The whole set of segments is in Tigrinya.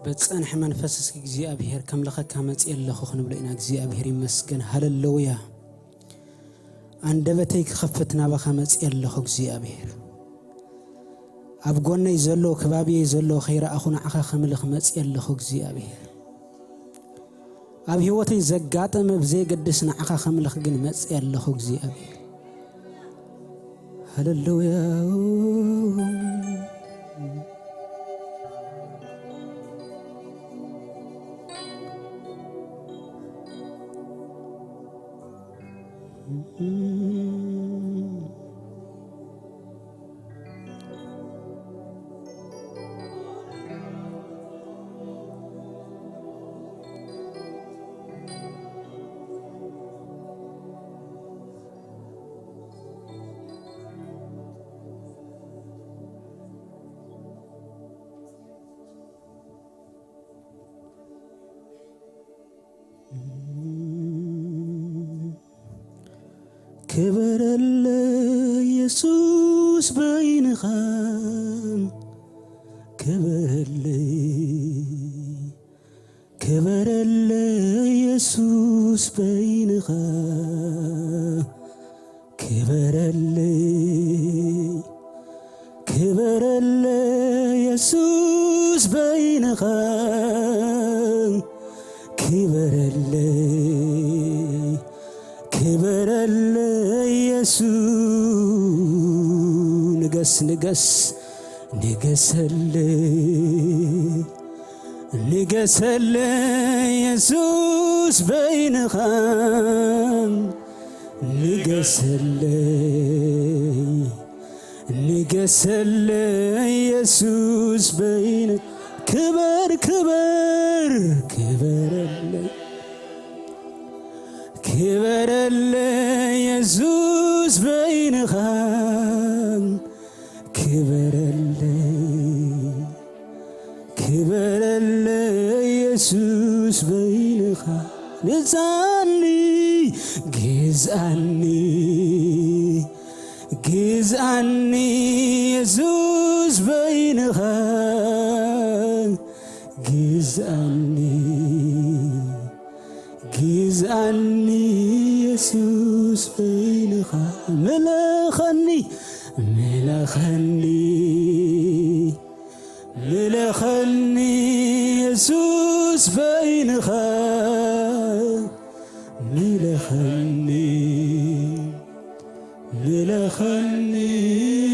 بتصنح منفسك እግዚአብሔር ከምለኸካ መጽየለኹ ክንብለና እግዚአብሔር ይመስገን ሃሌሉያ አንደበተይ ከፈትና በኻ መጽየለኹ እግዚአብሔር አብጎነይ ዘሎ ከባቢይ ዘሎ ኸይራ አኹን አኻ ከምልኽ መጽየለኹ እግዚአብሔር አብ ህይወተይ ዘጋጠመ በዘይ ገድስና አኻ ከምልኽ ግን መጽየለኹ እግዚአብሔር ሃሌሉያ كبر يسوس بين خام كبر يسوس بين خام كبر يسوس بين خام كبر يسوع نجس يسوس بين خام نجس يسوس بين كبر يسوس بين خام كبر يسوس بين خام جزعني يسوس بين خام جزعني يسوس بين خام ملخني يسوس بين خام ملخني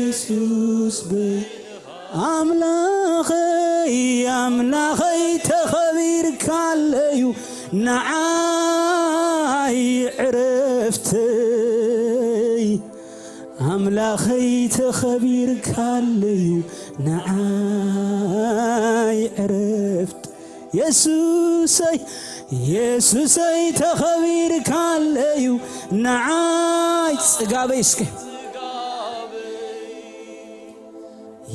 يسوس بين أملاخي تخبير كاليو نعاي عرفتي أملاخي تخبير كاليو نعاي عرفت يسوسي تخبير كاليو نعاي صقابيسك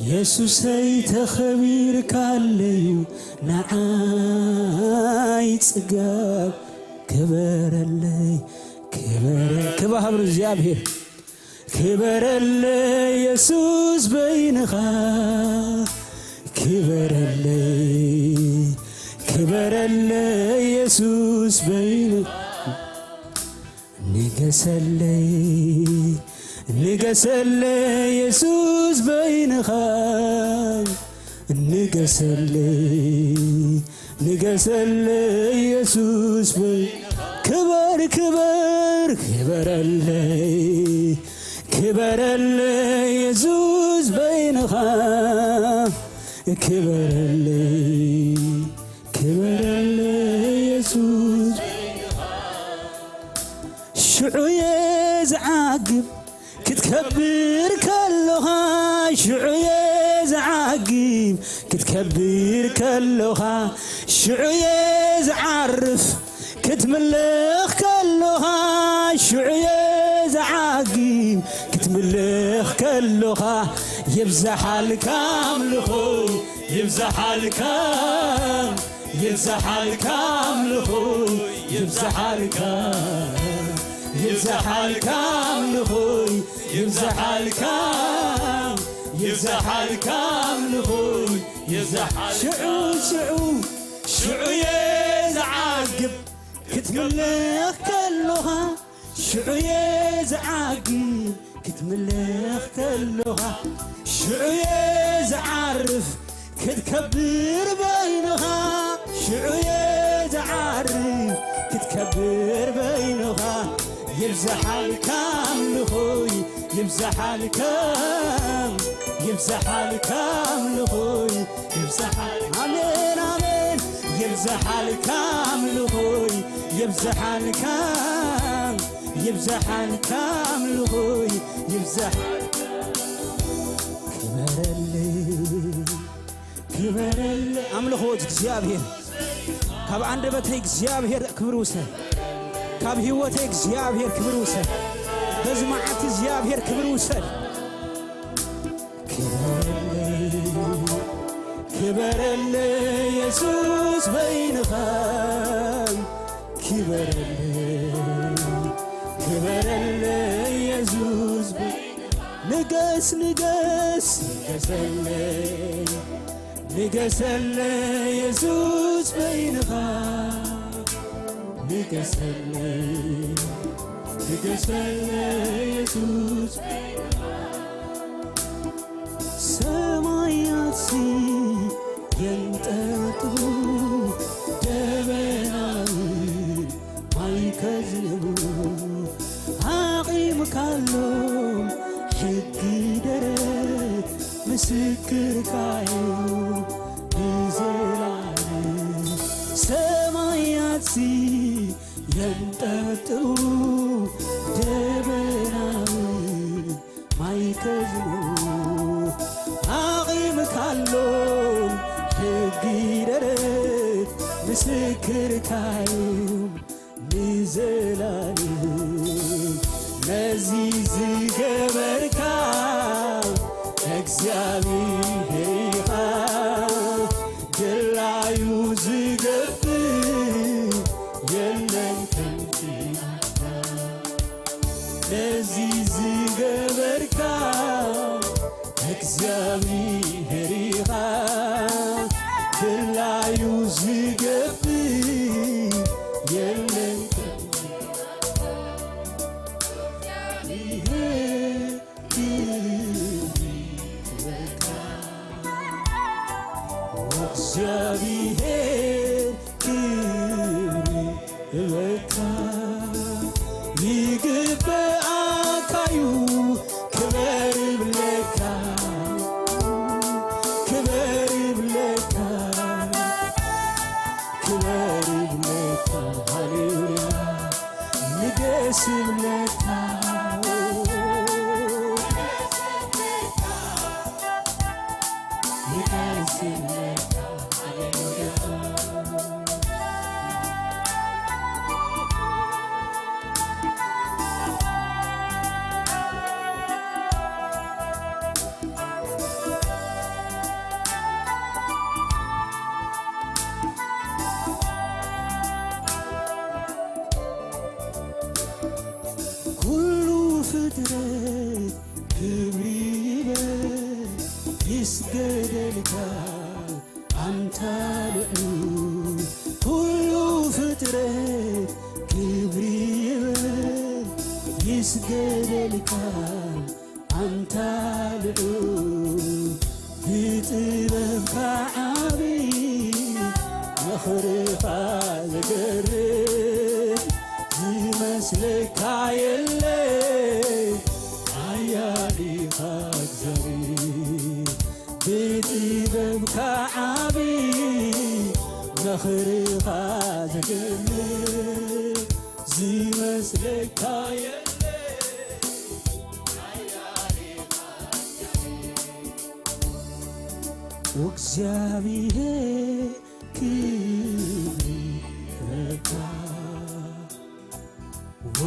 يسوسي تخبير كاليو نعاي صقاب كبر كبر እግዚአብሔር كبر يسوس بين خام كبر يسوس بين نجس يسوس بين خام نجس يسوس بين كبر يسوس بين خام كبر يسوس شعو يزعقب كتكبر كلها شعو يزعقب كتكبر كلها شعو يزعرف كتملخ كلها شعو يزعقب كتملخ كلها يبزح الكام لخوي يبزح الكام لخوي يبزح الكام لخوي يبزح الكام يبزحل كاملخوي يبزحل شعو يزعقب كتملخ كلها شعو يزعقب كتملخ كلها شعو يزعرف كتكبر بينها شعو يزعرف كتكبر بينها يبزحل كاملخوي يبزحل كام يبزحل كاملخوي يبزحل آمين آمين يبزحل كاملخوي يبزحل كام يبزحل كاملخوي يبزحل كبرل أملخوت እግዚአብሔር ካብ አንደበተይ እግዚአብሔር ክብር ውሰድ ካብ ህይወተይ እግዚአብሔር ክብር ውሰድ በዝማዓት እግዚአብሔር ክብር ውሰድ كبرل ኢየሱስ በይንኻ كبرل ኢየሱስ ንገስ ንገስ ንገሰለ ኢየሱስ በይንኻ ንገሰለ ኢየሱስ ሰማያት የንጠጡ ደበናው ማይከዝኑ አቂም ካሎም ሕጊ ደረት ምስክር ካዩ ይዘላል ሰማያት የንጠጡ ደበናው ማይከዝኑ አቂም ካሎም ሕጊ ደረት ምስክር ካዩ ይዘላል ነዚህ ዝገበርካ እግዚአብሔር ኢኻ ድላዩ ዝገብር የለን ከንቲካ ነዚህ ዝገበርካ እግዚአብሔር ኢኻ ድላዩ ዝገብር የለን እግዚአብሔር ክብር ይበቃ ይግባአካዩ ክብር ይብለካ ክብር ይብለካ ክብር ይብለካ ሃሌሉያ ንገስ ይብለካ ንገስ ይብለካ ሁሉ ፍጥረት ክብር ይበል ይስገደልካ አንተ ልዑል ሁሉ ፍጥረት ክብር ይበል ይስገደልካ አንተ ልዑል ብጥበብካ ዓብይ መኽርኻ ዘገርም ዝመስለካ የለ ሓያል እግዚአብሔር ብጥበብካ ዓብይ መኽርኻ ዘገርም ዝመስለካ የለ እግዚአብሔር ክብር ይበቃ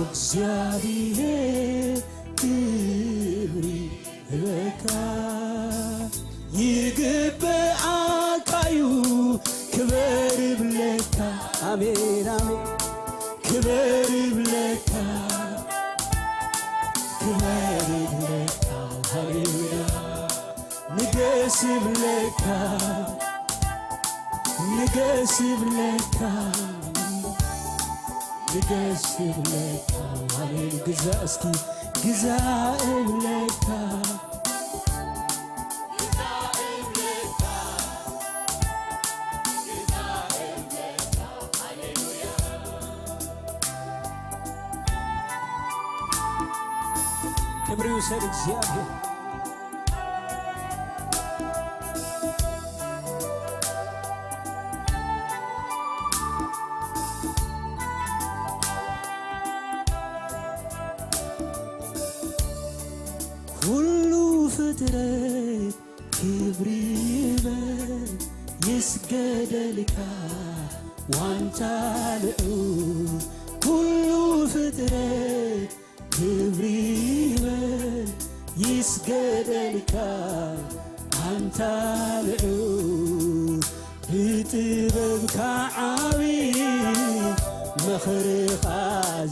እግዚአብሔር ክብር ይበቃ ይግባአካዩ ክብር ይብለካ አሜን አሜን ክብር ይብለካ ክብር ይብለካ ሃሌሉያ ንገስ ብለካ ንገስ ብለካ ንገስ ብለካ ሃሌሉ ግዛ እስኪ ግዛ ብለካ ክብር ይውሰድ እግዚአብሔር ሁሉ ፍጥረት ክብር ይበል ይስገደልካ ዋንታ ልዑል ሁሉ ፍጥረት ክብር ይበል ይስገደልካ አንታ ልዑል ብጥበብካ ዓብይ መኽርኻ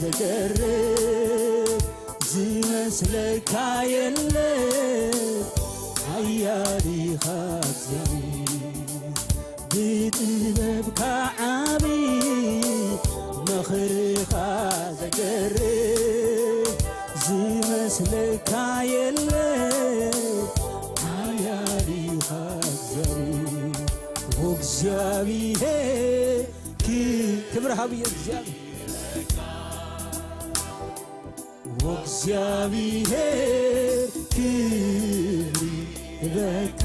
ዘገርም ዝመስለካ የለ ሓያሊኻ እግዚአብሔር ብጥበብካ ዓብይ መኽርኻ ዘገርም ዝመስለካ የለ ሓያሊኻ እግዚአብሔር ክብር ሃብየ እግዚአብሔር እግዚአብሔር ክብር ይበካ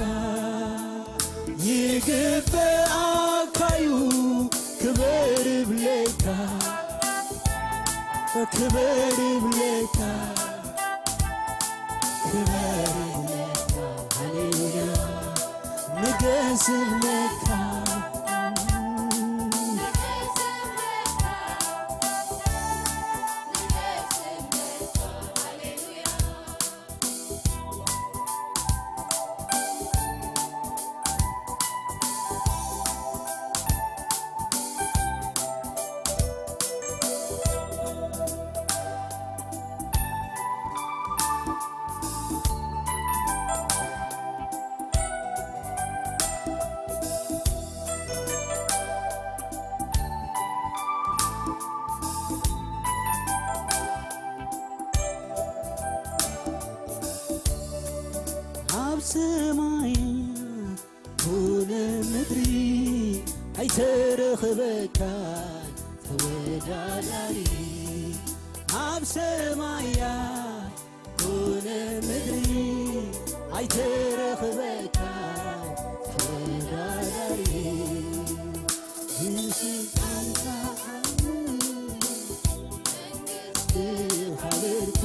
ይግብአካዩ ክብር ብለካ ክብር ብለካ ክብር ብለካ ሃሌሉያ ንገስ ብለካ ሰማይ ኮነ ምድሪ አይተረኽበካ ተወዳዳሪ ኣብ ሰማያ ኮነ ምድሪ አይተረኽበካ ተወዳዳሪ ስልጣንካ ሃሌልኩ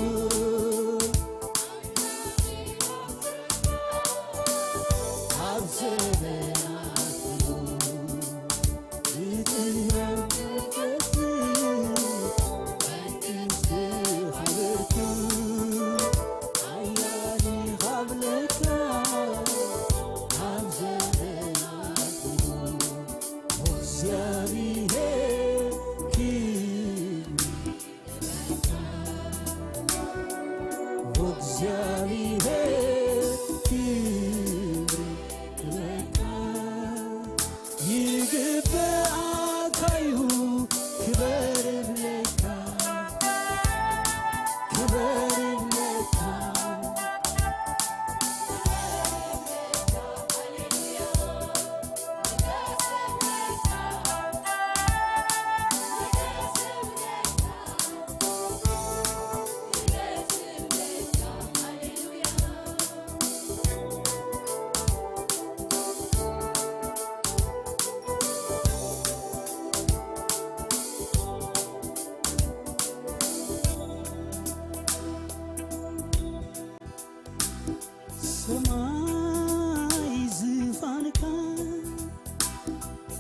ሰማይ ዝፋንካ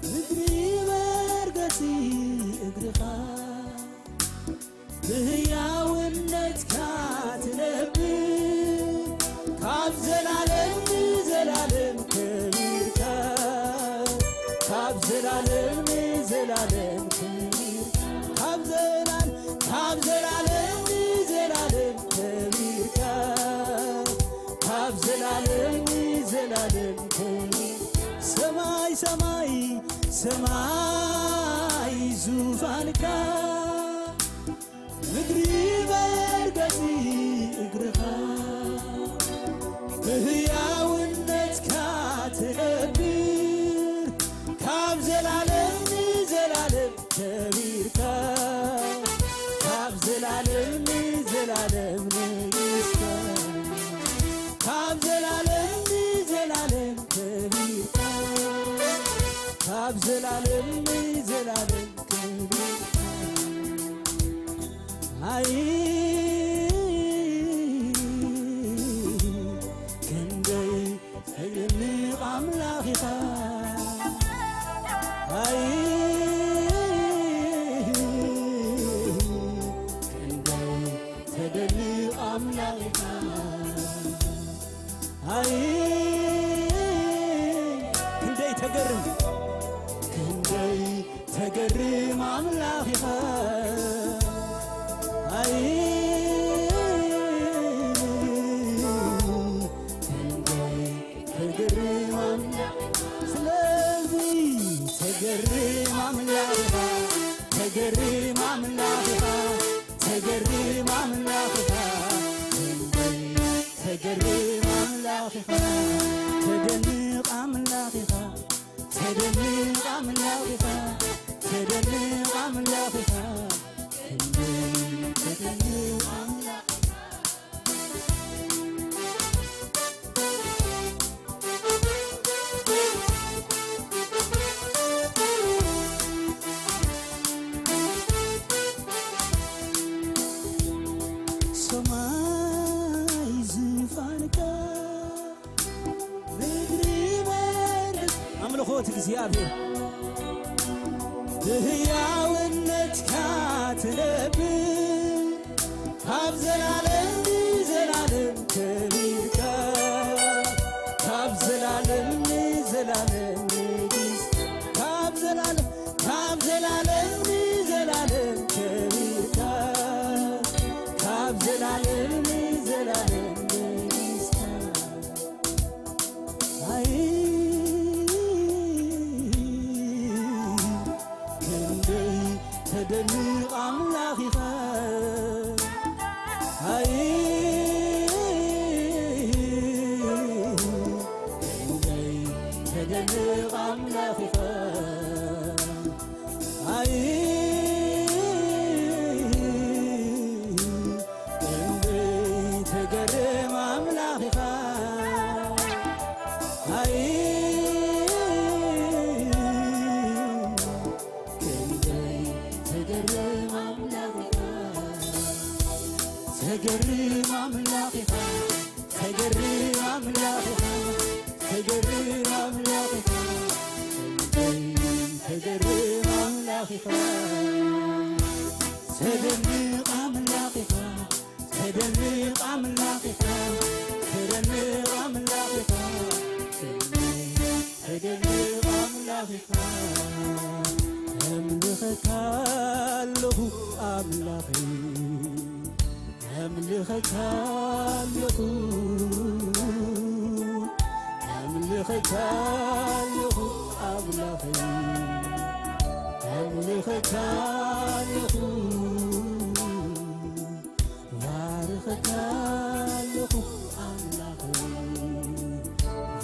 ምድሪ መርገፂ እግርኻ ብህያውነትካ ትነብር ካብ ዘላለም ዘላለም ከቢርካ ካብ ዘላለም ዘላለም ከቢርካ ካብ ዘላለም ዘላለም ከቢርካ ካብ ዘላለም ዘላለም ሰማይ ሰማይ ሰማይ ዙፋንካ ምድሪ በርገጺ እግርኻ በሕያውነትካ ትነብር ካብ ዘላለም ዘላለም ከቢርካ ካብ ዘላለም ዘላለም ንግሥተ ካብ ዘላለም ዘላለም ከቢርካ ካብ ዘላለም ዘላለም ከቢርካ አይ ክንደይ ተደንቕ ኣምላኽኻ አይ ክንደይ ተደንቕ ኣምላኽኻ አይ ክንደይ ተገርም ክንደይ ተገርም ኣምላኽኻ አይ ክንደይ ተገርም ኣምላኽኻ ስለዚ ተገርም ኣምላኽኻ ተገርም ኣምላኽኻ ተገርም ኣምላኽኻ ተገርም ኣምላኽኻ ተደንቕ ኣምላኽኻ ተደንቕ ኣምላኽኻ ተደንቕ ኣምላኽኻ ተደንቕ ኣምላኽኻ ሰማይ ዙፋንካ ምድሪ በርገጽ ኣምልኾት እግዚአብሔር በሕያውነትካ ትነብር ካብ ዘላለም ዘላለም ከቢርካ ካብ ዘላለም ዘላለም ንግሥት ካብ ዘላለም ዘላለም ከቢርካ ካብ ዘላለም ዘላለም ንግሥት አይ ክንደይ ተደንቕ ኣምላኽኻ አይ ክንደይ ተደንቕ ኣምላኽኻ አይ ክንደይ ተገርም ኣምላኽኻ አይ ክንደይ ተገርም ኣምላኽኻ ተገርም ኣምላኽኻ ተገርም ኣምላኽኻ ተገርም ኣምላኽኻ ተገርም ኣምላኽኻ ተደንቕ ኣምላኽኻ ተደንቕ ኣምላኽኻ ተደንቕ ኣምላኽኻ ተደንቕ ኣምላኽኻ ኣምልኸካ ኣለኹ ኣምላኸይ ኣምልኸካ ኣለኹ ኣምልኸካ ኣለኹ ኣምላኸይ ኣምልኸካ ኣለኹ ባርኸካ ኣለኹ ኣምላኸይ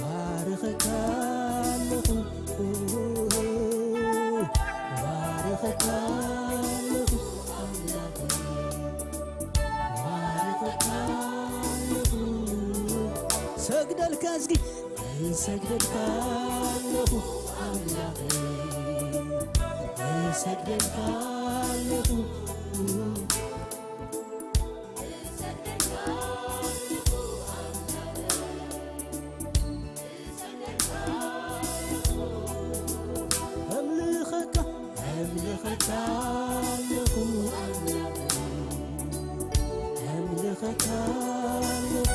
ባርኸካ ኣለኹ ባርኸካ ኣለኹ ኣምላኸይ ባርኸካ ኣለኹ ሰግደልካ እስኪ ሰግደልካ ኣለኹ ኣምላኸይ ሰግደልካ ኣለኹ ኣምልኸካ ኣምልኸካ ኣለኹ ኣምልኸካ ኣለኹ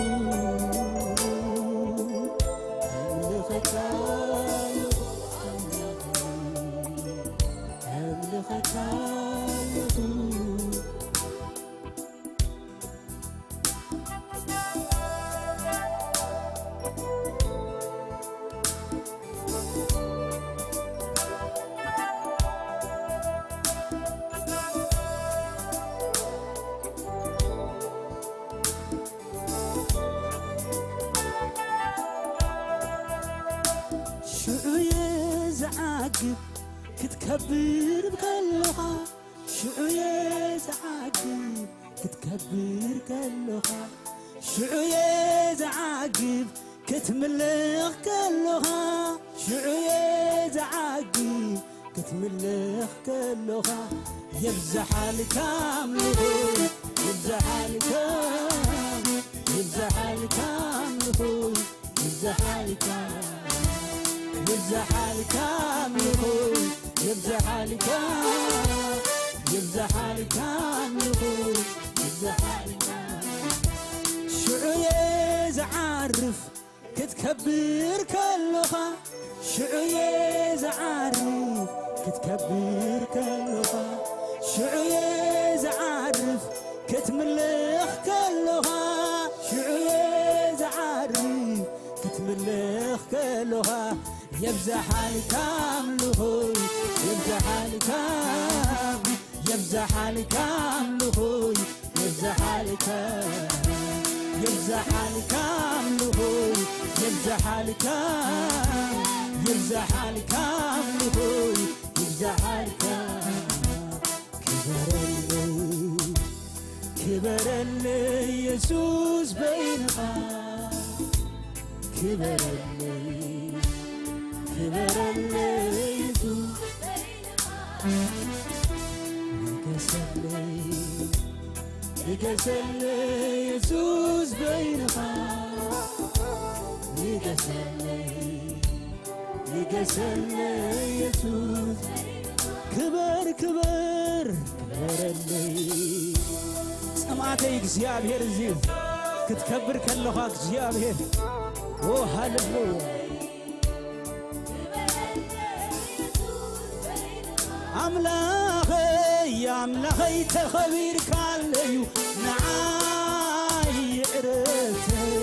ኣምልኸካ ኣለኹ ኣምልኸካ ኣለኹ زعجب كتكبر بكلها شعوية زعجب كتكبر كلها شعوية زعجب كتملخ كلها شعوية زعجب كتملخ كلها يبزح الكامل يبزح الكامل يبزح الكامل يبزح الكامل يبزح الكامل يبزح الكامل يبزح الكامل يبزح الكامل شعوية زعرف كتكبر كلها شعوية زعرف كتكبر كلها شعوية زعرف كتملخ كلها شعوية زعرف كتملخ كلها يبزح الكامل يبزح الكامل يبزح الكامل يبزح الكامل يبزح الكامل يبزح الكامل يبزح الكامل يبزح الكامل كبر اللي يسوس بينها كبر اللي يسوس يكسل يسوس بينها يكسل يسوس كبر اللي سمعتي እግዚአብሔር እዚህ ክትከብር ከለኻ እግዚአብሔር ሃሌሉያ አምላኸይ ተኸቢር ካለዩ ንዓይ ዕረፍተይ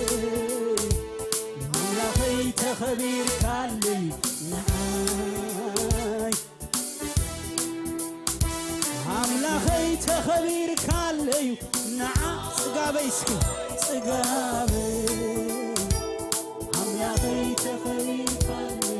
አምላኸይ ተኸቢር ካለዩ ንዓይ አምላኸይ ተኸቢር ካለዩ ንዓ ጽጋበይ እስኪ ጽጋበይ አምላኸይ ተኸቢር ካለዩ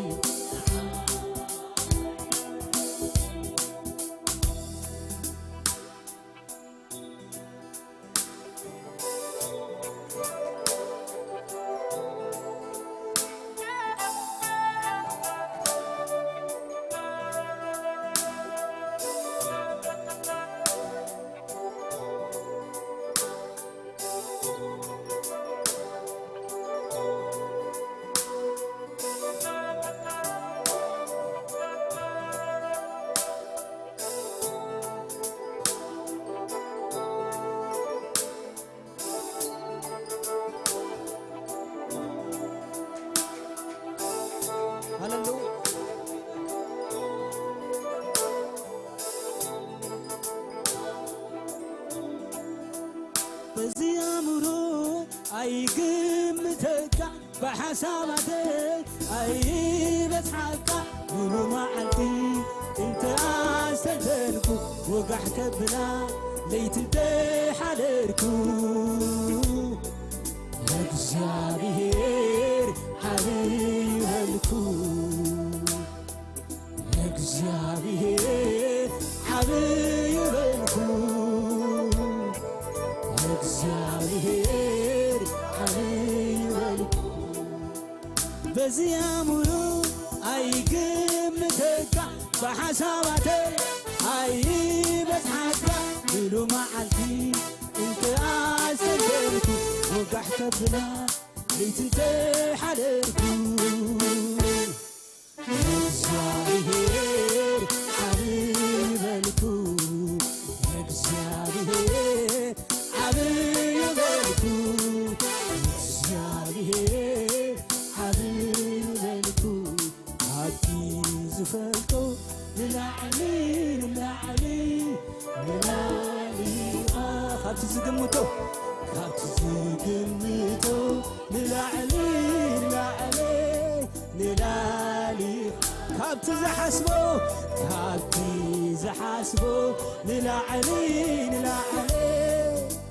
በዚያምሮ አይግምተካ በሐሳባቴ አይበጽሐካ ሙሉ መዓልቲ እንተ አስተንተንኩ ወጋሕ ከብላ ለይትንተ ሓደርኩ እግዚአብሔር ሓልዩ በልኩ እግዚአብሔር ሓልዩ በልኩ እግዚአብሔር ሓልዩ በልኩ በዚያምሩ አይግምተካ በሐሳባተ አይበጽሐካ ሙሉ መዓልቲ እንተ አስተንተንኩ ወጋሕ ከብላ ለይትንተ ሓደርኩ እግዚአብሔር ሓልዩ በልኩ እግዚአብሔር ሓልዩ በልኩ እግዚአብሔር ሓልዩ በልኩ ኣብቲ ዝፈልጦ ንላዕሊ ንላዕሊ ንላዕሊ ካብቲ ዝግምቶ ንላዕሊ ንላዕሊ ንላዕሊ ካብቲ ዝሓስቦ ንላዕሊ ንላዕሊ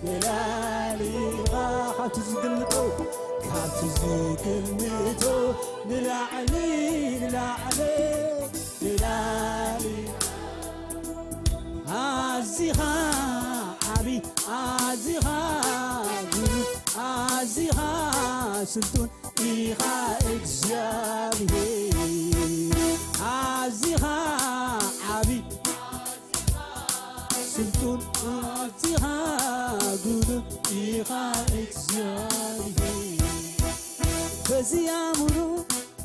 ንላዕሊ ካብቲ ዝግምቶ ንላዕሊ ንላዕሊ لالي عزيها عبي عزيها عزيها سلطان إيها إجابي عزيها عبي سلطان عزيها قلوب إيها إجابي بزي أمرو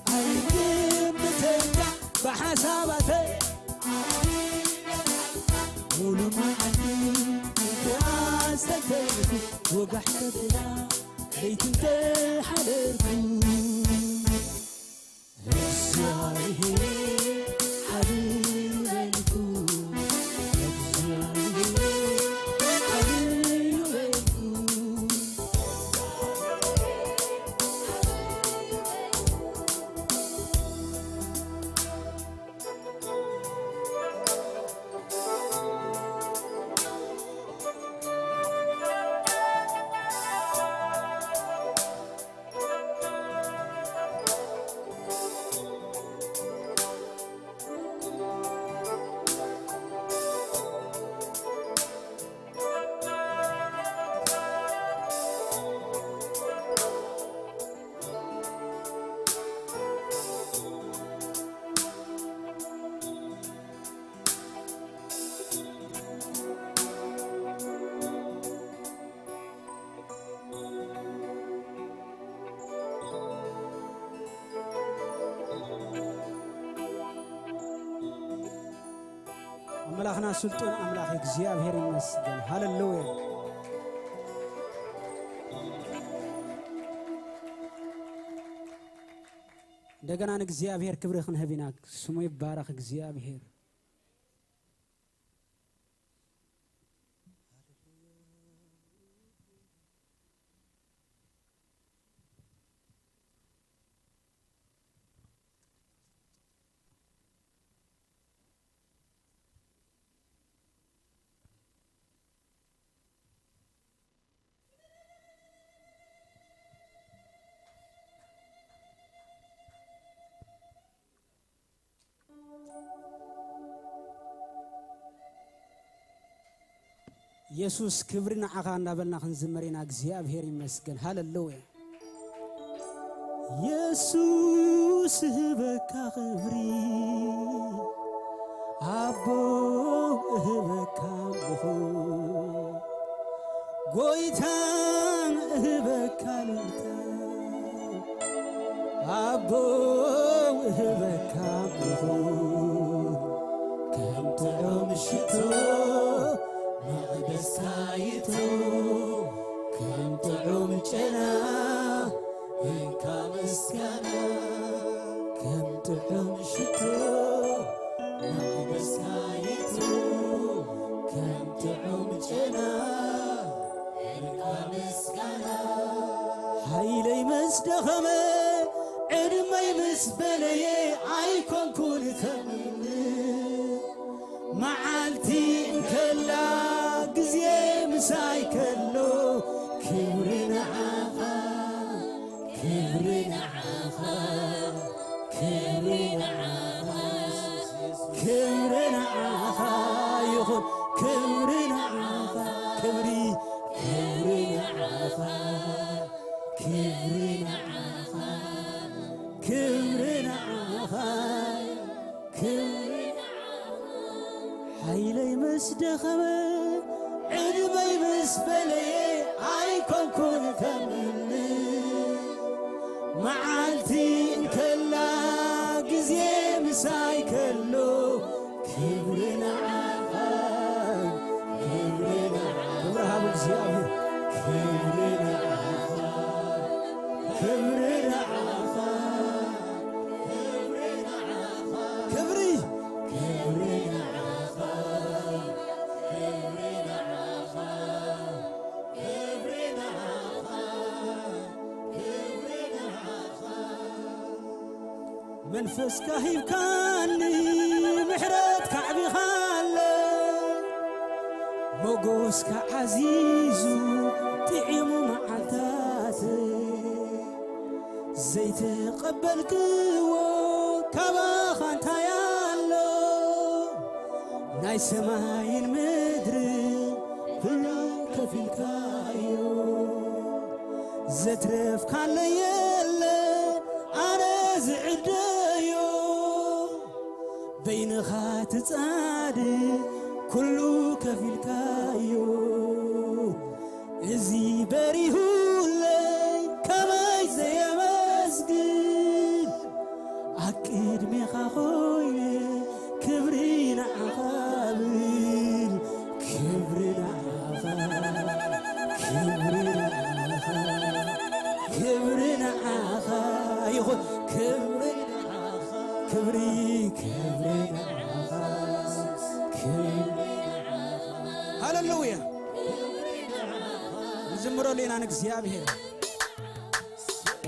عيني بترجع بحساباتي قولوا ما عندي استكتركوا وقحت بلا بيت انت حلركوا الزاري حبيبكوا الزاري حبيبكوا أملاخنا سلطان أملاخ እግዚአብሔር ይመስገን ሃሌሉያ እንደገና እግዚአብሔር ክብር ክንህብና ስሙ ይባረክ እግዚአብሔር ኢየሱስ ክብርና አኻና በልና ክንዝመሪና እግዚአብሔር ይመስገን ሃሌሉያ ኢየሱስ በካ ክብሪ አቦ በካ ቦ ጎይታን በካ ለታ አቦ በካ ቦ ከምተሮ ምሽቶ بسايتو كم تعوم جنا إنك مسكنا كم تعوم شتو بسايتو كم تعوم جنا إنك مسكنا هايلي مسدخمة عدمي مسبلي عايكون كل ثمن معالتي كلا سايكلو كبرنا عخا كبرنا عخا كبرنا عخا كبرنا عخا يخون كبرنا عخا كبري كبرنا عخا كبرنا عخا كبرنا عخا كبرنا عخا حيلي مسدخمه عدبي مسبلي عايكون كون ثمن معالتي كلا قزي مساي كلو كبرنا عافان كبرنا عافان كبرنا عافان كبرنا عافان كبرنا عافان كبري كبرنا عافان منفس كهيب كاني محرت كعبي خاله موقوس كعزيزو طعمو معتاتي زيت قبل كوا كبا خانتا ياله ናይ ሰማይን ምድሪ ኩሉ ከፊልካዮ ዘትረፍካለ የለ ኣነ ዝዕደዮ በይንኻ ትጻድቅ ኩሉ ከፊልካዮ እዚ በሪሁለይ ከመይ ዘየመስግን ኣቅድሜኻ ኾይነ ክብሪ ንዓኻ ብል ክብሪ ንዓኻ ክብሪ ንዓኻ ክብሪ ንዓኻ ይኹን ክብሪ ንዓኻ ክብሪ ክብሪ ንዓኻ ክብሪ ሃሌሉያ ዝምሮ ሌና ንእግዚአብሔር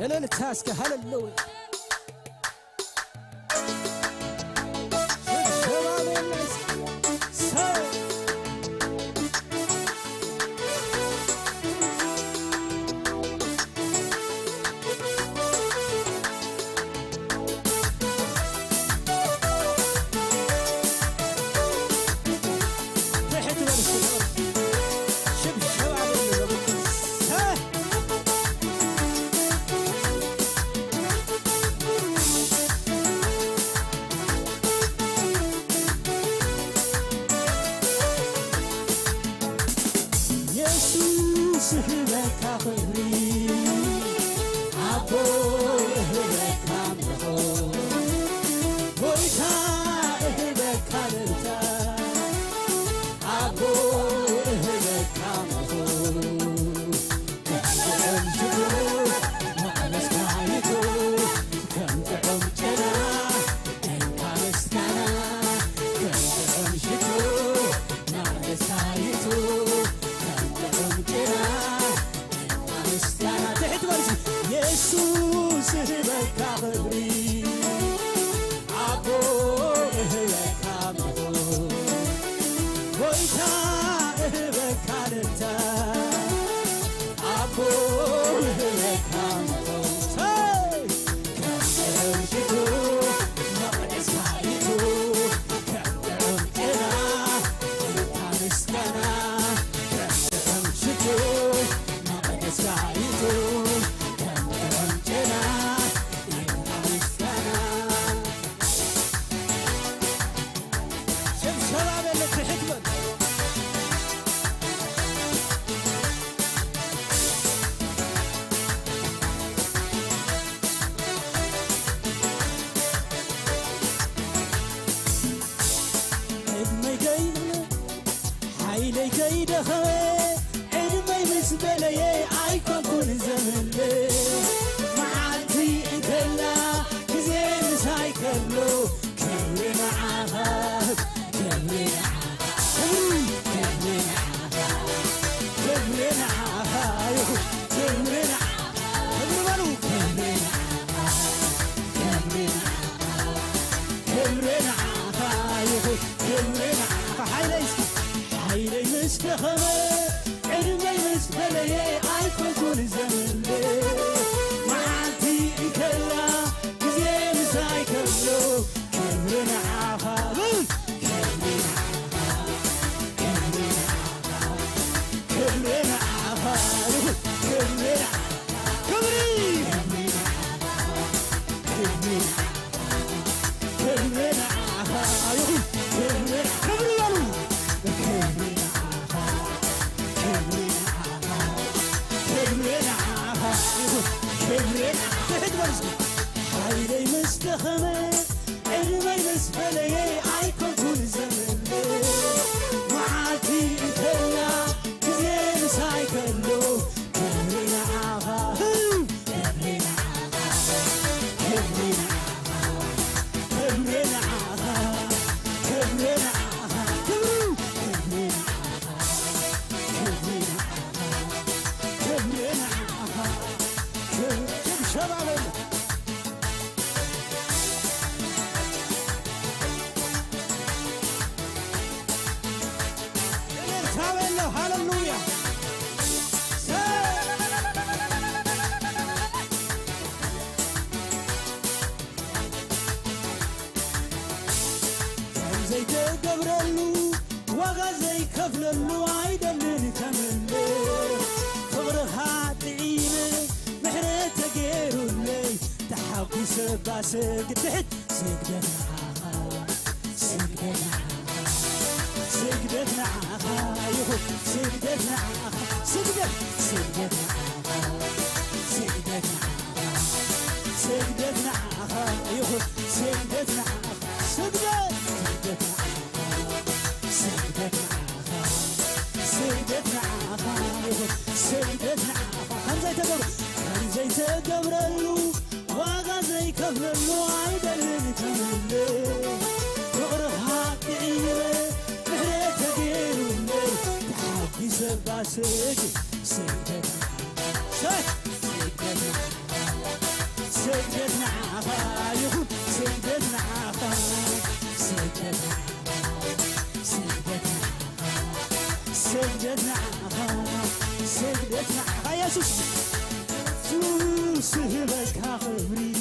እልልታ እስከ ሃሌሉያ ስህበካ ኽብሪ ኣቦ እህበካ ምርኾ ጎይታ እህበካ ልልታ ኣቦ እህበካ ምርኾ ከምጥዑም ሽጉ መቕመስካይቱ ከምጥዑም ጨና እንካ ምስጋና ከምጥዑም ሽጉ መቕመስካይቱ ኢየሱስ እህበካ ኽብሪ ኣቦ እህበካ ምርኾ ጎይታ እህበካ ልልታ ኣቦ እህበካ ምርኾ ከምጥዑም ሽቱ መቕደስካይቱ ከምጥዑም ጤና እንካ ምስጋና ከምጥዑም ሽቱ መቕደስካይቱ حيلي كيدخل عدمي مسبلي عيكون كل زمن معالتي انكلا كزين سايكلو كبري معاها كبري معاها كبري معاها كبري معاها كبري معاها كبري معاها كبري معاها كبري معاها كبري معاها حيلي مستخبى عدمي مسبلي عيكون كل زمن معالتي انكلا كزين سايكلو كبري معاها كبري معاها كبري معاها كبري معاها كبري كبري كبري كبري معاها كبري حيلي مستخمة عدمي مسبلي عيكون كل زمن معاتي انكلا كزين سايكلو كبري معاها كبري معاها كبري معاها كبري معاها كبري معاها كبري معاها كبري معاها كبري معاها شباب هاللويا زي تقبرلو وغزي كفللو عيدلن كمل فغرها تعيمه محرت غيرو لي تحقو سبا سجدت سجدت معها يخو سجدت معها سجدت معها يخو سجدت معها سجدت معها سجدت معها خمزي تقبر له وغزي كفل له عيدلن كمل فقرها تعيبه محرت غيرو لي تحقي سبا سجدت سجدت معها يخو سجدت معها سجدت معها يا سوس هبك خبري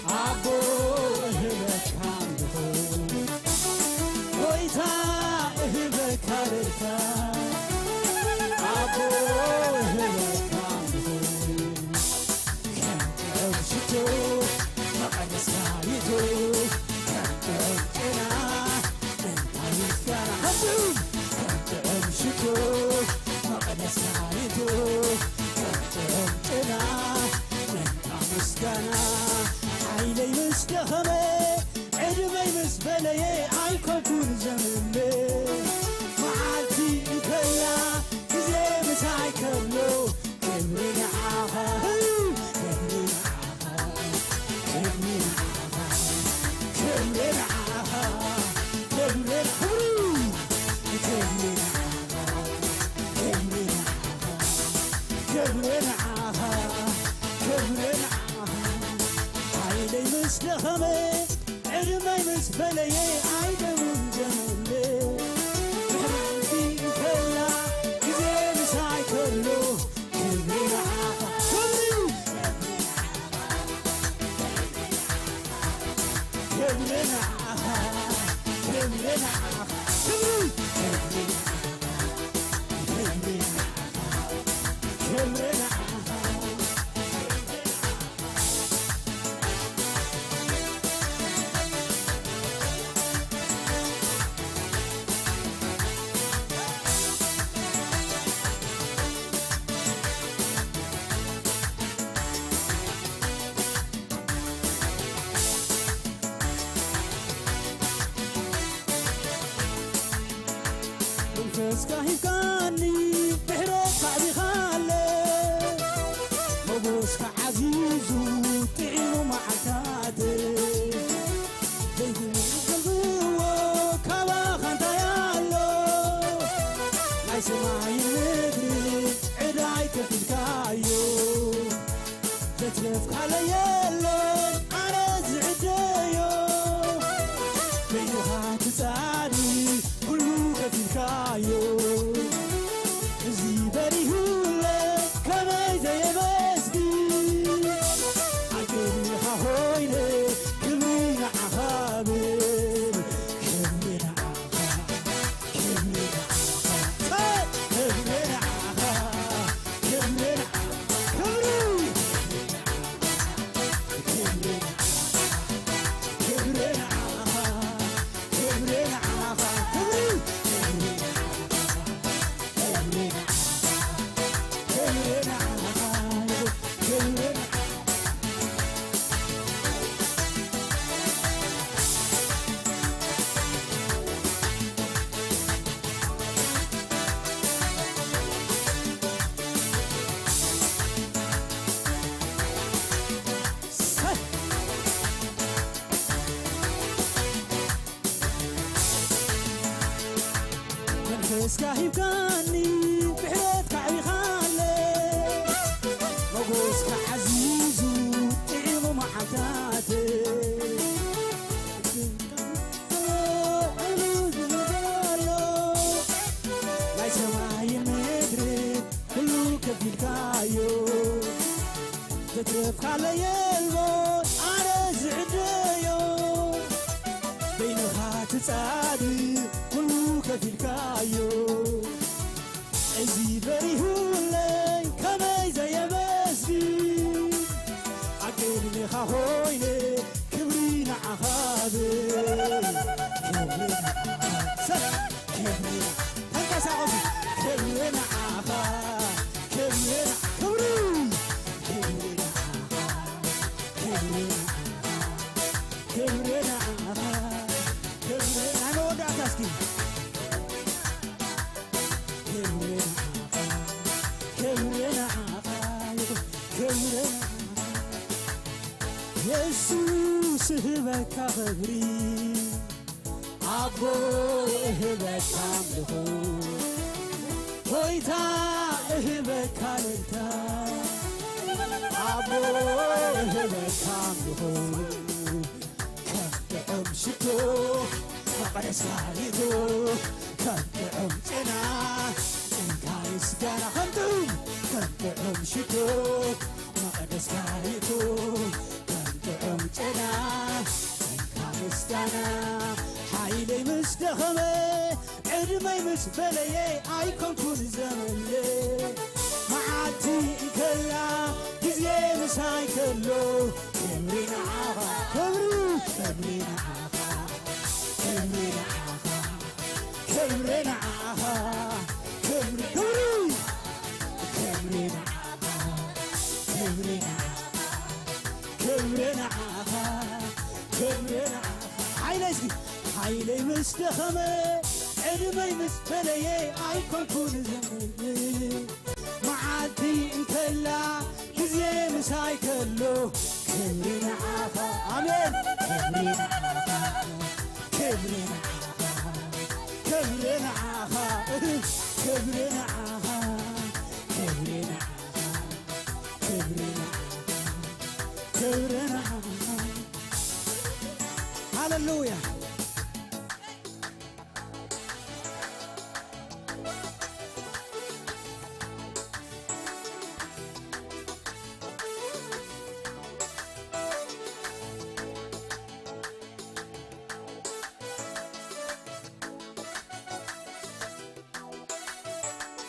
عبو هبك عمدو ويتا هبك هبرتا عبو هبك عمدو كنت أمشتو مقدس كايتو كنت أمشنا انت يسكنا هدوم كنت أمشتو مقدس كايتو كنت أمشنا انت مسكنا عيلي مسكخمي عدمي مسبلي عيكو كون زمني معاتي كلا كزي مساي كبلو كبري نعاها مسلخمي عدمي مسبلي عيدم جملي محرمتي كلا كزي مساي كله كبري معاها كبري معاها كبري معاها كبري معاها فسكاهي كاني بحرك بعدي خالي مبوسك عزيزو تعينو معكاتي زيدي من قلبي كوا خانتا يالو لا يسمعي ندري عداي كفلكايو تتلف على يالو أنا زعدايو بينها تساري كلو كفلكايو زي بريهولة كما زي بسكي عجبني هاويني كمينا عهابين كمينا عها كمينا عها كمينا عها كمينا كمينا كمينا عها كمينا عها فسكاهي كاني بحريت كعبي خالي مبوسك عزيزو تعينو معكاتي لا يسمعي مدري كلو كفلكايو تترف على يلبو أنا زعدايو بينها تسعدي كلو كفيلكايو عزي بريهولي كما زي مسدي عقلني خاويني كبري نعخابي كبري كبري هنكسا عوزي كبري نعخا كبري كبري كبري نعخا كبري كبري نعخا كبري أنا ودع تسكي كبري نعخا كبري نعخا كبري يسوس هبك خبري عبو هبك عملخو ويتا هبك علتا عبو هبك عملخو كم شتو فقد ساليتو كم جنا انكار سكانا خمتم كم شتو فقد ساليتو جنا كامستانا حيلي مستخمة عدمي مسبلي ايكون كل زمن لي معاتي كلا كزي مساي كلو كمري نعاها كمري نعاها كمري نعاها كمري نعاها كمري نعاها كمري نعاها كبرنا عافا كبرنا عافا حيلي مستخمة عدمي مستلي ايكون كون زمني معادي انكلا كزي مساي كلو كبرنا عافا امين كبرنا عافا كبرنا عافا كبرنا عافا كبرنا عافا كبرنا عافا كبرنا كبرنا هاللويا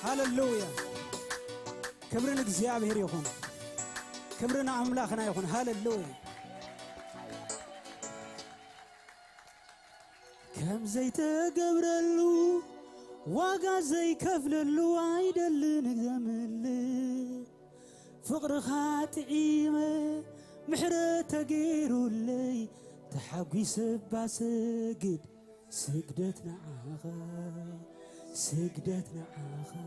هاللويا كبرنا እግዚአብሔር ይሁን كبرنا أملاخنا يكون هاللويا كم زيت قبرلو واقع زي كفللو عيدل نقزمل فقر خاتعيمة محرة تقيرو لي تحقي سبع سجد سجدتنا عاخا سجدتنا عاخا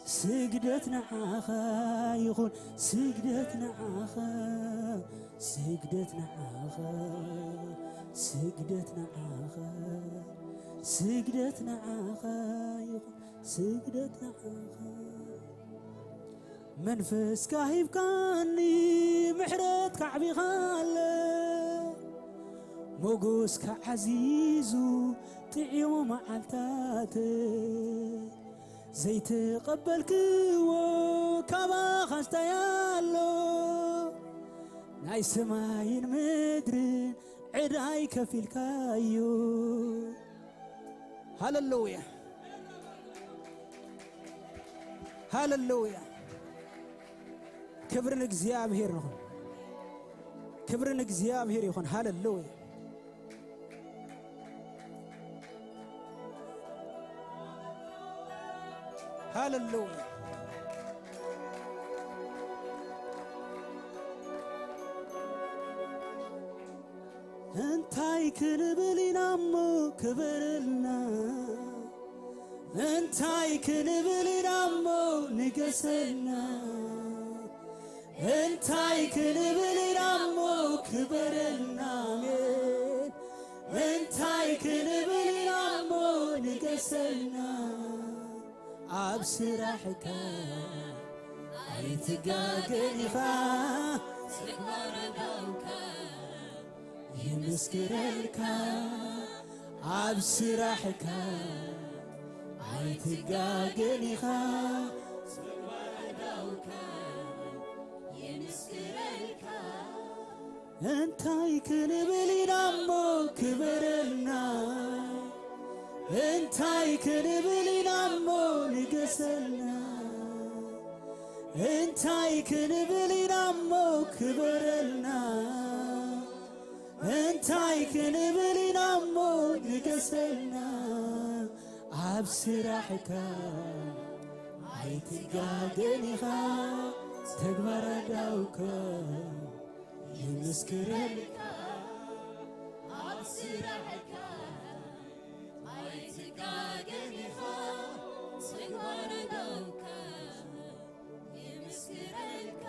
سجدتنا عاخا يقول سجدتنا عاخا سجدتنا عاخا سجدتنا عاخا سجدتنا عاخا يقول سجدتنا عاخا منفس كاهيب كاني محرت كعبي خاله موجوس كعزيزو تعيو معلتاته زيت قبلك وكما خستيالو ناي سماين مدرين عداي كفيلكايو هاللويا هاللويا كبرنا እግዚአብሔር ነው كبرنا እግዚአብሔር ይሁን هاللويا هاللويا انتاي كنبلينا مو كبرلنا انتاي كنبلينا مو نقسلنا انتاي كنبلينا مو كبرلنا انتاي كنبلينا مو نقسلنا أبصرحك أيتقاقنفا سكبر دوك يمسكرلك أبصرحك أيتقاقنفا سكبر دوك يمسكرلك انتاي كنبلي نمو كبرلنا እንታይ ክንብል ኢናሞ ንገሰልና እንታይ ክንብል ኢናሞ ክበረልና እንታይ ክንብል ኢናሞ ንገሰልና ኣብ ስራሕካ ኣይትጋገኒኻ ተግባር ኣዳውካ ይመስክረልካ ኣብ ስራሕካ ኣይትጋገኒኻ ተግባር ኣዳውካ ይመስክረልካ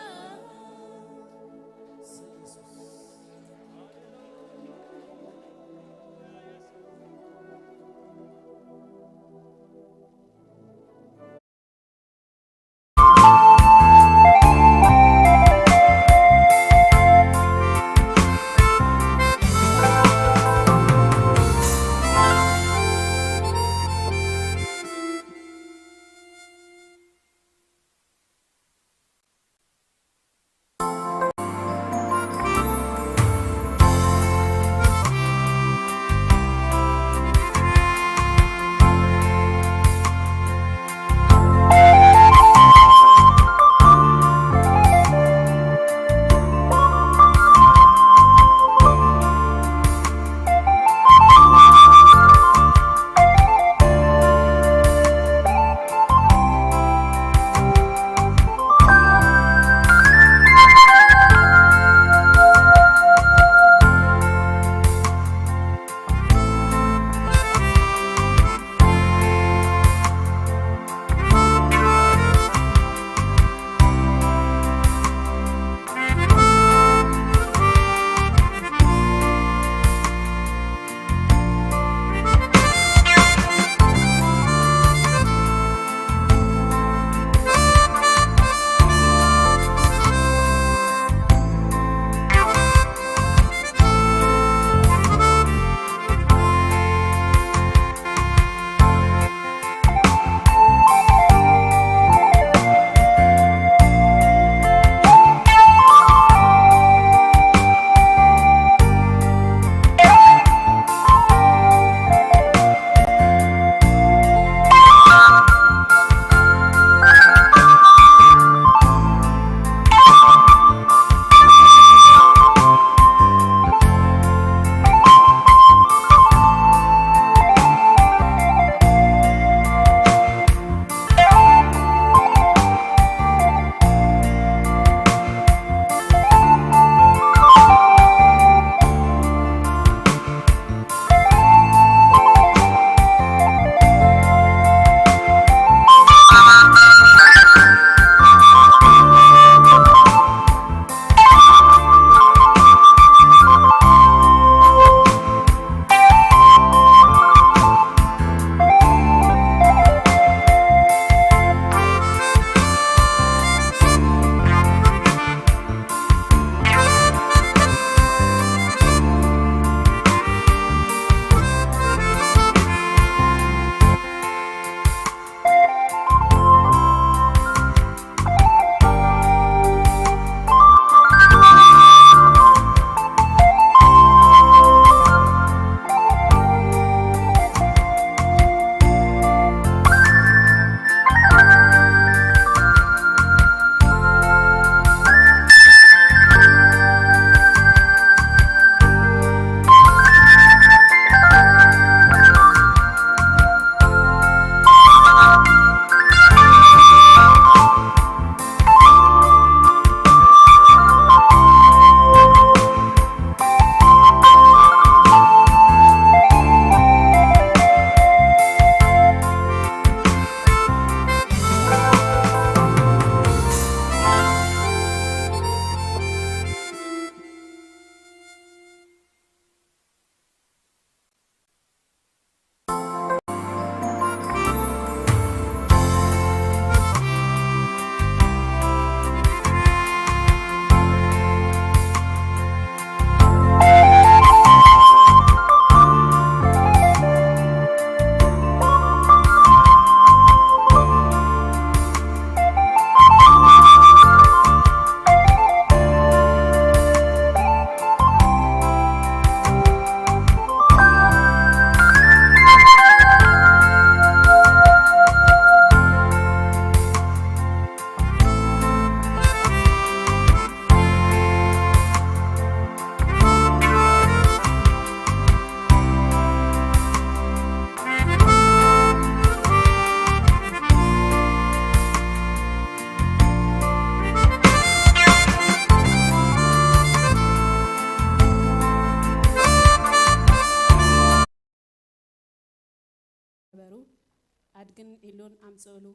ኣድግን ኢሉን ኣምጽእሉ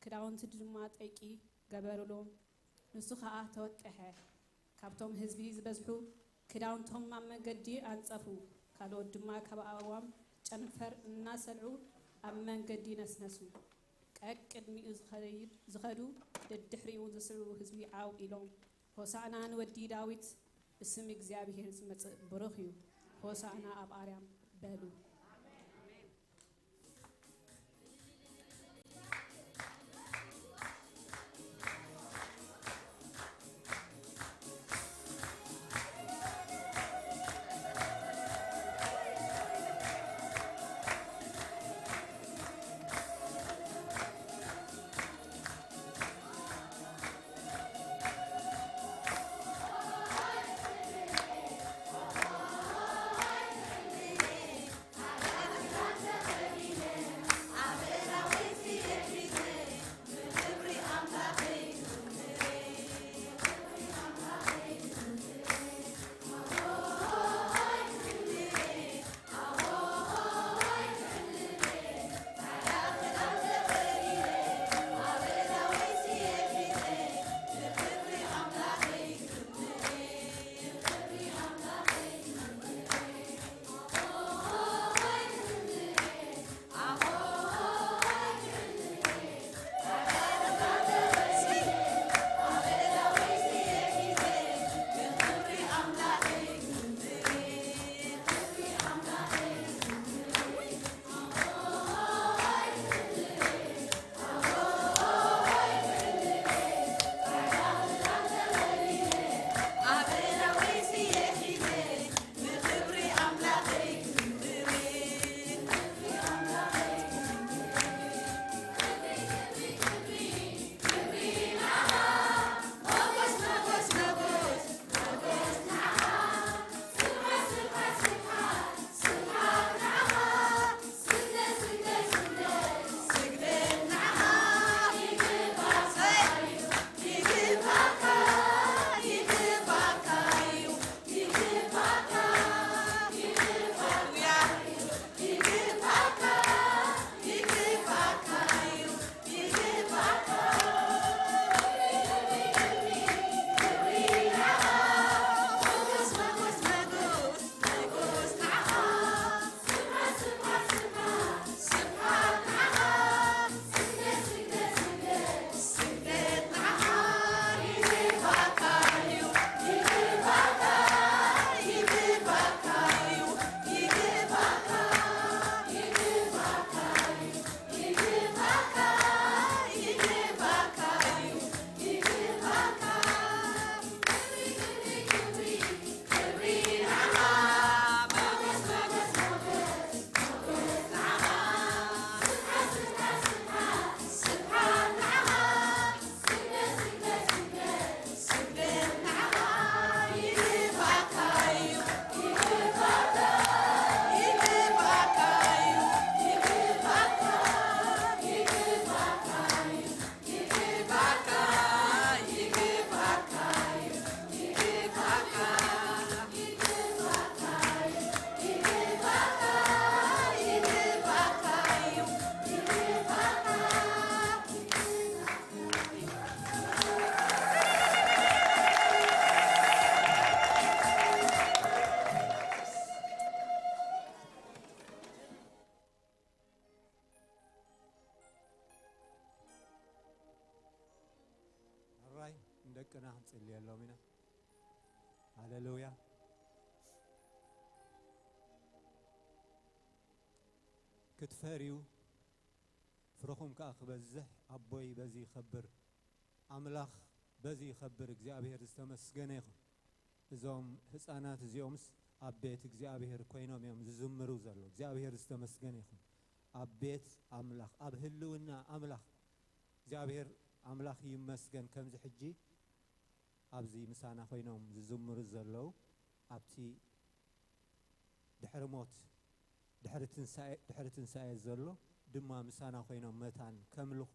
ክዳውንቲ ድማ ጠቂ ገበሩሎም ንሱ ከዓ ተወጠሐ ካብቶም ህዝቢ ዝበዝሑ ክዳውንቶም ኣብ መንገዲ አንጸፉ ካልኦት ድማ ካብኣዋም ጨንፈር እናሰልዑ ኣብ መንገዲ ነስነሱ ቅድሚኡ ዝኸዱ ድሕሪኡ ዝስዕቡ ህዝቢ ዓው ኢሎም ሆሳዕና ንወዲ ዳዊት ብስም እግዚአብሔር ዝመጽእ ብሩኽ እዩ ሆሳዕና ኣብ ኣርያም በሉ እንደቀና እንጸልያለሁ ሚና ሃሌሉያ ክትፈሪው ፍረኹም ከአኽበዝህ አቦይ በዚ ይኸብር አምላኽ በዚ ይኸብር እግዚአብሔር ዝተመስገነ ይኹን እዞም ህፃናት እዚኦምስ ኣብ ቤት እግዚአብሔር ኮይኖም እዮም ዝዝምሩ ዘሎ እግዚአብሔር ዝተመስገነ ይኹን ኣብ ቤት አምላኽ ኣብ ህልውና አምላኽ እግዚአብሔር አምላኽ ይመስገን ከምዚ ሕጂ ኣብዚ ምሳና ኮይኖም ዝዝምሩ ዘለው ኣብቲ ድሕሪ ሞት ድሕሪ ትንሳኤ ዘሎ ድማ ምሳና ኮይኖም መታን ከምልኹ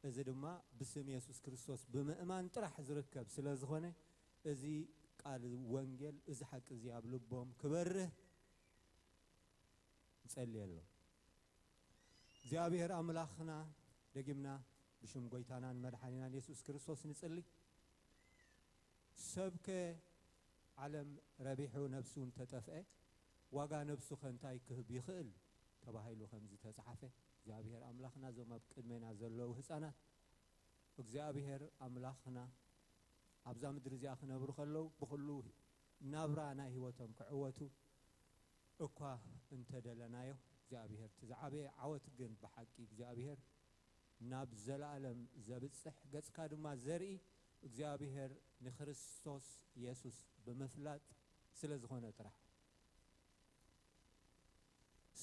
እዚ ድማ ብስም ኢየሱስ ክርስቶስ ብምእማን ጥራሕ ዝርከብ ስለ ዝኾነ እዚ ቃል ወንጌል እዚ ሓቂ እዚ ኣብ ልቦም ክበርህ እንጸልየሎ እግዚአብሔር አምላኽና ደጊምና ብሽም ጎይታናን መድኃኒናን ኢየሱስ ክርስቶስ ንጽልይ ሰብከ ዓለም ረቢሑ ነፍሱን ተጠፍአ ዋጋ ነፍሱ ከንታይ ክህብ ይኽእል ተባሂሉ ከም ዝተጻሕፈ እግዚአብሔር አምላኽና ዞም ኣብ ቅድሜና ዘለዉ ህፃናት እግዚአብሔር አምላኽና ኣብዛ ምድሪ እዚኣ ክነብሩ ከለዉ ብኩሉ ናብራ ናይ ህይወቶም ክዕወቱ እኳ እንተደለናዮ እግዚአብሔር ትዝዓበየ ዓወት ግን ብሓቂ እግዚአብሔር ናብ ዘለዓለም ዘብጽሕ ገጽካ ድማ ዘርኢ እግዚአብሔር ንክርስቶስ ኢየሱስ ብምፍላጥ ስለ ዝኾነ ጥራሕ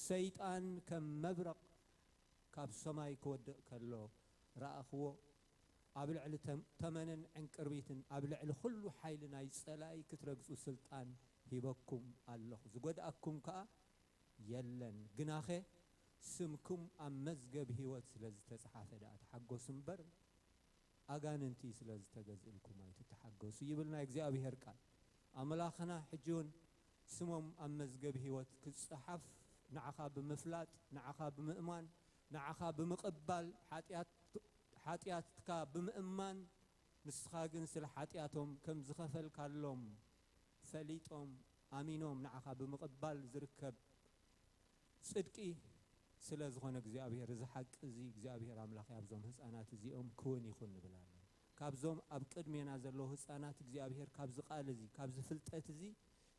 ሰይጣን ከም መብረቕ ካብ ሰማይ ክወድቕ ከሎ ረኣኽዎ ኣብ ልዕሊ ተመንን ዕንቅርቢትን ኣብ ልዕሊ ኩሉ ሓይሊ ናይ ጸላይ ክትረግጹ ስልጣን ሂበኩም ኣለኹ ዝጎድኣኩም ከዓ የለን ግናኸ ስምኩም ኣብ መዝገብ ህይወት ስለ ዝተጻሓፈ ደኣ ተሓገሱ እምበር ኣጋንንቲ ስለ ዝተገዝእልኩም ኣይትተሓገሱ ይብል ናይ እግዚአብሔር ቃል ኣምላኽና ሕጂውን ስሞም ኣብ መዝገብ ህይወት ክጽሓፍ ንዓኻ ብምፍላጥ ንዓኻ ብምእማን ንዓኻ ብምቕባል ሓጢኣትካ ብምእማን ንስኻ ግን ስለ ሓጢኣቶም ከም ዝኸፈልካሎም ፈሊጦም ኣሚኖም ንዓኻ ብምቕባል ዝርከብ ጽድቂ ስለ ዝኾነ እግዚአብሔር እዚ ሓቂ እዚ እግዚአብሔር አምላኽ ኣብዞም ህፃናት እዚኦም ክውን ይኹን ንብላለን ካብዞም ኣብ ቅድሜና ዘለዉ ህፃናት እግዚአብሔር ካብዚ ቃል እዚ ካብዚ ፍልጠት እዚ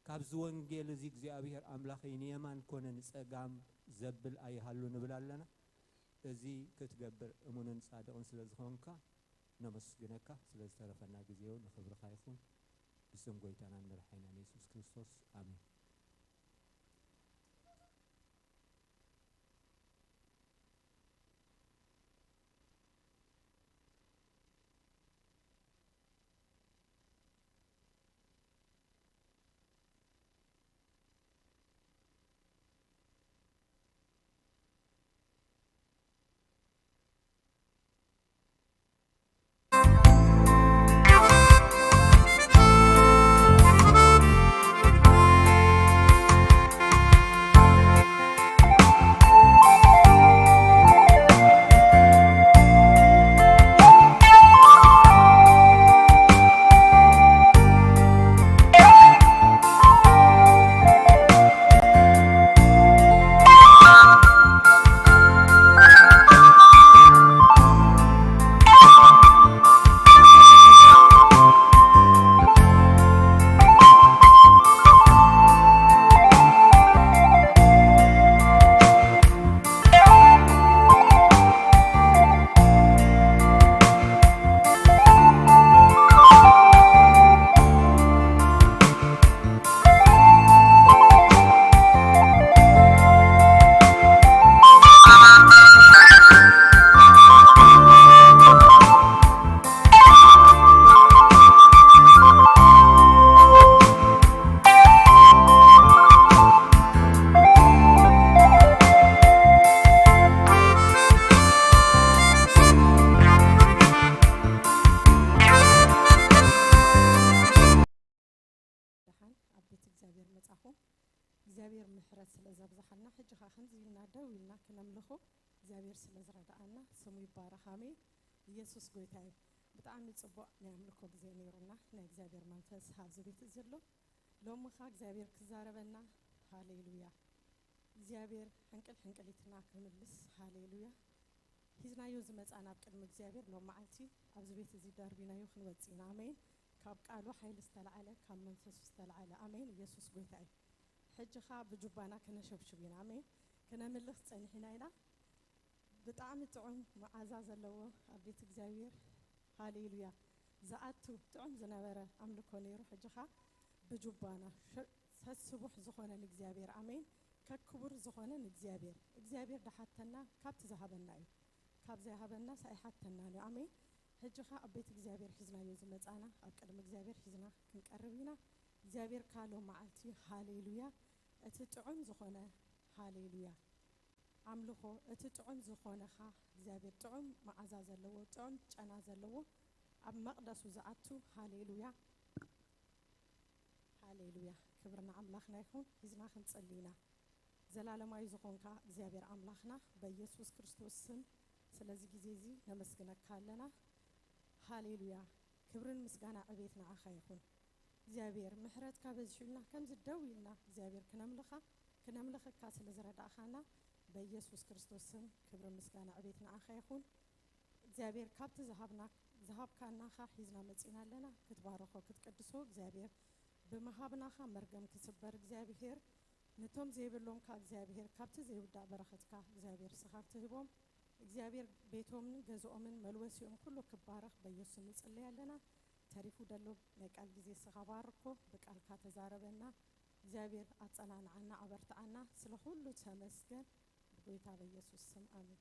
ካብዚ ወንጌል እዚ እግዚአብሔር አምላኸይ ንየማን ኮነ ንጸጋም ዘብል ኣይሃሉ ንብላለና እዚ ክትገብር እሙንን ጻድቕን ስለ ዝኾንካ ነመስግነካ ስለ ዝተረፈና ጊዜው ንኽብርኻ ይኹን ብስም ጎይታናን መድኃኒናን ኢየሱስ ክርስቶስ አሜን እግዚአብሔር ምሕረት ስለዘብዛሐና ሕጅኻ ክንዚ ኢልና ደው ኢልና ክነምልኹ እግዚአብሔር ስለዝረዳእና ስሙ ይባረክ አሜን ኢየሱስ ጎይታ እዩ ብጣዕሚ ጽቡቕ ናይ ኣምልኮ ግዜ ነይሩና ናይ እግዚአብሔር መንፈስ ኣብዚ ቤት ዘሎ ሎሚ ኸ እግዚአብሔር ክዛረበና ሃሌሉያ እግዚአብሔር ሕንቅሊትና ክምልስ ሃሌሉያ ሒዝናዮ ዝመጻና ኣብ ቅድሚ እግዚአብሔር ሎም መዓልቲ ኣብዚ ቤት እዚ ዳርቢናዮ ክንወፂና አሜን ካብ ቃሉ ሓይሊ ዝተለዓለ ካብ መንፈሱ ዝተለዓለ አሜን ኢየሱስ ጎይታ እዩ ሕጅኻ ብጁባና ከነሸብሽቢና አሜን ከነምልኽ ጸኒሕና ኢና ብጣዕሚ ጥዑም መዓዛ ዘለዎ ኣብ ቤት እግዚአብሔር ሃሌሉያ ዝኣቱ ጥዑም ዝነበረ ኣምልኮ ነይሩ ሕጅኻ ብጁባና ሰስቡሕ ዝኾነ ንእግዚአብሔር አሜን ከክቡር ዝኾነ ንእግዚአብሔር እግዚአብሔር ዳሓተና ካብቲ ዝሃበና እዩ ካብ ዘይሃበና ሳይሓተና እዩ አሜን ሕጅኻ ኣብ ቤት እግዚአብሔር ሒዝናዮ ዝመጻና ኣብ ቅድሚ እግዚአብሔር ሒዝና ክንቀርብ ኢና እግዚአብሔር ካሎ መዓልቲ ሃሌሉያ እቲ ጥዑም ዝኾነ ሃሌሉያ ኣምልኾ እቲ ጥዑም ዝኾነኻ እግዚአብሔር ጥዑም መዓዛ ዘለዎ ጥዑም ጨና ዘለዎ ኣብ መቕደሱ ዝኣቱ ሃሌሉያ ሃሌሉያ ክብርና ኣምላኽና ይኹን ሒዝና ክንጸልይና ዘላለማዊ ዝኾንካ እግዚአብሔር አምላኽና በኢየሱስ ክርስቶስ ስም ስለዚህ ጊዜ እዚ ነመስግነካ ኣለና ሃሌሉያ ክብርን ምስጋና ዕቤት ንዓኻ ይኹን እግዚአብሔር ምሕረትካ በዝሒልና ከምዚ ደው ኢልና እግዚአብሔር ክነምልኸካ ስለ ዝረዳእኻና በኢየሱስ ክርስቶስ ስም ክብርን ምስጋና ዕቤት ንዓኻ ይኹን እግዚአብሔር ካብቲ ዝሃብካናኻ ሒዝና መፂና ኣለና ክትባረኾ ክትቀድሶ እግዚአብሔር ብምሃብናኻ መርገም ክስበር እግዚአብሔር نتوم زيبلهم كأجزابير كابت زيودا برختك أجزابير سخافت هبهم أجزابير بيتهم جزءهم ملوسيهم كله كبارخ بيوسم اللي لنا تعرفوا دلوا نك الجزء سخاباركو بك الكات زاربنا أجزابير أتصلنا عنا عبرت عنا سلخولو تمسكن بقيتا بيسوع سم آمين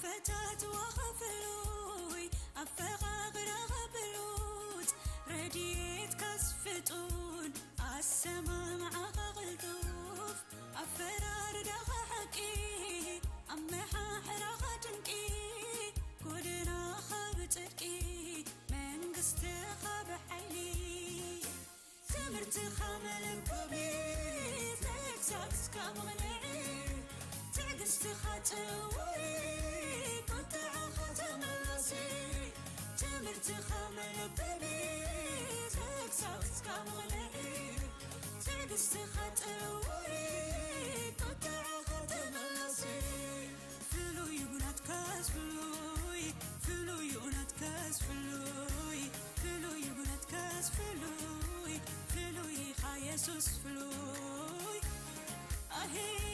فتات وخفلوي أفغاغ رغبلوت رديت كسفتون السما مع غلطوف أفرار دغ حقي أمحا حرغ تنكي كودنا خبتكي من قستخا بحيلي تمرت خامل ببي تكساكس كامغنعي تقست خاتوي تخمل ببي تكساكس كامغنعي تقست خاتوي قطع ختم النصيب فلو يقولات كاس فلوي فلو يقولات كاس فلوي فلو يقولات كاس فلوي فلوي خا يسوس فلوي أهي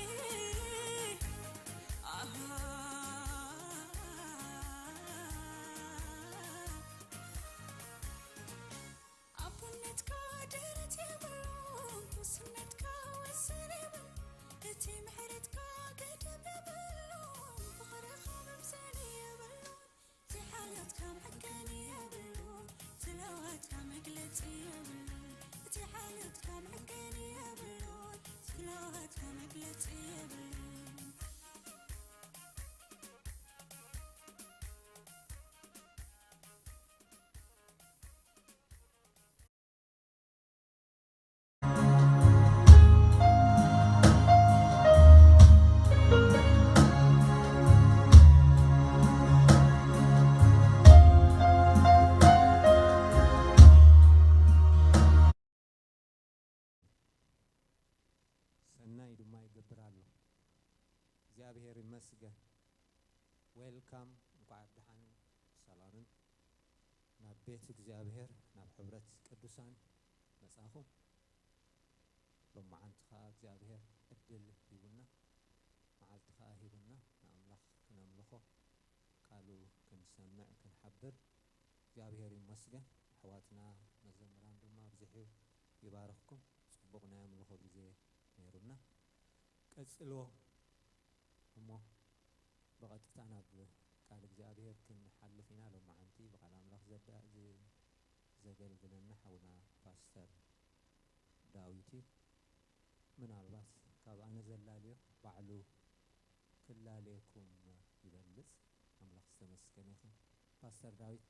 እግዚአብሔር ይመስገን ዌልካም እንኳን ደህና ሰላምን ናብ ቤት እግዚአብሔር ናብ ሕብረት ቅዱሳን መጻኹም በመዓንትኻ እግዚአብሔር እድል ይቡና መዓልትኻ ይቡና አምላክ ክነምልኾ ቃሉ ክንሰምዕ ክንሐብር እግዚአብሔር ይመስገን አሕዋትና መዘምራን ድማ ብዝሕዩ ይባርኽኩም ጽቡቕ ናይ አምልኾ ጊዜ ነይሩና ቀጽሎ እሞ በቀጥታ ናብ ቃል እግዚአብሔር ክንሐልፍ ኢና ለማዓንቲ በቃል አምላክ ዘገልግለና ሓውና ፓስተር ዳዊት ምናልባት ካብ ኣነ ዘላልዮ ባዕሉ ክላለየኩም ይበልጽ አምላክ ዝተመስገነ ይኹን ፓስተር ዳዊት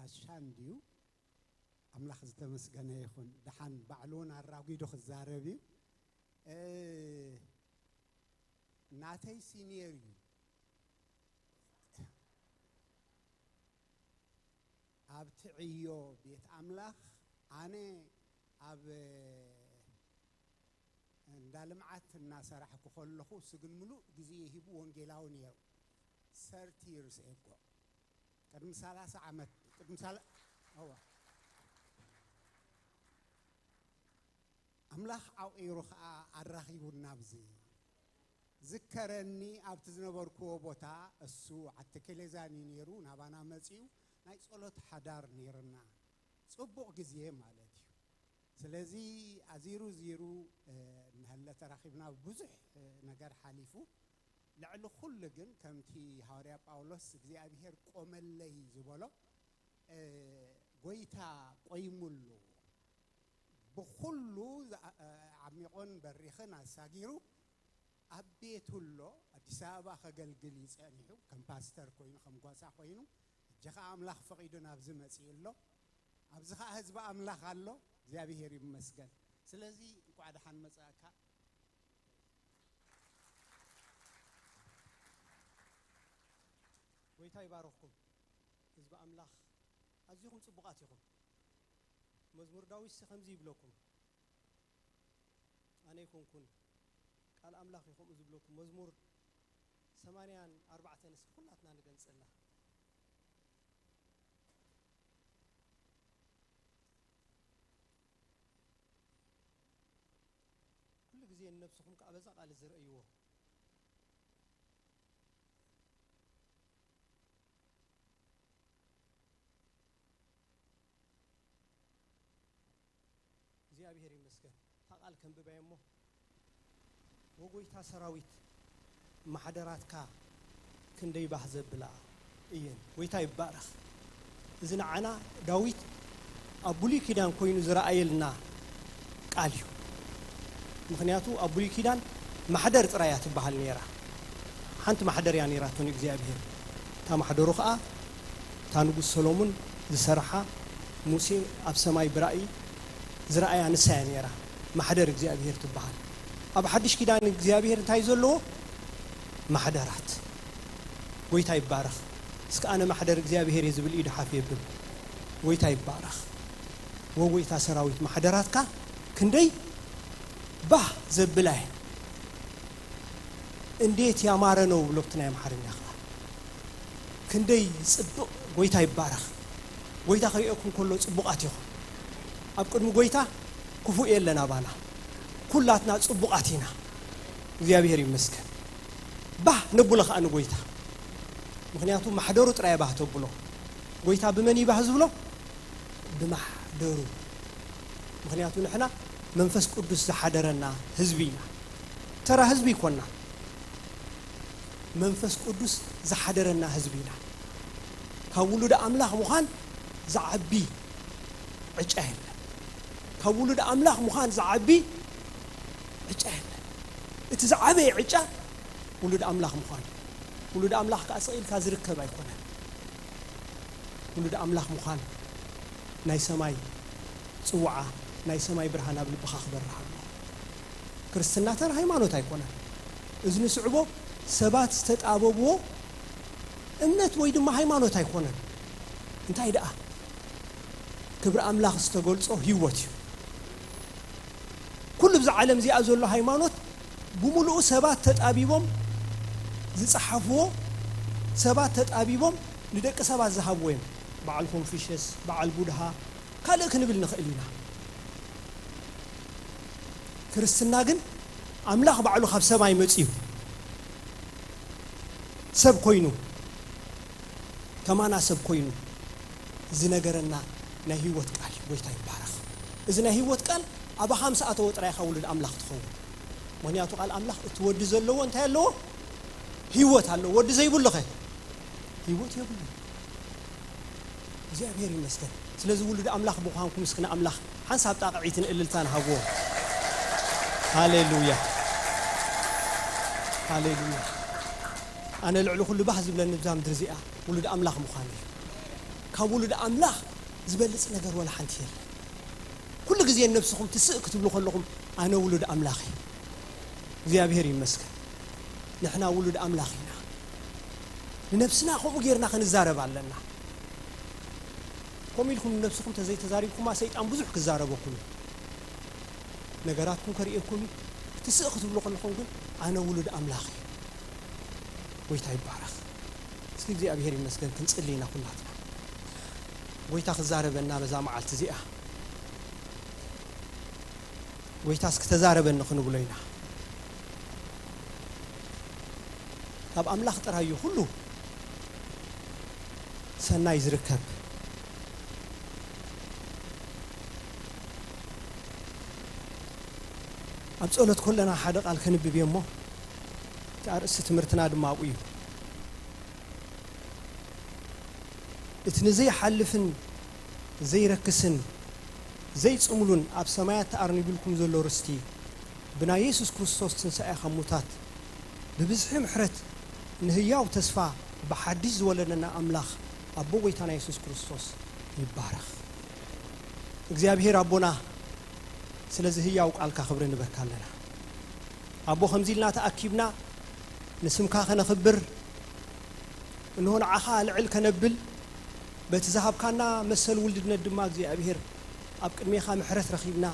ጋሻንዲው አምላክ ዝተመስገነ ይኹን ደሓን ባዕሉን አራጉይዶ ክዛረብ ናተይ ሲኒየር እዩ ኣብ ትዕዮ ቤት አምላክ ኣነ ኣብ እንዳልምዓት እናሰራሕኩ ከለኹ ስግን ሙሉእ ጊዜ ይሂቡ ወንጌላዊ ነይሩ 30 years ago قدم 30 عامات قدم هو أملاح أو إيروخ الرخيبنا بزي ذكرني أبتزنبر كوبوتا السوء التكليزاني نيرون هبانا مسيو ناي صلوت حدار نيرنا صبوق جزيه مالتي سلازي أزيرو زيرو نهلا تراخيبنا بزح نجار حليفو لعلو خلقن كمتي هاريا باولوس እግዚአብሔር ቆመለይ ዝብሎ ጎይታ ቆይሙሉ በሁሉ ዓሚቆን በሪኽን አሳጊሩ አቤቱሎ አዲስ አበባ ከገልግል ይጸንሑ ከም ፓስተር ኮይኑ ከም ጓሳ ኮይኑ ጀኻ አምላክ ፈቂዱን ኣብዚ መጽይሎ ኣብዝኻ ህዝብ አምላክ አሎ እግዚአብሔር ይመስገን ስለዚ እንኳን ደሓን መጻካ ويتا يبارككم حزب أملاخ أزيكم صبغاتكم مزمور داوود خمزي بلوكم أنا يكون قال أملاخ يكون بلوكم مزمور 84 نسك كلاتنا نغنصلا كل ጊዜ نفسكم كأبዛ ቃል ዝርእይዎ እግዚአብሔር ይመስገን ታቃል ከንብባይሞ ወጎይታ ሰራዊት ማህደራትካ ክንደይ ባሕዘብላ እየን ወይታ ይባረኽ እዝና ዓና ዳዊት አቡሊ ኪዳን ኮይኑ ዝራአየልና ቃል እዩ ምክንያቱ አቡሊ ኪዳን ማህደር ጥራያት ይባሃል ነራ ሓንቲ ማህደር ያ ነራቱን እግዚአብሔር ታ ማህደሩ ኸአ ታ ንጉስ ሰሎሞን ዝሰርሓ ሙሴ ኣብ ሰማይ ብራእይ زرعي نسان يرى محدر እግዚአብሔር تبحال أب حدش كدان እግዚአብሔር እንታይ ዘለዎ محدرات ويታ ይባረኽ እስከ أنا محدر እግዚአብሔር يزبل إيد حافيبل ويታ ይባረኽ وويታ ሰራዊት محدراتካ ክንደይ ባህ ዘብላይ እንዴት ያማረ ነው ብሎክትና ያማረኛ ክንደይ ጽቡቕ ወይታ ይባረኽ ወይታ ከሪአኩም كله ጽቡቃት ይኹን ኣብ ቅድሚ ጎይታ ክፉ የለና ባና ኩላትና ጽቡቃቲና እግዚአብሔር ይመስገን ባህ ንብለኸ ኣነ ጎይታ ምክንያቱ ማህደሩ ጥራይ ባህ ተብሎ ጎይታ በመን ይባህ ዝብሎ በማህደሩ ምክንያቱ ንሕና መንፈስ ቅዱስ ዝሓደረና ህዝቢና ተራ ህዝቢ ይኮንና መንፈስ ቅዱስ ዝሓደረና ህዝቢና ካብ ውሉድ ኣምላኽ ምዃን ዝዓቢ ዕጫ የለ ካብ ውሉድ ኣምላኽ ምዃን ዝዓቢ ዕጫ የለ እቲ ዝዓበየ ዕጫ ውሉድ ኣምላኽ ምዃን ውሉድ ኣምላኽ ከዓ ሰቂልካ ዝርከብ ኣይኮነን ውሉድ ኣምላኽ ምዃን ናይ ሰማይ ጽውዓ ናይ ሰማይ ብርሃን ኣብ ልብኻ ክበርህ ኣሎ ክርስትና ተራ ሃይማኖት ኣይኮነን እዚ ንስዕቦ ሰባት ዝተጣበብዎ እምነት ወይ ድማ ሃይማኖት ኣይኮነን እንታይ ደኣ ክብሪ ኣምላኽ ዝተገልጾ ህይወት እዩ ኩሉ ብዛ ዓለም እዚኣ ዘሎ ሃይማኖት ብሙሉኡ ሰባት ተጣቢቦም ዝጽሓፍዎ ሰባት ተጣቢቦም ንደቂ ሰባት ዝሃብዎ እዮም በዓል ኮንፊሽየስ በዓል ቡድሃ ካልእ ክንብል ንኽእል ኢና ክርስትና ግን ኣምላኽ ባዕሉ ካብ ሰማይ መጺኡ ሰብ ኮይኑ ከማና ሰብ ኮይኑ ዝነገረና ናይ ህይወት ቃል ጎይታ ይባረኽ እዚ ናይ ህይወት ቃል ኣብ 50 ሰዓት ጥራይኻ ውሉድ ኣምላኽ ትኸውን ምክንያቱ ቃል ኣምላኽ እትወዲ ዘለዎ እንታይ ኣለዎ ህይወት ኣለዎ ወዲ ዘይብሉ ኸ ህይወት የብሉ እግዚአብሔር ይመስገን ስለዚህ ውሉድ ኣምላኽ ብዃንኩም ምስክና ኣምላኽ ሓንሳብ ጣቕዒትን እልልታን ሃብዎ ሃሌሉያ ሃሌሉያ ኣነ ልዕሊ ኩሉ ባህ ዝብለኒ ብዛ ምድሪ እዚኣ ውሉድ ኣምላኽ ምዃን እዩ ካብ ውሉድ ኣምላኽ ዝበልጽ ነገር ወላ ሓንቲ የለን ኩሉ ግዜ ነፍስኹም ትስእ ክትብሉ ከለኹም ኣነ ውሉድ ኣምላኽ እየ እግዚአብሔር ይመስገን ንሕና ውሉድ ኣምላኽ ኢና ንነፍስና ከምኡ ጌርና ክንዛረብ ኣለና ከምኡ ኢልኩም ንነፍስኹም ተዘይተዛሪብኩማ ሰይጣን ብዙሕ ክዛረበኩም ነገራትኩም ከሪኤኩም ትስእ ክትብሉ ከለኹም ግን ኣነ ውሉድ ኣምላኽ እየ ጎይታ ይባረኽ እስኪ እግዚአብሔር ይመስገን ክንጽልይና ኩላትና ጎይታ ክዛረበና በዛ መዓልቲ እዚኣ ጎይታ እስክተዛረበኒ ክንብሎ ኢና ካብ ኣምላኽ ጥራዩ ሁሉ ሰናይ ዝርከብ ኣብ ጸሎት ኩለና ሓደ ቃል ክንብብ እሞ ኣርእስቲ ትምህርትና ድማ ኣብኡ እዩ እቲ ንዘይሓልፍን ዘይረክስን ዘይጽምሉን ኣብ ሰማያት ተኣርኒብልኩም ዘሎ ርስቲ ብናይ ኢየሱስ ክርስቶስ ትንሣኤ ካብ ሙታት ብብዝሒ ምሕረት ንህያው ተስፋ ብሓዲስ ዝወለደና ኣምላኽ ኣቦ ጎይታና ኢየሱስ ክርስቶስ ይባረኽ እግዚአብሔር ኣቦና ስለዚህ ህያው ቃልካ ክብሪ ንበካ ኣለና ኣቦ ከምዚ ኢልና ተኣኪብና ንስምካ ከነኽብር እንሆን ዓኻ ልዕል ከነብል በቲ ዝሃብካና መሰል ውልድነት ድማ እግዚአብሔር ኣብ ቅድሜኻ ምሕረት ረኺብና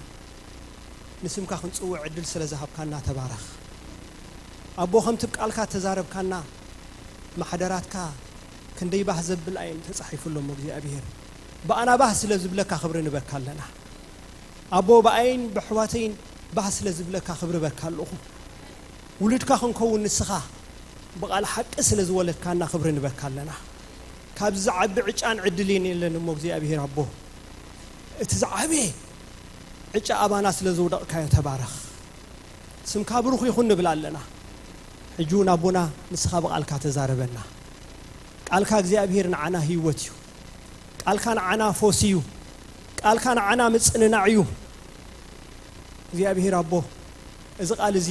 ንስምካ ክንጽውዕ ዕድል ስለ ዝሃብካና ተባረኽ ኣቦ ከምቲ ቃልካ ተዛረብካና ማሕደራትካ ክንደይ ባህ ዘብል ኣይን ተጻሒፉሎም እግዚአብሔር በኣና ባህ ስለ ዝብለካ ክብሪ ንበካ ኣለና ኣቦ በኣይን ብሕዋተይን ባህ ስለ ዝብለካ ክብሪ በካ ኣለኹ ውልድካ ክንከውን ንስኻ ብቓል ሓቂ ስለ ዝወለድካና ክብሪ ንበካ ኣለና ካብ ዝዓቢ ዕጫን ዕድልን የለን እሞ እግዚአብሔር ኣቦ እቲ ዝዓበየ ዕጫ ኣባና ስለ ዝውደቕካዮ ተባረኽ ስምካ ብሩኽ ይኹን ንብል ኣለና ሕጂ እውን ኣቦና ንስኻ ብቓልካ ተዛረበና ቃልካ እግዚአብሔር ንዓና ህይወት እዩ ቃልካ ንዓና ፎስ እዩ ቃልካ ንዓና ምጽንናዕ እዩ እግዚአብሔር ኣቦ እዚ ቃል እዚ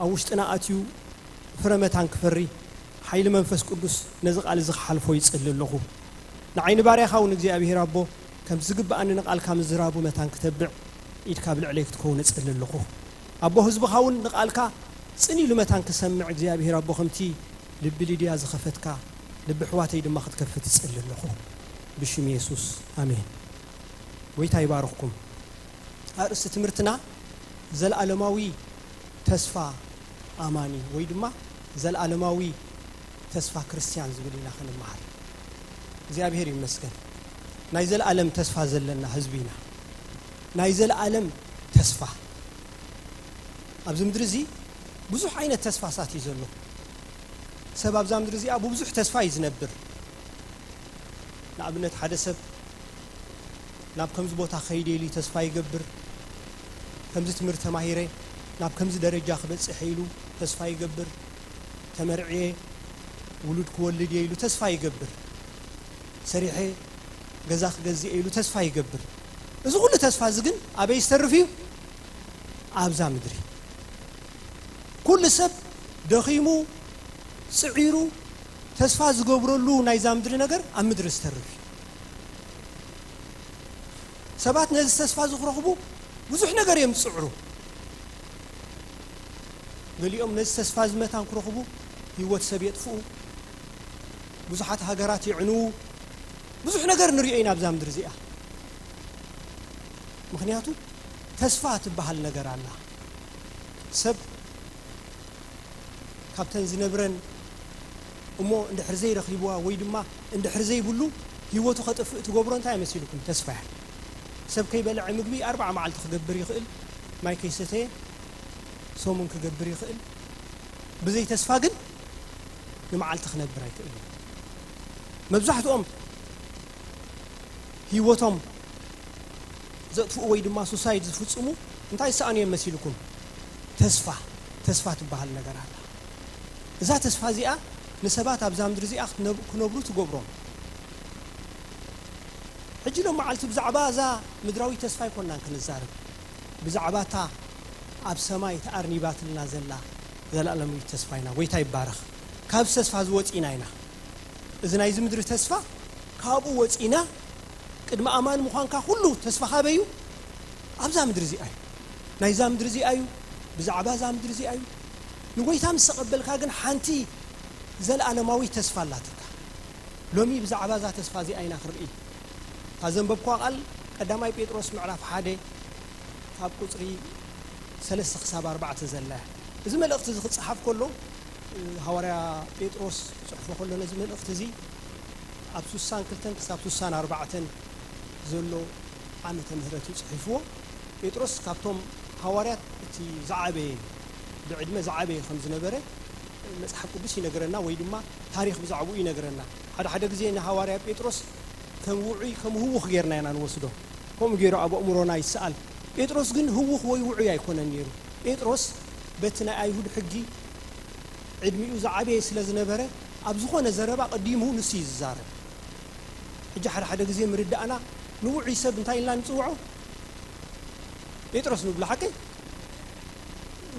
ኣብ ውሽጥና ኣትዩ ፍረመታን ክፈሪ ሓይሊ መንፈስ ቅዱስ ነዚ ቃል እዚ ክሓልፎ ይጽሊ ኣለኹ ንዓይኒ ባርያኻ እውን እግዚአብሔር ኣቦ ከም ዝግባኣኒ ንቃልካ ምዝራቡ መታን ክተብዕ ኢድካ ብልዕለይ ክትከውን እጽሊ ኣለኹ ኣቦ ህዝብኻ እውን ንቃልካ ጽኒሉ መታን ክሰምዕ እግዚአብሔር ኣቦ ከምቲ ልቢ ሊድያ ዝኸፈትካ ልቢ ሕዋተይ ድማ ክትከፍት እጽሊ ኣለኹ ብሽም ኢየሱስ አሜን ጎይታ ይባርኽኩም ኣርእስቲ ትምህርትና ዘለዓለማዊ ተስፋ ኣማኒ ወይ ድማ ዘለዓለማዊ ተስፋ ክርስቲያን ዝብል ኢና ክንመሃር እግዚአብሔር ይመስገን ናይ ዘለዓለም ተስፋ ዘለና ህዝቢና ናይ ዘለዓለም ተስፋ ኣብዚ ምድሪ እዚ ብዙሕ ዓይነት ተስፋሳት እዩ ዘሎ ሰብ ኣብዛ ምድሪ እዚኣ ብብዙሕ ተስፋ እዩ ዝነብር ንኣብነት ሓደ ሰብ ናብ ከምዚ ቦታ ከይደ ኢሉ ተስፋ ይገብር ከምዚ ትምህርቲ ተማሂረ ናብ ከምዚ ደረጃ ክበጽሕ ኢሉ ተስፋ ይገብር ተመርዕየ ውሉድ ክወልድ ኢሉ ተስፋ ይገብር ሰሪሐ ገዛ ክገዝእ ኢሉ ተስፋ ይገብር እዚ ኩሉ ተስፋ እዚ ግን ኣበይ ዝተርፍ እዩ ኣብዛ ምድሪ ኩሉ ሰብ ደኺሙ ጽዒሩ ተስፋ ዝገብረሉ ናይዛ ምድሪ ነገር ኣብ ምድሪ ዝተርፍ سبات نز تسفى زخرخبو بزح نجار يمسعرو قاليهم نز تسفى زمتان كرخبو يوت سبيت فوق بزحات هجرات يعنو بزح نجار نريئين أبزام درزيئة مخنياتو تسفات بحال نجار الله سب كابتن زنبرن أمو عند حرزي رخيبوها ويدما عند حرزي بلو هيوتو خطف تجبرون تاي مسيلكم تسفح سب كي بلع مقبي 4 معل تخبر يخل ما يكيستين سومن كجبر يخل بزي تسفاقن يمعل تخنبر يخل مبزحتهم هيوتهم زقفوا ويدما سوسايد زفصمو انتاي ساني مسيلكم تسفح تبحال ነገር አለ እዛ ተስፋ ዚኣ ንሰባት ኣብዛም ድርዚኣ ክነብሩ ትገብሮም ሕጂ ሎ መዓልቲ ብዛዕባ እዛ ምድራዊ ተስፋ ይኮናን ክንዛረብ ብዛዕባታ ኣብ ሰማይ ተኣርኒባትና ዘላ ዘላለማዊ ተስፋ ኢና ወይታ ይባረኽ ካብ ተስፋ ዝወፂና ኢና እዚ ናይ ምድሪ ተስፋ ካብኡ ወፂና ቅድመ ኣማን ምዃንካ ሁሉ ተስፋ ካበዩ ኣብዛ ምድሪ ዚኣ ናይዛ ምድሪ ዚኣ እዩ بزعبا زام درزي أيو نقولتام استقبل كاجن حنتي زل علماوي تسفى لاتك لومي بزعبا زات تسفى زي أين آخر إيه هذا ببقى قال قدامي بيتروس معرف حادي فاب قصري 3 خساب 4 زله إذا ما الأخت صحف كله هوريا بيتروس صحف كله لازم الأخت زي أبسوسان كلتن أبسوسان 4 زلوا عامة مهرة صحفوه بيتروس كابتم هوريات تي زعبي بعدما زعبي 5 نبره مصحف قدس ينغرنا وي دما تاريخ بزعبو ينغرنا حدا غزينا هواريا بيتروس كم وعي كم هو غيرنا انا نوسدو كم غيرو ابو امرونا يسال بيتروس ግን هو وي وعي يكونن يرو بيتروس بتنا ايهود حجي عدميو زعبي سلازنبره اب زخونه زربا قديمو نسي زارب حجي حدا غزي مرد انا نوعي سب انتاي لا نصوعو بيتروس نبل حكي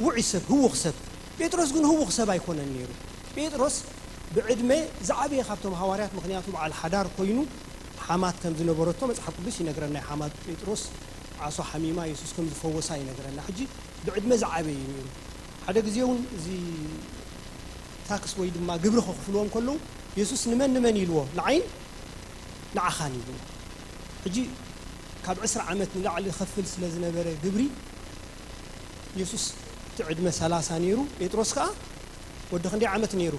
وعسب هو خسب بيتروس قن هو خسب يكون النيرو بيتروس بعدمه زعبي خابتهم حواريات مخنياتهم على الحدار كوينو حمات كم زنبرتو مصحف قدس ينغرنا حمات بيتروس عصو حميمه يسوس كم زفوسا ينغرنا حجي بعدمه زعبي ينيرو حدا غزيون زي تاكس وي دما غبر خفلوم كله يسوس نمن يلو العين نعخاني حجي كاب 10 عامت نلعل يخفل سلازنبره غبري يسوس تعد مثلا سانيرو بيتروس كا ود خندي عامت نيرو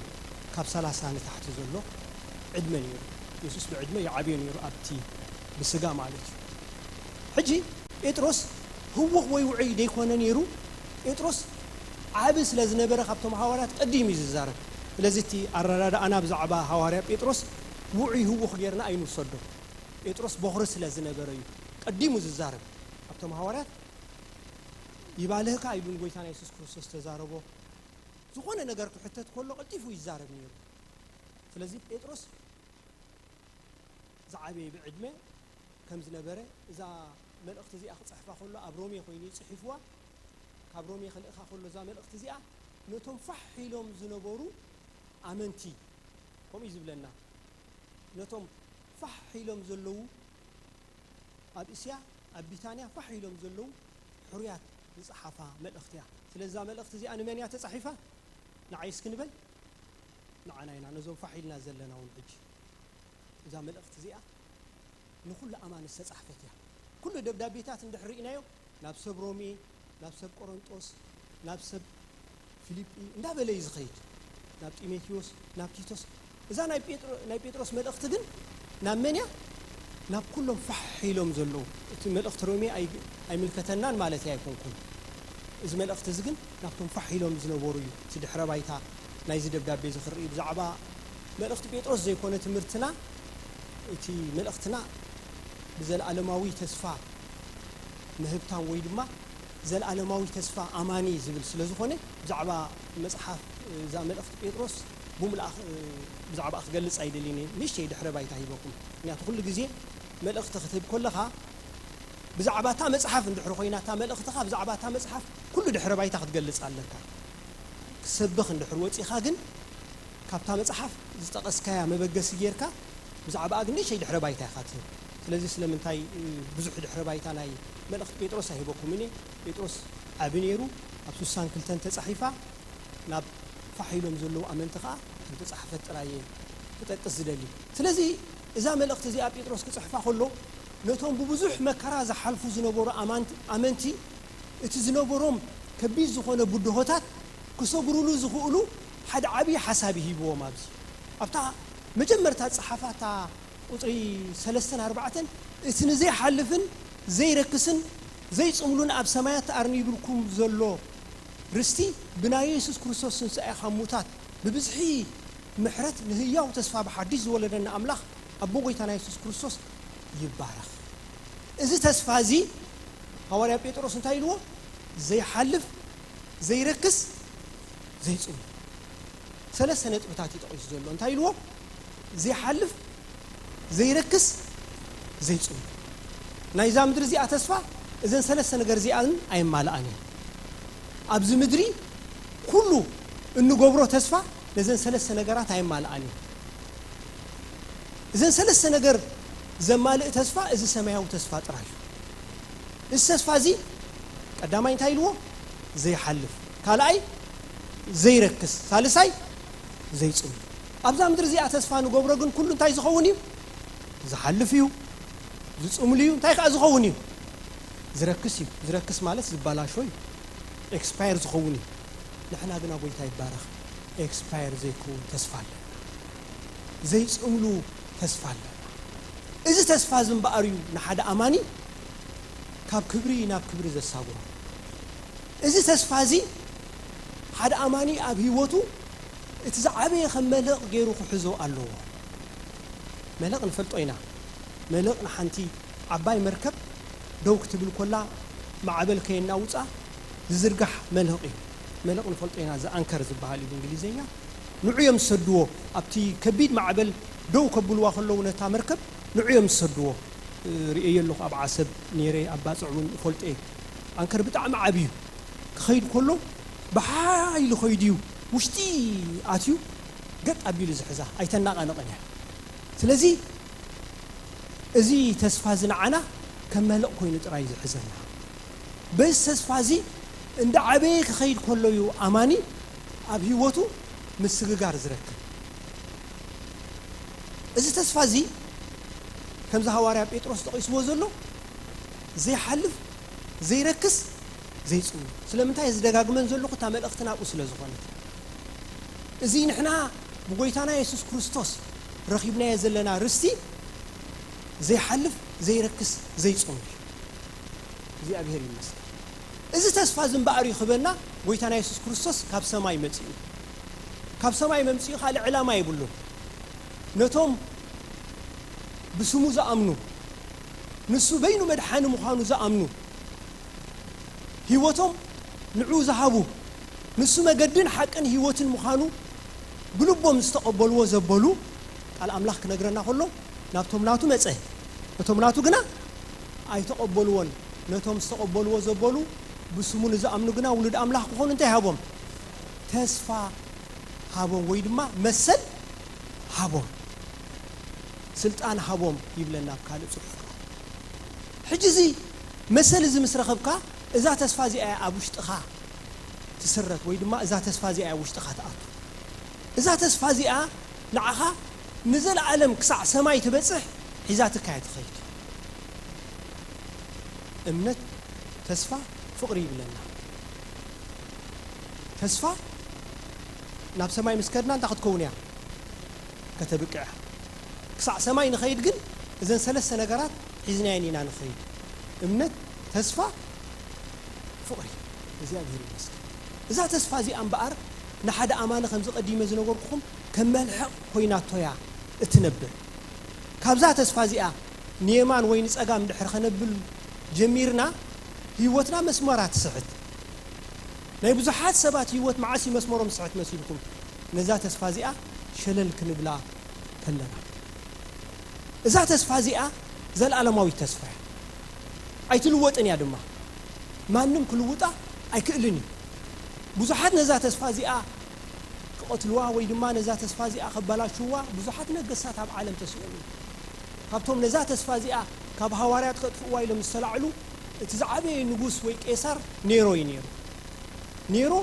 كاب 30 سنه تحت زلو عدمه نيرو يسوس بعدمه يعبي نيرو ابتي بسغا مالك حجي بيتروس هو وعي ديكون نيرو بيتروس عابس لازنبره خبتم حوارات قديم يززارب لذتي ارراد انا بزعبا حواريا بيتروس وعي هو خيرنا اينو صدو بيتروس بخرس لازنبره قديم يززارب خبتم حوارات يبالهك ايدون غويتانا يسوس كريستوس تزاربو زخونه ነገር كحتت كله قطيفو يزارب نيرو ስለዚህ ጴጥሮስ زعبي بعدمه كم زنبره اذا መልእክት እዚኣ ክጽሕፋ ከሎ ኣብ ሮሜ ኮይኑ ይጽሕፍዋ ካብ ሮሜ خلقها ከሎ ዛ መልእክት እዚኣ ነቶም ፋሒሎም ዝነበሩ ኣመንቲ ቆም ይዝብለና ነቶም ፋሒሎም ዘለዉ ኣብ እስያ ኣብ ቢታንያ ፋሒሎም ዘለዉ حريات زحفا ملأختها سلزا ملأخت زي أنا من يتصحفها نعيس كنبل نعناينا نزوم فحيلنا زلنا ونحج إذا ملأخت زي نقول أمان الستصحفتها كل دبدابيتات ندحرينا يوم نابسب رومي نابسب كورنثوس نابسب فيليبي ندابل يزخيد ناب تيموثيوس ناب تيتوس إذا ناي بيتروس ملأخت دين نام منيا ناب كلهم فحيلهم زلوا ملأخت رومي أي ملكتنان مالتي يكونكم إذا ملأخت زقن نابتهم فحيلهم زنبورو تدحر بايتا نايزي دبدابي زخري بزعبا ملأخت بيتروس زي كونت مرتنا إتي ملأختنا بزل علماوي تسفى مهبتان ويدما زل علماوي تسفى أماني زبل سلازخوني بزعبا مصحف زا ملأخت بيتروس بوملاخ بزعبا أخجلس أيدليني ليش يدحر بايتا يبقون يعني كل جزء ملأخت تختب كلها بزعباتا مصحف ندحر خويناتا ملأختها بزعباتا مصحف كل دحر بايتا تجلص عليك سبخ ندحر وصيخا ግን ካብታ መጽሐፍ ዝጠቀስካያ መበገስ ይርካ بزعبا ግን شي دحر بايتا خاطر ስለዚህ ስለምንታይ ብዙሕ ድሕረ ባይታ ናይ መልእኽቲ ጴጥሮስ ኣይሂበኩም እኔ ጴጥሮስ ኣብኔሩ ኣብ 62 ተጻሒፋ ናብ ፋሒሎም ዘለዉ ኣመንቲ ከዓ ከም ተጻሕፈት ጥራየ ክጠቅስ ዝደሊ ስለዚ እዛ መልእኽቲ እዚኣ ጴጥሮስ ክጽሕፋ ከሎ ነቶም ብብዙሕ መከራ ዝሓልፉ ዝነበሩ ኣመንቲ እቲ ዝነበሮም ከቢድ ዝኾነ ቡድሆታት ክሰብሩሉ ዝኽእሉ ሓደ ዓብዪ ሓሳብ ሂብዎም ኣብዚ ኣብታ መጀመርታ ጸሓፋታ ቁጥሪ 3-4 እቲ ንዘይሓልፍን ዘይረክስን ዘይጽምሉን ኣብ ሰማያት ተኣርኒብልኩም ዘሎ ርስቲ ብናይ ኢየሱስ ክርስቶስ ትንሣኤ ካብ ሙታት ብብዝሒ ምሕረት ንህያው ተስፋ ብሓዲስ ዝወለደና ኣምላኽ ኣቦ ጎይታና ኢየሱስ ክርስቶስ ይባረኽ እዚ ተስፋ እዚ ሐዋርያ ጴጥሮስ እንታይ ኢልዎ ዘይሓልፍ ዘይረክስ ዘይጽምሉ ሰለስተ ነጥብታት ይጠቂሱ ዘሎ እንታይ ኢልዎ ዘይሓልፍ ዘይረክስ ዘይጽምሉ ናይዛ ምድሪ እዚኣ ተስፋ እዘን ሰለስተ ነገር እዚኣን ኣይማልኣን ኣብዚ ምድሪ ኩሉ እንገብሮ ተስፋ ለዘን ሰለስተ ነገራት ኣይማልኣን እዘን ሰለስተ ነገር ዘማልእ ተስፋ እዚ ሰማያዊ ተስፋ ጥራይ እዚ ተስፋ እዚ ቀዳማይ እንታይ ኢልዎ ዘይሓልፍ ካልኣይ ዘይረክስ ሳልሳይ ዘይጽምሉ ኣብዛ ምድሪ እዚኣ ተስፋ ንገብሮ ግን ኩሉ እንታይ ዝኸውን እዩ ዝሓልፍ እዩ ዝጽምሉ እዩ እንታይ ከዓ ዝኸውን እዩ ዝረክስ እዩ ዝረክስ ማለት ዝባላሾ እዩ ኤክስፓየር ዝኸውን እዩ ንሕና ግና ጎይታ ይባረኽ ኤክስፓየር ዘይከውን ተስፋ ኣለና ዘይጽምሉ ተስፋ ኣለና እዚ ተስፋ ዝምበኣር እዩ ንሓደ ኣማኒ ካብ ክብሪ ናብ ክብሪ ዘሳጉሮ እዚ ተስፋ እዚ ሓደ ኣማኒ ኣብ ህይወቱ እቲ ዝዓበየ ከም መልህቕ ገይሩ ክሕዞ ኣለዎ መልህቕ ንፈልጦ ኢና መልህቕ ንሓንቲ ዓባይ መርከብ ደው ክትብል ኮላ ማዕበል ከየናውፃ ዝዝርጋሕ መልህቕ እዩ መልህቕ ንፈልጦ ኢና ዝኣንከር ዝበሃል እዩ ብእንግሊዝኛ ንዑዮም ዝሰድዎ ኣብቲ ከቢድ ማዕበል ደው ከብልዋ ከለዉ ነታ መርከብ ንዑዮም ዝሰድዎ ርእየ ኣለኹ ኣብ ዓሰብ ነይረ ኣብ ባፅዕ እውን ፈልጦ ኣንከር ብጣዕሚ ዓብዩ ክኸይድ ከሎ ብሓይሊ ኸይድ እዩ ውሽጢ ኣትዩ ገጥ ኣቢሉ ዝሕዛ ኣይተናቐነቐን እያ ስለዚ እዚ ተስፋ ዝነዓና ከም መልህቕ ኮይኑ ጥራይ ዝሕዘና በዚ ተስፋ እዚ እንደ ዓበየ ክኸይድ ከሎ እዩ ኣማኒ ኣብ ህይወቱ ምስግጋር ዝረክብ እዚ ተስፋ እዚ ከምዚ ሐዋርያ ጴጥሮስ ጠቂስዎ ዘሎ ዘይሓልፍ ዘይረክስ ዘይጽምሉ ስለምንታይ ዝደጋግመን ዘለኹ እታ መልእኽቲ ናብኡ ስለ ዝኾነት እዚ ንሕና ብጎይታና ኢየሱስ ክርስቶስ ረኺብናዮ ዘለና ርስቲ ዘይሓልፍ ዘይረክስ ዘይጽምሉ እግዚኣብሔር ይመስገን እዚ ተስፋ ዝምበኣር ይኽበና ጎይታና ኢየሱስ ክርስቶስ ካብ ሰማይ መጺኡ ካብ ሰማይ መምጺኡ ካልእ ዕላማ ይብሉን ነቶም ብስሙ ዝኣምኑ ንሱ በይኑ መድሓኒ ምዃኑ ዝኣምኑ ህይወቶም ንዑ ዝሃቡ ንሱ መገድን ሓቅን ህይወትን ምዃኑ ብልቦም ዝተቐበልዎ ዘበሉ ቃል ኣምላኽ ክነግረና ከሎ ናብቶም ናቱ መፀ ነቶም ናቱ ግና ኣይተቐበልዎን ነቶም ዝተቐበልዎ ዘበሉ ብስሙ ንዝኣምኑ ግና ውሉድ ኣምላኽ ክኾኑ እንታይ ሃቦም ተስፋ ሃቦም ወይ ድማ መሰል ሃቦም ስልጣን ሃቦም ይብለና ካልእ ጽሑፍ ሕጂ እዚ መሰል እዚ ምስ ረኸብካ እዛ ተስፋ እዚኣ ኣብ ውሽጥኻ ትስረት ወይ ድማ እዛ ተስፋ እዚኣ ኣብ ውሽጥኻ ትኣቱ እዛ ተስፋ እዚኣ ንዓኻ ንዘለዓለም ክሳዕ ሰማይ ትበፅሕ ሒዛትካ ትኸይድ እምነት ተስፋ ፍቕሪ ይብለና ተስፋ ናብ ሰማይ ምስከድና እንታይ ክትከውን እያ ከተብቅዕ ክሳዕ ሰማይ ንኸይድ ግን እዘን ሰለስተ ነገራት ሒዝናየን ኢና ንኸይድ እምነት ተስፋ ፍቕሪ እግዚኣብሔር ይመስገን እዛ ተስፋ እዚኣ እምበኣር ንሓደ ኣማኒ ከምዚ ቀዲመ ዝነበርኩኹም ከም መልሕቕ ኮይናቶ እያ እትነብር ካብዛ ተስፋ እዚኣ ንየማን ወይ ንፀጋም ድሕር ኸነብል ጀሚርና ህይወትና መስመራ ትስሕት ናይ ብዙሓት ሰባት ህይወት መዓሲ መስመሮም ስሕት መሲልኩም ነዛ ተስፋ እዚኣ ሸለል ክንብላ ከለና እዛ ተስፋ እዚኣ ዘለዓለማዊ ተስፋ እያ ኣይትልወጥን እያ ድማ ማንም ክልውጣ ኣይክእልን እዩ ብዙሓት ነዛ ተስፋ እዚኣ ክቐትልዋ ወይ ድማ ነዛ ተስፋ እዚኣ ከበላሽዋ ብዙሓት ነገሳት ኣብ ዓለም ተስእሉ ካብቶም ነዛ ተስፋ እዚኣ ካብ ሃዋርያት ከጥፍእዋ ኢሎም ዝተላዕሉ እቲ ዝዓበየ ንጉስ ወይ ቄሳር ኔሮ እዩ ኔሮ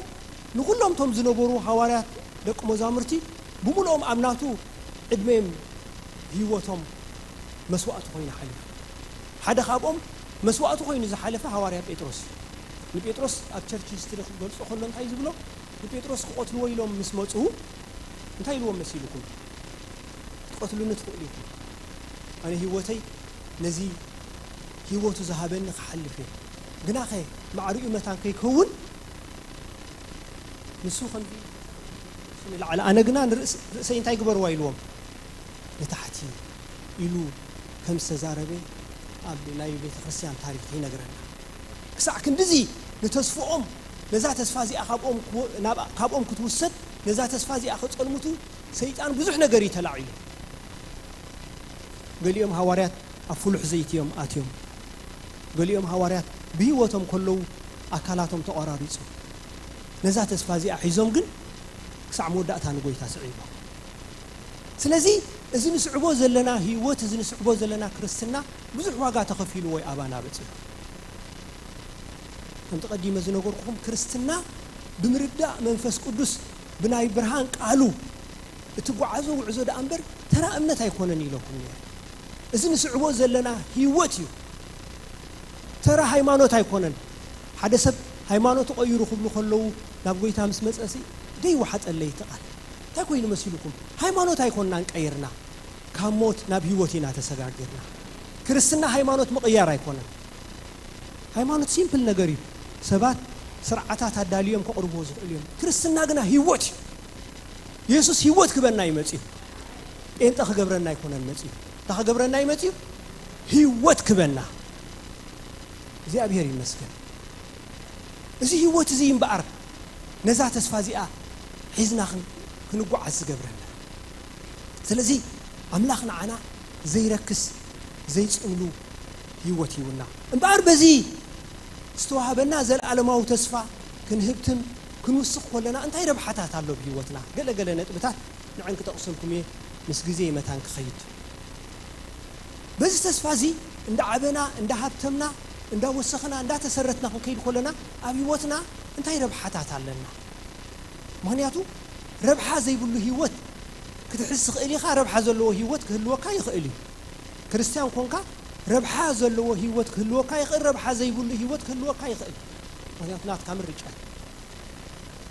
ንኩሎም ቶም ዝነበሩ ሃዋርያት ደቂ መዛሙርቲ ብምልኦም ኣብናቱ ዕድሜም ህይወቶም መስዋዕቲ ኮይኑ ሓሊፉ ሓደ ካብኦም መስዋዕቲ ኮይኑ ዝሓለፈ ሃዋርያ ጴጥሮስ ንጴጥሮስ ኣብ ቸርች ሂስትሪ ክገልጾ ከሎ እንታይ ዝብሎ ንጴጥሮስ ክቆትልዎ ኢሎም ምስ መፁ እንታይ ኢልዎም መሲልኩም ትቆትሉኒ ትኽእሉ ኢኹም ኣነ ህይወተይ ነዚ ህይወቱ ዝሃበኒ ክሓልፍ እየ ግና ኸ ማዕሪኡ መታን ከይከውን ንሱ ከምዚ ንላዕሊ ኣነ ግና ርእሰይ እንታይ ግበርዋ ኢልዎም ንታሕቲ ኢሉ ከም ዝተዛረበ ኣብ ናይ ቤተ ክርስቲያን ታሪክ ይነግረና ክሳዕ ክንድዚ ንተስፍኦም ነዛ ተስፋ እዚኣ ካብኦም ክትውሰድ ነዛ ተስፋ እዚኣ ክፀልሙቱ ሰይጣን ብዙሕ ነገር ይተላዒሉ ገሊኦም ሃዋርያት ኣብ ፍሉሕ ዘይትዮም ኣትዮም ገሊኦም ሃዋርያት ብህይወቶም ከለዉ ኣካላቶም ተቆራሪፁ ነዛ ተስፋ እዚኣ ሒዞም ግን ክሳዕ መወዳእታ ንጎይታ ስዒቦም ስለዚ እዚ ንስዕቦ ዘለና ህይወት እዚ ንስዕቦ ዘለና ክርስትና ብዙሕ ዋጋ ተኸፊሉ ወይ ኣባና በፂሑ ከም ተቀዲመ ዝነገርኩኩም ክርስትና ብምርዳእ መንፈስ ቅዱስ ብናይ ብርሃን ቃሉ እትጓዓዞ ውዕዞ ዳ እምበር ተራ እምነት ኣይኮነን ኢለኩም እዚ ንስዕቦ ዘለና ህይወት እዩ ተራ ሃይማኖት ኣይኮነን ሓደ ሰብ ሃይማኖት ቀይሩ ክብሉ ከለዉ ናብ ጎይታ ምስ መፀሲ ደይ ወሓጠለይ ተቃል እንታይ ኮይኑ መሲሉኩም ሃይማኖት ኣይኮንና እንቀይርና ካብ ሞት ናብ ህይወት ኢና ተሰጋጊርና ክርስትና ሃይማኖት መቀየር ኣይኮነን ሃይማኖት ሲምፕል ነገር እዩ ሰባት ስርዓታት አዳልዮም ከቅርቡ ዝኽእልዮም ክርስትና ግና ህይወት ኢየሱስ ህይወት ክበና ይመጽእ እንተ ክገብረና ይኮነን መጽእ ተኸገብረና ይመጽእ ህይወት ክበና እግዚአብሔር ይመስገን እዚ ህይወት እዚ ይምባር ነዛ ተስፋ እዚኣ ሒዝና ክንጓዓዝ ዝገብረና ስለዚ ኣምላኽና ዓና ዘይረክስ ዘይጽምሉ ህይወት ይውና እምባር በዚ استوهبنا زل علماء وتسفى كنهبتم كنوسخ كلنا أنت هي ربحتها تعلو بهيوتنا قل نتبتات نعنك تقصلكم إيه مسجزي متان كخيط بس تسفى زي عند عبنا عند هبتمنا عند وسخنا عند تسرتنا كيد كلنا أبيوتنا أنت هي ربحتها تعلنا مهنياتو ربحة زي بقول هيوت كتحس خيلي خا ربحة زلوا هيوت كهلوا كاي خيلي كريستيان كونكا ربحة زلوا هيوت كهلوا كاي خيل ربحة زي بقول هيوت كهلوا كاي خيل مهنياتو نات كامل رجال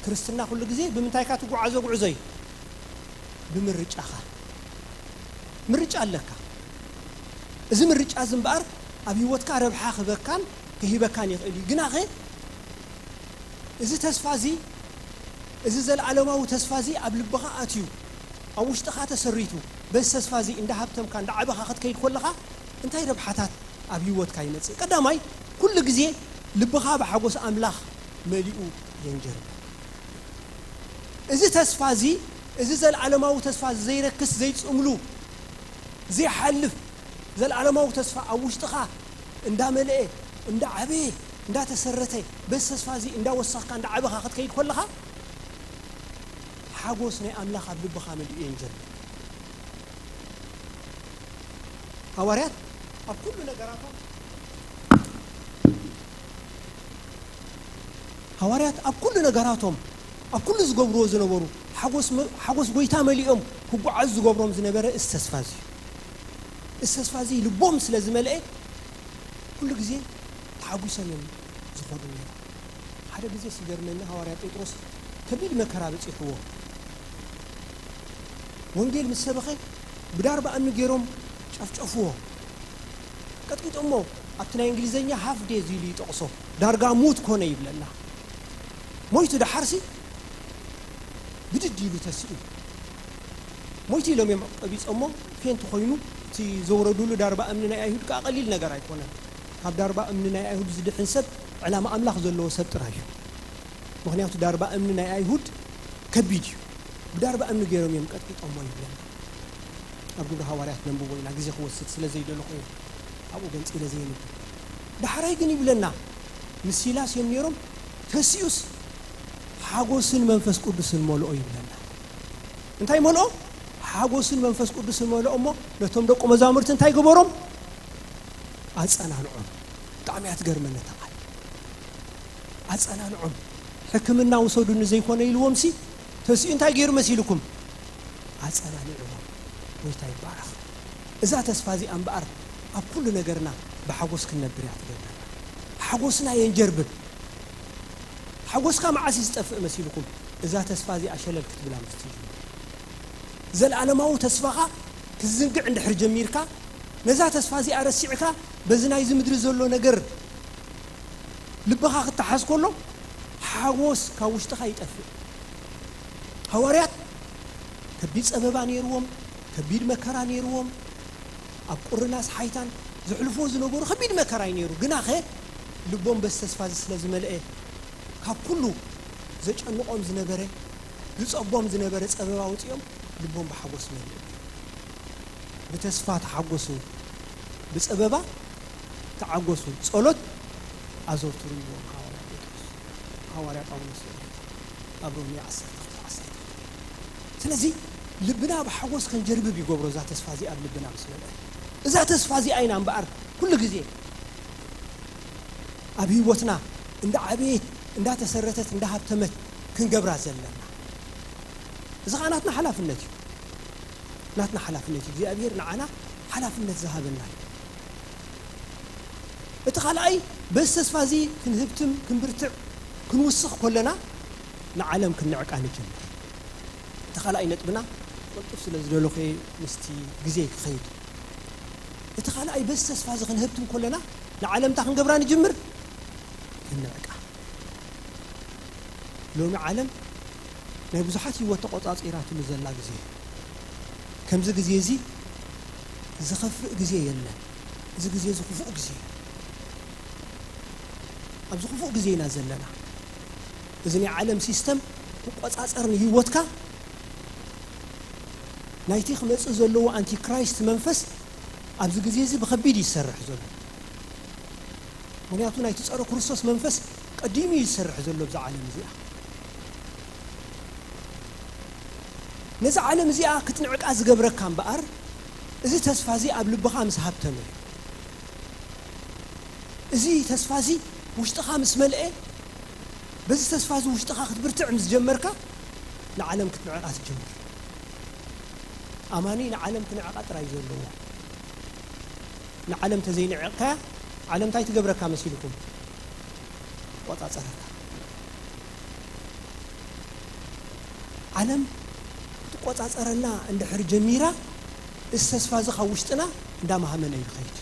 كريستنا كل جزء بمنتايكاتو قعزي بمرج أخا مرج لك إذا مرج أزم بار أبي وات كارب حاخ بكان كهيبة كان يقلي جناغه إذا تسفازي إذا زل علماء وتسفازي قبل بقى أتيو أو اشتخات سريتو بس تسفازي إن دهبتم كان دعبها أخذ كيد كلها أنت هي ربحتات أبي وات كاينت قدامي كل جزء لبقى بحجوس أملاخ مليئو ينجر إذا تسفازي إذا زل علماء وتسفاز زي ركس زي تسملو زي حلف زل علماء وتسفا أو اشتخا إندا ملئ إندا عبي إندا تسرتي بس تسفازي إندا وسخ كان دعبها أخذ كيد كلها حجوسني أملاخ قبل بخامل ينجر هواريات أكل نجاراتهم هواريات أكل نجاراتهم أكل زجبرو زنبرو حجوس قويتا مليئهم هو عز زجبرهم زنبرة استسفازي لبوم سلازم لقى كل جزء حجوسا من زخدمه هذا جزء سيدر منه هواريات بطرس كبير مكرابة إخوة وانجيل مسبقه بدار بأن جيرهم شافوه كتقول أمه أتنا إنجليزية هاف دي زيلي تقصو دارجا موت كونه يبلنا مويتو ده حرسي بدي له تسئل مويتي لهم يوم أبيس أمه فين تخينوا تي زوردوا له داربا أمننا أيهود كأقليل نجار يكونه هاب داربا أمننا أيهود زد حنسب على ما أملاخ زلوا سبت رايو مهنياتو داربا أمننا أيهود كبيديو بداربا أمن جيرهم يوم كتقول أمه يبلنا أقول له هواريات نبوي ناقزي خو السلسلة زي ده لقيه أبو جنس إلى زين ده حرايقني يبلنا مسيلاس يوم نيرم تسيوس حاجوس المنفس قدس المولو يبلنا انتي مولو ሓጎስን መንፈስ ቅዱስን መለኦሞ ነቶም ደቆ መዛሙርት እንታይ ገበሮም ኣጸናንዖም ብጣዕሚ ኣትገርመኒ ተቃል ኣጸናንዖም ሕክምና ውሰዱን ዘይኮነ ኢልዎም ሲ ተስኡ እንታይ ገይሩ መሲልኩም ኣጸናንዖም ወይታ ይባረኽ እዛ ተስፋ እዚኣ እምበኣር ኣብ ኩሉ ነገርና ብሓጎስ ክንነብር እያ ትገብረና ሓጎስና የንጀርብን ሓጎስካ መዓስ ዝጠፍእ መሲልኩም እዛ ተስፋ እዚኣ ሸለል ክትብላ ምስትዩ ዘለዓለማዊ ተስፋኻ ክዝንግዕ እንድሕር ጀሚርካ ነዛ ተስፋ እዚኣ ረሲዕካ በዚ ናይ ዝምድሪ ዘሎ ነገር ልብኻ ክትሓዝ ከሎ ሓጎስ ካብ ውሽጥኻ ይጠፍእ ሐዋርያት ከቢድ ፀበባ ነይርዎም ከቢድ መከራ ነይርዎም ኣብ ቁርናስ ሓይታን ዝሕልፎ ዝነበሩ ከቢድ መከራ ነይሩ ግና ኸ ልቦም በስ ተስፋ ስለ ዝመልአ ካብ ኩሉ ዘጨንቆም ዝነበረ ዝጸቦም ዝነበረ ፀበባ ውፅኦም ልቦም በሓጎስ መልእ በተስፋ ተሓጎሱ በፀበባ ተዓጎሱ ጸሎት አዘውትሩ ይወም ሐዋርያ ጳውሎስ ኣብ ሮሜ 10 ስለዚህ ልብና በሓጎስ ከንጀርብ ቢገብሮ ዛ ተስፋ እዚ ኣብ ልብና መስለለ እዛ ተስፋ እዚ አይና እምበኣር ኩሉ ግዜ ኣብ ህይወትና እንደ ዓበየት እንዳ ተሰረተት እንዳ ሃብተመት ክንገብራ ዘለና እዚ ኻናትና ሓላፍነት እዩ ናትና ሓላፍነት እግዚአብሔር ንዓና ሓላፍነት ዝሃበና እቲ ኻልኣይ በስ ተስፋ እዚ ክንህብትም ክንብርትዕ ክንውስኽ ኮለና ንዓለም ክንዕቃ ንጀምር እቲ ኻልኣይ ነጥብና ቅልጡፍ ስለ ዝደለኹ ምስቲ ግዜ ክኸይድ እቲ ኻልኣይ በስ ተስፋ እዚ ክንህብትም ኮለና ንዓለምታ ክንገብራ ንጅምር ክንዕቃ ሎሚ ዓለም ናይ ብዙሓት ህይወት ተቆጻጺራትሉ ዘላ ግዜ ከምዚ ግዜ እዚ ዝኸፍእ ግዜ የለን እዚ ግዜ ዝኽፉእ ግዜ ኣብ ዝኽፉእ ግዜ ኢና ዘለና እዚ ናይ ዓለም ሲስተም ክቆጻጸርን ህይወትካ ናይቲ ክመጽእ ዘለዎ አንቲክራይስት መንፈስ ኣብዚ ግዜ እዚ ብኸቢድ ይሰርሕ ዘሎ ምክንያቱ ናይቲ ፀረ ክርስቶስ መንፈስ ቀዲሙ ይሰርሕ ዘሎ ብዛ ዓለም እዚኣ ነዚ ዓለም እዚኣ ክትንዕቃ ዝገብረካ እምበኣር እዚ ተስፋ እዚ ኣብ ልብኻ ምስ ሃብተመ እዚ ተስፋ እዚ ውሽጥኻ ምስ መልአ በዚ ተስፋ እዚ ውሽጥኻ ክትብርትዕ ምስ ጀመርካ ንዓለም ክትንዕቃ ትጀምር ኣማኒ ንዓለም ክንዕቃ ጥራይ ዘለዎ ንዓለም ተዘይንዕቅካ ዓለም እንታይ ትገብረካ መሲልኩም ቆጻጸረካ ዓለም ትቆጻጸረና እንድሕር ጀሚራ እዚ ተስፋ እዚ ካብ ውሽጥና እንዳማሃመነ ይኸይድ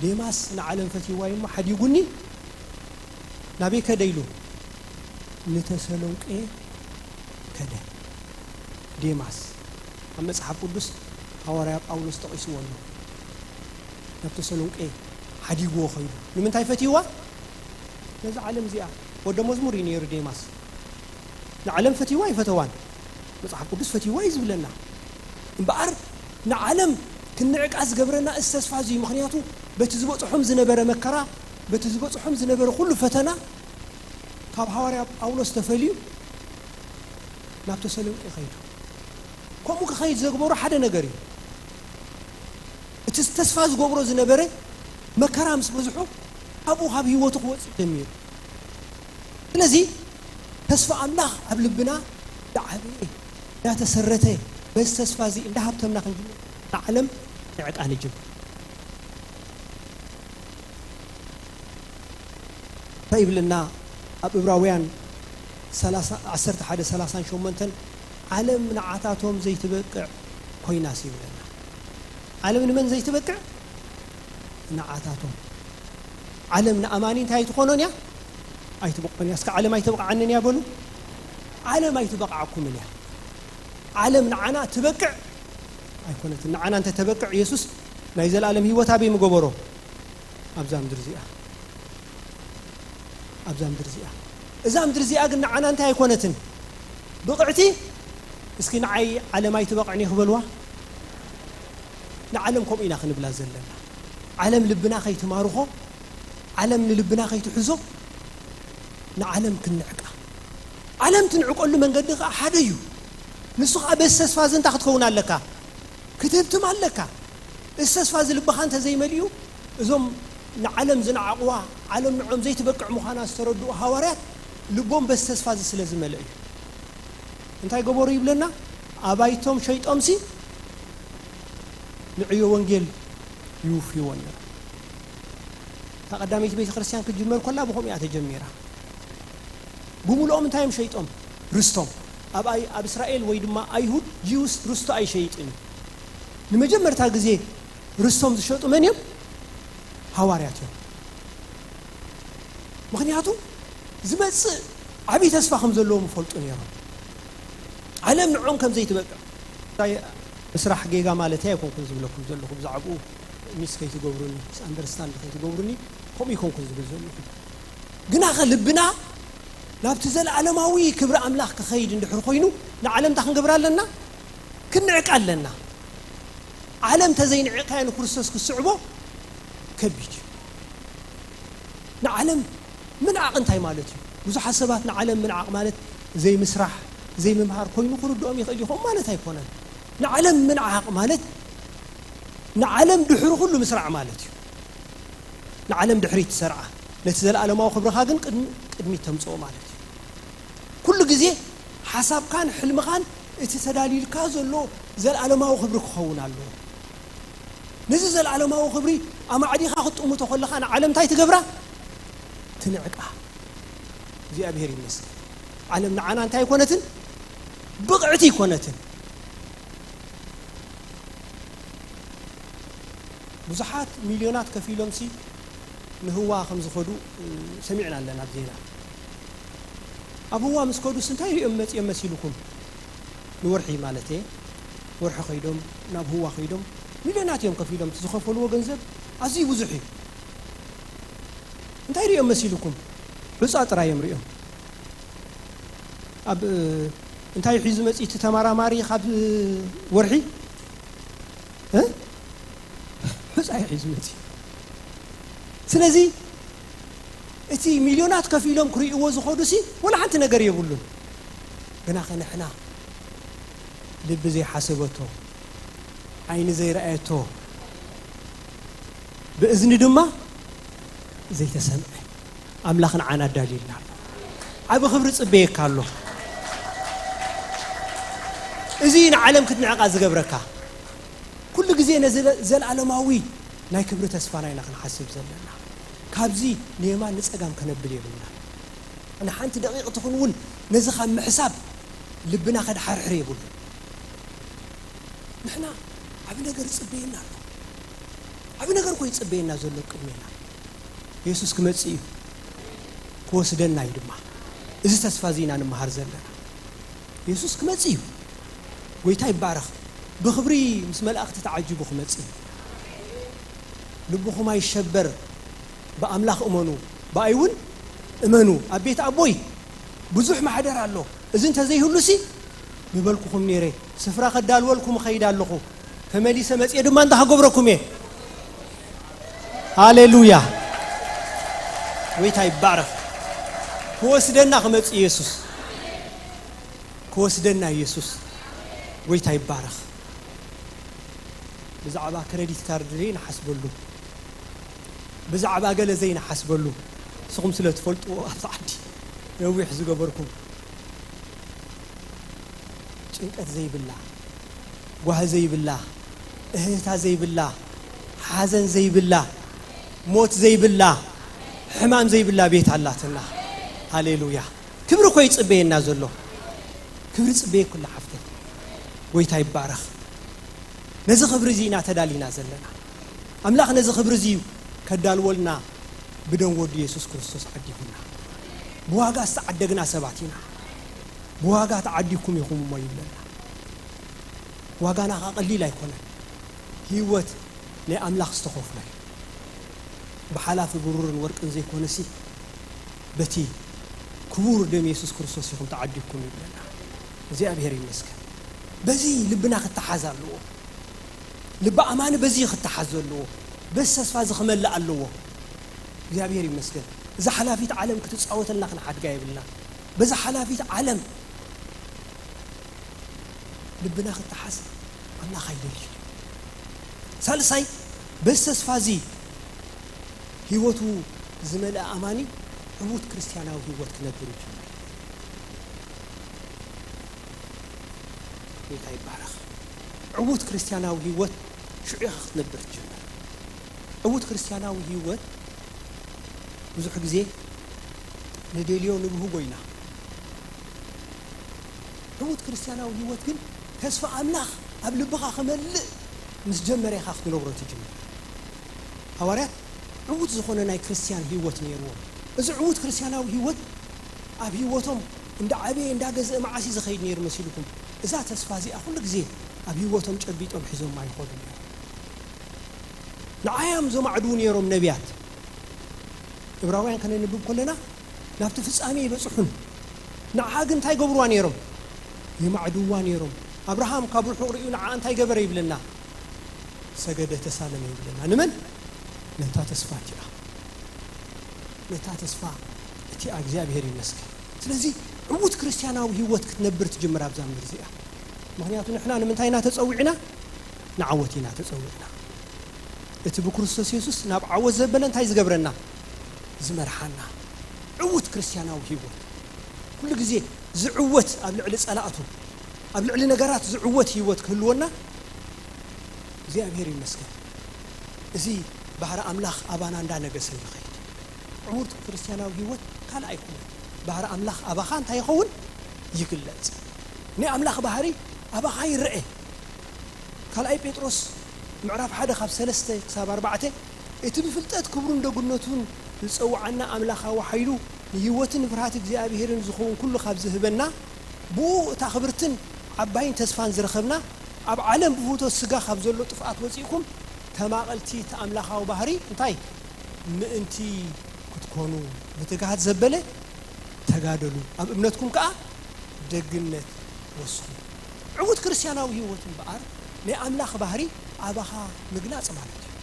ዴማስ ንዓለም ፈቲዋ እሞ ሓዲጉኒ ናበይ ከደ ኢሉ ንተሰሎንቄ ከደ ዴማስ ኣብ መጽሓፍ ቅዱስ ሐዋርያ ጳውሎስ ጠቂስዎ ኣሎ ናብ ተሰሎንቄ ሓዲጉዎ ኸይዱ ንምንታይ ፈቲዋ ነዚ ዓለም እዚኣ ወደ መዝሙር እዩ ነይሩ ዴማስ ንዓለም ፈቲዋ ይፈተዋን መጽሓፍ ቅዱስ ፈቲዋ እዩ ዝብለና እምበኣር ንዓለም ክንዕቃ ዝገብረና እዚ ተስፋ እዚ ምክንያቱ በቲ ዝበፅሖም ዝነበረ መከራ በቲ ዝበፅሖም ዝነበረ ኩሉ ፈተና ካብ ሐዋርያ ጳውሎስ ተፈልዩ ናብ ተሰሎንቄ ኸይዱ ከምኡ ክኸይድ ዘግበሩ ሓደ ነገር እዩ እቲ ተስፋ ዝገብሮ ዝነበረ መከራ ምስ በዝሑ ኣብኡ ካብ ህይወቱ ክወፅእ ጀሚሩ ስለዚ ተስፋ ኣምላኽ ኣብ ልብና ዳዓበየ ዳተሰረተ በዚ ተስፋ እዚ እንዳሃብተምና ክንጅምር ንዓለም ንዕቃ ንጅምር እንታይ ይብለና ኣብ ዕብራውያን 11:38 ዓለም ንዓታቶም ዘይትበቅዕ ኮይናስ ይብለና ዓለም ንመን ዘይትበቅዕ ንዓታቶም ዓለም ንኣማኒ እንታይ ትኾኖን እያ ኣይትበቅዖን እያ እስከ ዓለም ኣይትበቅዓንን እያ በሉ ዓለም ኣይትበቅዓኩምን እያ ዓለም ንዓና ትበቅዕ ኣይኮነትን ንዓና እንተ ተበቅዕ ኢየሱስ ናይ ዘለዓለም ህይወት ኣበይ ምገበሮ ኣብዛ ምድሪ እዚኣ ኣብዛ ምድሪ እዚኣ እዛ ምድሪ እዚኣ ግን ንዓና እንታይ ኣይኮነትን ብቕዕቲ እስኪ ንዓይ ዓለም ኣይትበቅዕኒ ክበልዋ ንዓለም ከምኡ ኢና ክንብላ ዘለና ዓለም ልብና ከይትማርኾ ዓለም ንልብና ከይትሕዞ ንዓለም ክንዕቃ ዓለም ትንዕቀሉ መንገዲ ከዓ ሓደ እዩ ንሱ በስ ተስፋ ዘንታ ክትከውን ኣለካ ክትብትም ኣለካ እስ ተስፋ ዝልብኻ እንተ ዘይመልዩ እዞም ንዓለም ዝነዓቕዋ ዓለም ንዖም ዘይትበቅዕ ምዃና ዝተረድኡ ሃዋርያት ልቦም በስ ተስፋ ስለ ዝመልእ እዩ እንታይ ገበሩ ይብለና ኣባይቶም ሸይጦምሲ ንዕዮ ወንጌል ይውፍይዎን ተቀዳሚት ቤተ ክርስቲያን ክጅመር ኮላ ብኸምያ ተጀሚራ ብሙሉኦም እንታይም ሸይጦም ርስቶም ኣብ እስራኤል ወይ ድማ አይሁድ ጂውስ ርስቶ አይሸይጥን ንመጀመርታ ጊዜ ርስቶም ዝሸጡ መን እዮም ሃዋርያት እዮም ምክንያቱ ዝመጽእ ዓቢ ተስፋ ከም ዘለዎም ፈልጡ ነይሮም ዓለም ንዖም ከም ዘይትበቅዕ ምስራሕ ጌጋ ማለት ኣይኮንኩን ዝብለኩም ዘለኹ ብዛዕባኡ ሚስ ከይትገብሩኒ አንደርስታንድ ከይትገብሩኒ ከም ይኮንኩን ዝብል ዘለኹ ግና ልብና ላብቲ ዘለዓለማዊ ክብሪ ኣምላኽ ክኸይድ እንድሕር ኮይኑ ንዓለም ታክንገብር ኣለና ክንዕቅ ኣለና ዓለም ተዘይንዕቃይ ንክርስቶስ ክስዕቦ ከቢድ ንዓለም ምንዓቕ እንታይ ማለት እዩ ብዙሓት ሰባት ንዓለም ምንዓቕ ማለት ዘይ ምስራሕ ዘይ ምምሃር ኮይኑ ክርድኦም ይኽእል ይኾን ማለት ኣይኮነን ንዓለም ምንዓቕ ማለት ንዓለም ድሕሪ ኩሉ ምስራዕ ማለት እዩ ንዓለም ድሕሪት ትሰርዓ ነቲ ዘለዓለማዊ ክብርኻ ግን ቅድሚት ተምጽኦ ማለት እዩ ኩሉ ግዜ ሓሳብካን ሕልምኻን እቲ ተዳሊልካ ዘሎ ዘለዓለማዊ ክብሪ ክኸውን ኣለዎ ነዚ ዘለዓለማዊ ክብሪ ኣማዕዲኻ ክትጥምቶ ከለኻ ንዓለም እንታይ ትገብራ ትንዕቃ እግዚአብሔር ይመስገን ዓለም ንዓና እንታይ ኮነትን ብቕዕቲ ኮነትን ብዙሓት ሚልዮናት ከፊሎም ሲ ንህዋ ከም ዝኸዱ ሰሚዕና ኣለና ዜና ኣብ ህዋ ምስ ከዱ ስንታይ ሪኦም መፅኦም መሲልኩም ንወርሒ ማለት ወርሒ ኸይዶም ናብ ህዋ ኸይዶም ሚልዮናት እዮም ከፊሎም ዝኸፈልዎ ገንዘብ ኣዝዩ ብዙሕ እዩ እንታይ ሪኦም መሲልኩም ብፃ ጥራዮም ሪኦም ኣብ እንታይ ሒዙ መፅኢት ተማራማሪ ካብ ወርሒ ብፃ ሒዙ መፅኢ ስለዚ እቲ ሚልዮናት ከፊሎም ክሪእዎ ዝኸዱ ሲ ወላ ሓንቲ ነገር የብሉን ግና ኸንሕና ልቢ ዘይሓሰበቶ ዓይኒ ዘይረኣየቶ ብእዝኒ ድማ ዘይተሰምዐ ኣምላኽ ንዓና ዳሊልና ዓብ ክብሪ ጽበየካ ኣሎ እዚ ንዓለም ክትንዕቃ ዝገብረካ ኩሉ ግዜ ዘለዓለማዊ ናይ ክብሪ ተስፋና ኢና ክንሓስብ ዘለና ካብዚ ንየማን ንጸጋም ከነብል የብልና ኣነ ሓንቲ ደቂቕ ትኹን እውን ነዚ ካብ ምሕሳብ ልብና ከድሓርሕር የብሉ ንሕና ዓብ ነገር ጽበየና ኣሎ ዓብ ነገር ኮይ ጽበየና ዘሎ ቅድሜና ኢየሱስ ክመጽእ እዩ ክወስደና እዩ ድማ እዚ ተስፋ ዚና ንምሃር ዘለና ኢየሱስ ክመጽእ እዩ ጎይታ ይባረኽ ብኽብሪ ምስ መላእኽቲ ተዓጅቡ ክመጽእ ልብኹም ኣይሸበር በአምላኽ እመኑ ባይውን እመኑ ኣብ ቤት ኣቦይ ብዙሕ ማሕደር ኣሎ እዚ እንተዘይህሉ ሲ ንበልኩኹም ነይረ ስፍራ ከዳልወልኩም ኸይድ ኣለኹ ተመሊሰ መጽእ ድማ እንዳሃገብረኩም እየ ሃሌሉያ ጎይታ ይባረኽ ክወስደና ክመጽእ ኢየሱስ ክወስደና ኢየሱስ ጎይታ ይባረኽ ብዛዕባ ክሬዲት ካርድ ዘይ ንሓስበሉ ብዛዕባ ገለ ዘይ ንሓስበሉ ስኹም ስለ ትፈልጥዎ ኣብቲ ዓዲ ነዊሕ ዝገበርኩም ጭንቀት ዘይብላ ጓህ ዘይብላ እህታ ዘይብላ ሓዘን ዘይብላ ሞት ዘይብላ ሕማም ዘይብላ ቤት ኣላትና ሃሌሉያ ክብሪ ኮይ ጽበየና ዘሎ ክብሪ ጽበየ ኩሉ ሓፍተ ጎይታ ይባረኽ ነዚ ክብሪ ዚና ተዳሊና ዘለና ኣምላኽ ነዚ ክብሪ ዚ ከዳልወልና ብደም ወዲ ኢየሱስ ክርስቶስ ዓዲኩና ብዋጋ ዝተዓደግና ሰባት ኢና ብዋጋ ተዓዲኩም ይኹም ሞ ይብለና ዋጋና ቀሊል ኣይኮነን ህይወት ናይ ኣምላኽ ዝተኸፍለ ብሓላፊ ብሩርን ወርቅን ዘይኮነሲ በቲ ክቡር ደም ኢየሱስ ክርስቶስ ይኹም ተዓዲኩም ይብለና እግዚአብሔር ይመስገን በዚ ልብና ክትሓዝ ኣለዎ ልብ ኣማኒ በዚ ክትሓዝ ኣለዎ በስ ተስፋ ዝኽመልእ ኣለዎ እግዚአብሔር ይመስገን እዛ ሓላፊት ዓለም ክትጻወተልና ክንሓድጋ ይብልና በዛ ሓላፊት ዓለም ልብና ክትሓስ አምላኽ አይደልሽ ሳልሳይ በስ ተስፋዚ ህይወቱ ዝመልአ አማኒ ዕሙት ክርስቲያናዊ ህይወት ክነብር ይችላል ጌታ ይባረክ ዕሙት ክርስቲያናዊ ህይወት ሽዑ ክትነብር ይችላል ዕሙት ክርስቲያናዊ ህይወት ብዙሕ ጊዜ ነደልዮ ንብህጎ ኢና ዕሙት ክርስቲያናዊ ህይወት ግን ተስፋ አምላኽ ኣብ ልብኻ ክመልእ ምስ ጀመረኻ ክትነብሮ ትጅምር ሐዋርያት ዕሙት ዝኾነ ናይ ክርስቲያን ህይወት ነይርዎ እዚ ዕሙት ክርስቲያናዊ ህይወት ኣብ ህይወቶም እንደ ዓበየ እንዳገዘእ መዓሲ ዝኸይድ ነይሩ መሲልኩም እዛ ተስፋ እዚኣ ኩሉ ግዜ ኣብ ህይወቶም ጨቢጦም ሒዞም ኣይኾዱ ንዓያም ዘማዕድው ነይሮም ነቢያት ዕብራውያን ከነንብብ ከለና ናብቲ ፍጻሜ ይበፅሑን ንዓ ግን እንታይ ገብርዋ ነይሮም ይማዕድዋ ነይሮም አብርሃም ካብ ርሑቕ ርኢዩ ንዓ እንታይ ገበረ ይብለና ሰገደ ተሳለመ ይብለና ንመን ነታ ተስፋ እቲኣ ነታ ተስፋ እቲኣ እግዚአብሔር ይመስገን ስለዚ ዕሙት ክርስቲያናዊ ህይወት ክትነብር ትጅምር ኣብዛ ምድር እዚኣ ምክንያቱ ንሕና ንምንታይ ኢና ተፀዊዕና ንዓወት ኢና ተፀዊዕና እቲ ብክርስቶስ ኢየሱስ ናብ ዓወት ዘበለ እንታይ ዝገብረና ዝመርሓና ዕሙት ክርስቲያናዊ ህይወት ኩሉ ግዜ ዝዕወት ኣብ ልዕሊ ጸላእቱ ኣብ ልዕሊ ነገራት ዝዕወት ህይወት ክህልወና እግዚአብሔር ይመስገን እዚ ባህረ አምላኽ አባና እንዳነገሰ ይኸይድ ዕሙት ክርስቲያናዊ ህይወት ካል ኣይኮነ ባህረ አምላኽ አባኻ እንታይ ይኸውን ይግለጽ ናይ አምላኽ ባህሪ አባኻ ይርአ ካልኣይ ጴጥሮስ ምዕራፍ 1 ካብ 3 ክሳብ 4 እቲ ብፍልጠት ክብሩን ደግነቱን ዝፀውዓና አምላኻዊ ኃይሉ ህይወትን ፍርሃት እግዚአብሔርን ዝኸውን ኩሉ ካብ ዝህበና ብኡ እታ ክብርትን ዓባይን ተስፋን ዝረኸብና ኣብ ዓለም ብፍቶት ስጋ ካብ ዘሎ ጥፍኣት ወፂእኩም ተማቐልቲ ተኣምላኻዊ ባህሪ እንታይ ምእንቲ ክትኮኑ ብትግሃት ዘበለ ተጋደሉ ኣብ እምነትኩም ከዓ ደግነት ወስኹ ዕሙት ክርስቲያናዊ ህይወትን በኣር ናይ አምላኽ ባህሪ ኣባኻ ምግላጽ ማለት እዩ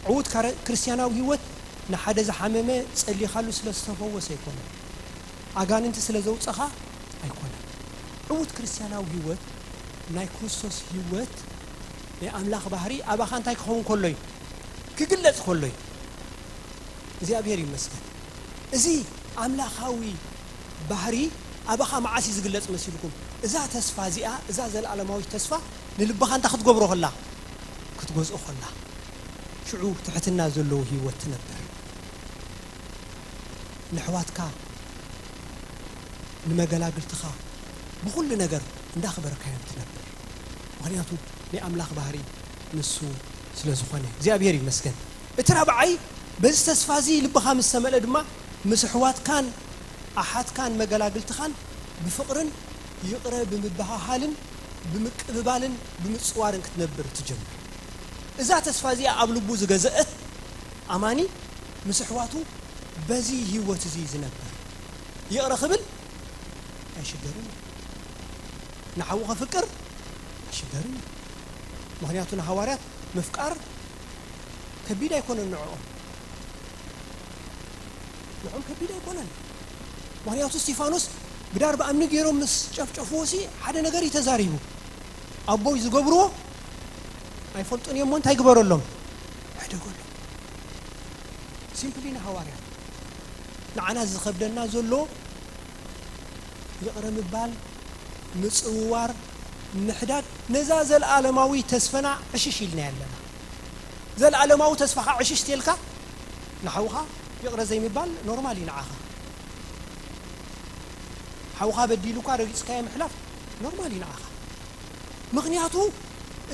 ዕሙት ክርስቲያናዊ ህይወት ንሓደ ዝሓመመ ጸሊኻሉ ስለ ዝተፈወሰ ኣይኮነን ኣጋንንቲ ስለ ዘውፀኻ ኣይኮነን ዕሙት ክርስቲያናዊ ህይወት ናይ ክርስቶስ ህይወት ናይ አምላኽ ባህሪ ኣባኻ እንታይ ክኸውን ከሎ እዩ ክግለጽ ከሎ እዩ እግዚአብሔር ይመስገን እዚ አምላኻዊ ባህሪ ኣባኻ መዓሲ ዝግለጽ መሲልኩም እዛ ተስፋ እዚኣ እዛ ዘለዓለማዊ ተስፋ ንልብኻ እንታይ ክትገብሮ ከላ ክትገዝኦ ከላ ሽዑ ትሕትና ዘለዎ ህይወት ትነብር ንሕዋትካ ንመገላግልትኻ ብኩሉ ነገር እንዳኽበረካዮም ትነብር ምክንያቱ ናይ አምላኽ ባህሪ ንሱ ስለ ዝኾነ እግዚአብሔር ይመስገን እቲ ራብዓይ በዚ ተስፋ እዚ ልብኻ ምስ ተመልአ ድማ ምስ ሕዋትካን ኣሓትካን መገላግልትኻን ብፍቕርን ይቕረ ብምባሃልን ብምቅብባልን ብምፅዋርን ክትነብር ትጀምር እዛ ተስፋ እዚኣ ኣብ ልቡ ዝገዘአት ኣማኒ ምስ ሕዋቱ በዚ ህይወት እዚ ዝነብር ይቕረ ክብል ኣይሽገርን ንሓውኸ ፍቅር ኣይሽገርን ምክንያቱ ንሃዋርያት ምፍቃር ከቢድ ኣይኮነን ንዕኦም ከቢድ ኣይኮነን ምክንያቱ እስጢፋኖስ ብዳር በኣምኒ ገይሮም ምስ ጨፍጨፍዎሲ ሓደ ነገር ይተዛሪቡ ኣቦይ ዝገብርዎ ኣይፈልጡን እዮም እንታይ ግበረሎም ኣይደገሎም ሲምፕሊ ንሃዋርያት ንዓና ዝኸብደና ዘሎ ይቕረ ምባል ምፅውዋር ምሕዳግ ነዛ ዘለዓለማዊ ተስፈና ዕሽሽ ኢልና ያለና ዘለዓለማዊ ተስፋኻ ዕሽሽ ትልካ ንሓውኻ ይቕረ ዘይምባል ኖርማል ይንዓኻ ሓውኻ በዲሉካ ረጊፅካዮ ምሕላፍ ኖርማል ይንዓኻ ምክንያቱ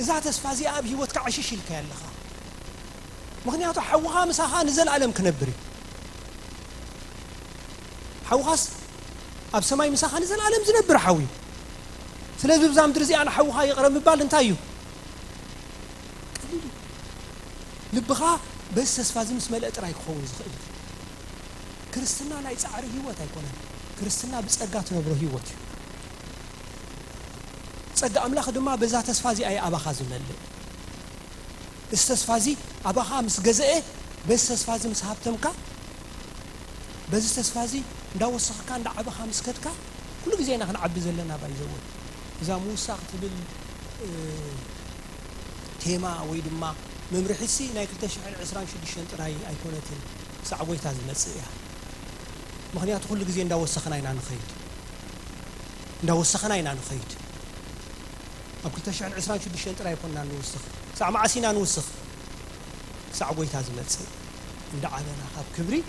እዛ ተስፋ እዚኣ ኣብ ህይወትካ ዕሽሽ ኢልካ ያለኻ ምክንያቱ ሓውኻ ምሳኻ ንዘለዓለም ክነብር እዩ ሓውኻስ ኣብ ሰማይ ምሳኻ ንዘለዓለም ዝነብር ሓዊ ስለዚ ብዛ ምድሪ እዚኣ ንሓውኻ ይቕረ ምባል እንታይ እዩ ቀሊል ልብኻ በዚ ተስፋ እዚ ምስ መልአ ጥራይ ክኸውን ዝኽእል ክርስትና ናይ ፃዕሪ ህይወት ኣይኮነን ክርስትና ብጸጋ ትነብሮ ህይወት እዩ ጸጋ ኣምላኽ ድማ በዛ ተስፋ እዚኣ ኣባኻ ዝመልእ እዚ ተስፋ እዚ ኣባኻ ምስ ገዘአ በዚ ተስፋ እዚ ምስ ሃብተምካ በዚ ተስፋ እዚ እንዳወሰኽካ እንዳዓበኻ ምስ ከድካ ኩሉ ግዜ ኢና ክንዓቢ ዘለና ባይዘወት إذا موسى تبل تيما ويدما ممرحسي نايكل تشعر عسران شدشن تراي أيكونتين سعوي تازم نسيها مخنيات كل جزء نداو السخنة ينان خيد نداو السخنة ينان خيد أكل تشعر عسران شدشن تراي كنا نوسخ ساعة معسينا نوسخ سعوي تازم نسي ندعنا خاب كبري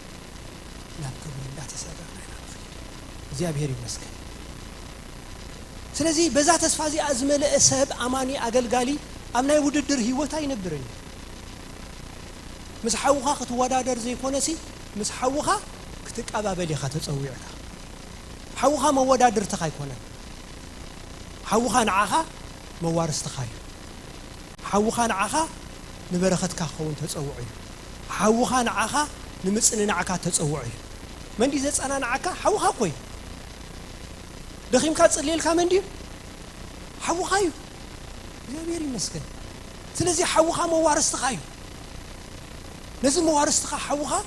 لا كبري لا تسألنا ينان خيد زي أبيري مسك سلزي بذات أسفازي أزمل أسهب أماني أقل قالي أمنا يوددر هيوتا ينبرني مسحوها كتوادادر زي كونسي مسحوها كتقابا بلي خاتصويعها حوها مودادر تخاي كونه حوها نعاها موارث تخاي حوها نعاها نبرختك خون تصوعي حوها نعاها نمصن نعاكا تصوعي من دي زصنا نعاكا حوها كوي دخيم كاصليلكا من دي حوها يو እግዚአብሔር ይመስገን ስለዚህ حوها موارث تخاي لازم موارثتك حوها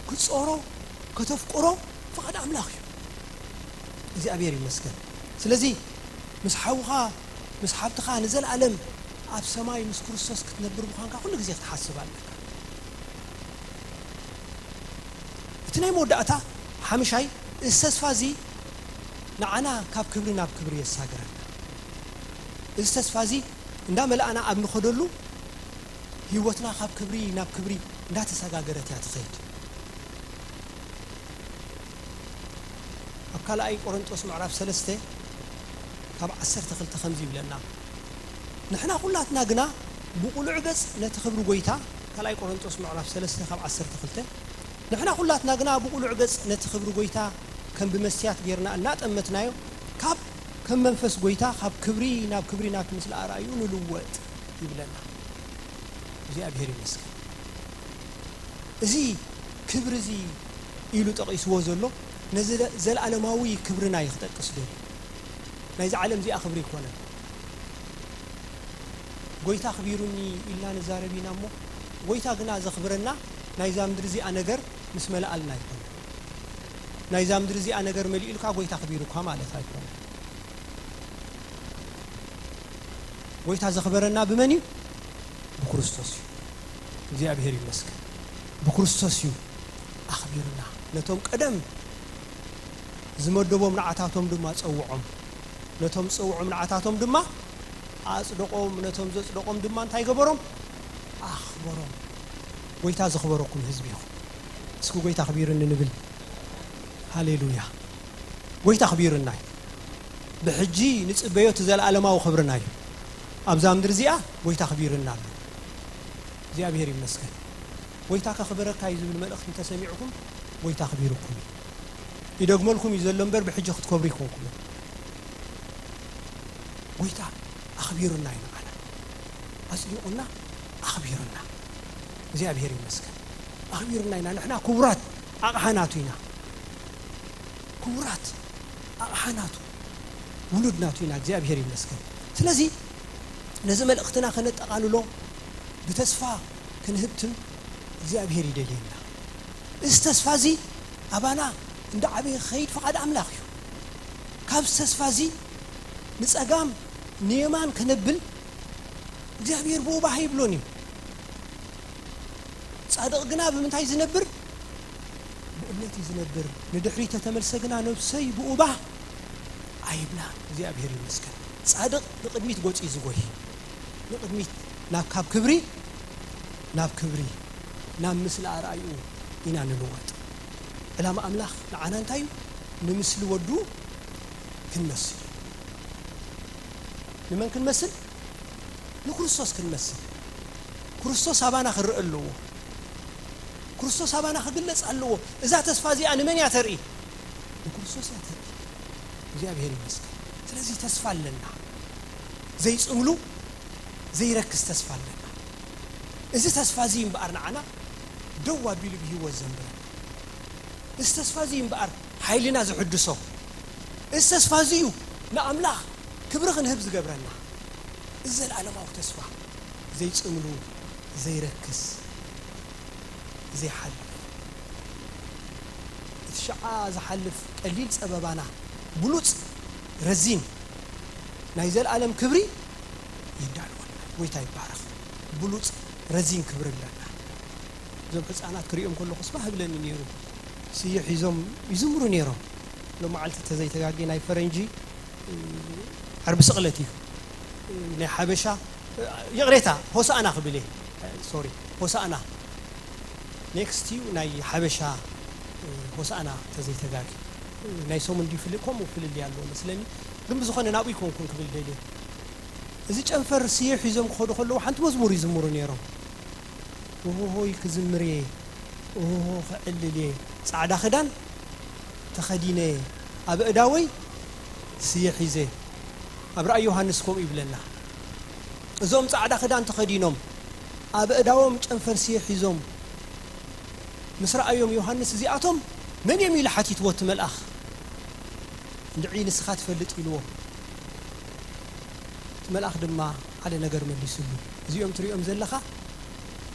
كتصورو كتفقرو فقد أملاك زي أبير المسكن سلزي مس حوها مس حبتك نزل علم أب سماي مس كرسوس كتنبر بخانك كل جزء تحسب عليك اثنين مودعتا حمشاي استسفازي نعنا كاب كبري ناب كبري الساقرنا استسفازي ندامل أنا أبن خدلو هيوتنا خاب كبري ناب كبري لا تساقرت يا تخيد أبكال أي قرنطوس معرف سلسته طبع 10 تخلت 50 لنا نحنا كلاتنا قنا بقول عبس نتخبروا قويتا كال أي قرنطوس معرف سلسته خاب 10 تخلته نحنا كلاتنا قنا بقول عبس نتخبروا قويتا كم بمسيات غيرنا النات أمتنايو كاب كم منفس قويتا خاب كبري ناب مثل آرايون لوات يبلنا زي أبهر المسكن زي كبر زي إلو تقيس وزلو نزل زل علماوي كبرنا يختقس له نايز عالم زي أخبري كونه قويتا خبيروني إلا نزاربينا مو قويتا قنا زخبرنا نايزا مدرزي أنقر مسملا ألنا يكون نايزا مدرزي أنقر ملي إلكا قويتا خبيرو كام على تايكون قويتا زخبرنا بمني بكريستوس زي أبهر المسكن بكريستوس أخبرنا نتوم قدم زمدبو منعاتاتهم دما تصوعهم نتوم تصوعهم منعاتاتهم دما أصدقهم نتوم زصدقهم دما انت يغبرهم أخبرهم ويتا زخبركم حزبيهم اسكو ويتا خبيرنا نبل هاليلويا ويتا خبيرنا بحجي نصبيو تزال علماو خبرنا أبزام درزيا ويتا خبيرنا زي أبهر المسكن ويتا خبرك كايزو بالملأخ انت سميعكم ويتا خبيركم يدغم لكم يزلمبر بحجه تكبريكم ويتا اخبيرنا ينقال اسلقنا اخبيرنا زي ابهر المسكن اخبيرنا نحن كبرات اقحناتنا كبرات اقحناتو ولدناتنا زي ابهر المسكن ስለዚህ نزمل اختنا خنطقالو بتسفا كنهبتم እግዚአብሔር ይደለና استسفازي أبانا عند عبي خير فقد أملاخه كاب استسفازي نسأقام نيمان كنبل እግዚአብሔር بوبا هيبلوني صادق قنا بمنتاي زنبر بقلتي زنبر ندحري تتملسقنا نفسي بوبا عيبنا እግዚአብሔር يمسكن صادق لقدميت قوتي زغوي لقدميت ناب كاب كبري ناب كبري نام مثل أرأيو إنا نلوات إلام أملاخ نعنا انتايو نمثل ودو كنمثل لمن كنمثل نكريستوس كنمثل كريستوس أبانا خرق له كريستوس أبانا خقلص له إذا تسفازي أنا من يترئي نكريستوس يترئي زي أبهر يمسك ስለዚህ ተስፋ አለና ዘይ ጽምሉ ዘይ ረክስ ተስፋ አለና እዚ ተስፋ ዚም በአርናና ደዋ ቢሉ ቢሂወ ዘንበረ استسفازين بقر حيلنا زحدسو استسفازيو لأملاح كبرخن هبز قبرنا إزال علماء تسفى زي تأملو زي ركس زي حلف الشعاء زي حلف قليل سببانا بلوت رزين نايزل عالم كبري يدالون ويتا يبارك بلوص رزين كبر لنا زوم حصانات كريم كله خصبه بلن نيرو سيح يزوم يزمرو نيرو لو معلت تزي تغاغي ناي فرنجي عرب سقلتي ني حبشا يغريتا هوسانا خبلي سوري هوسانا نيكست يو ناي حبشا هوسانا تزي تغاغي ناي سومن دي فلكم وفلل يالو مسلني ግን ብዙኾነ ናብኡ ይኮንኩን ክብል ደልየ እዚ ጨንፈር ሲሕ ሒዞም ክኸዱ ከለዉ ሓንቲ መዝሙር ይዝምሩ ነይሮም ሆይ ክዝምር እየ ክዕልል እየ ፃዕዳ ክዳን ተኸዲነ ኣብ እዳወይ ሲሕ ሒዘ ኣብ ራእይ ዮሃንስ ከምኡ ይብለና እዞም ፃዕዳ ክዳን ተኸዲኖም ኣብ እዳዎም ጨንፈር ሲሕ ሒዞም ምስ ራእዮም ዮሃንስ እዚኣቶም መን እዮም ኢሉ ሓቲትዎ እቲ መልኣኽ ندعي نسخات فلت إلوه تملأخ دما على نجار مليسلو زيوم تريوم زلخا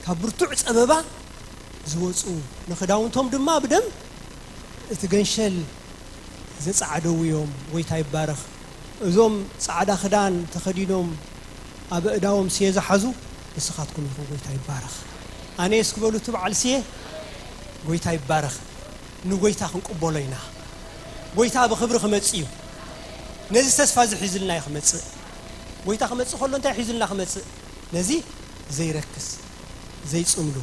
كبرتوع أبابا زوجو نخداون توم دما بدم تجنشل زي صعدوا يوم ويتاي بارخ زوم صعدا خدان تخدينهم أبا داوم سيزا حزو نسخاتكم يفو ويتاي بارخ أنا يسكبلو تبع السيه ويتاي بارخ نويتا خنق بولينا ويتا بخبر خمصيو نزي تسفاز حيزلنا يخمص ويتا خمص خلو انت حيزلنا خمص نزي زي ركس زي صملو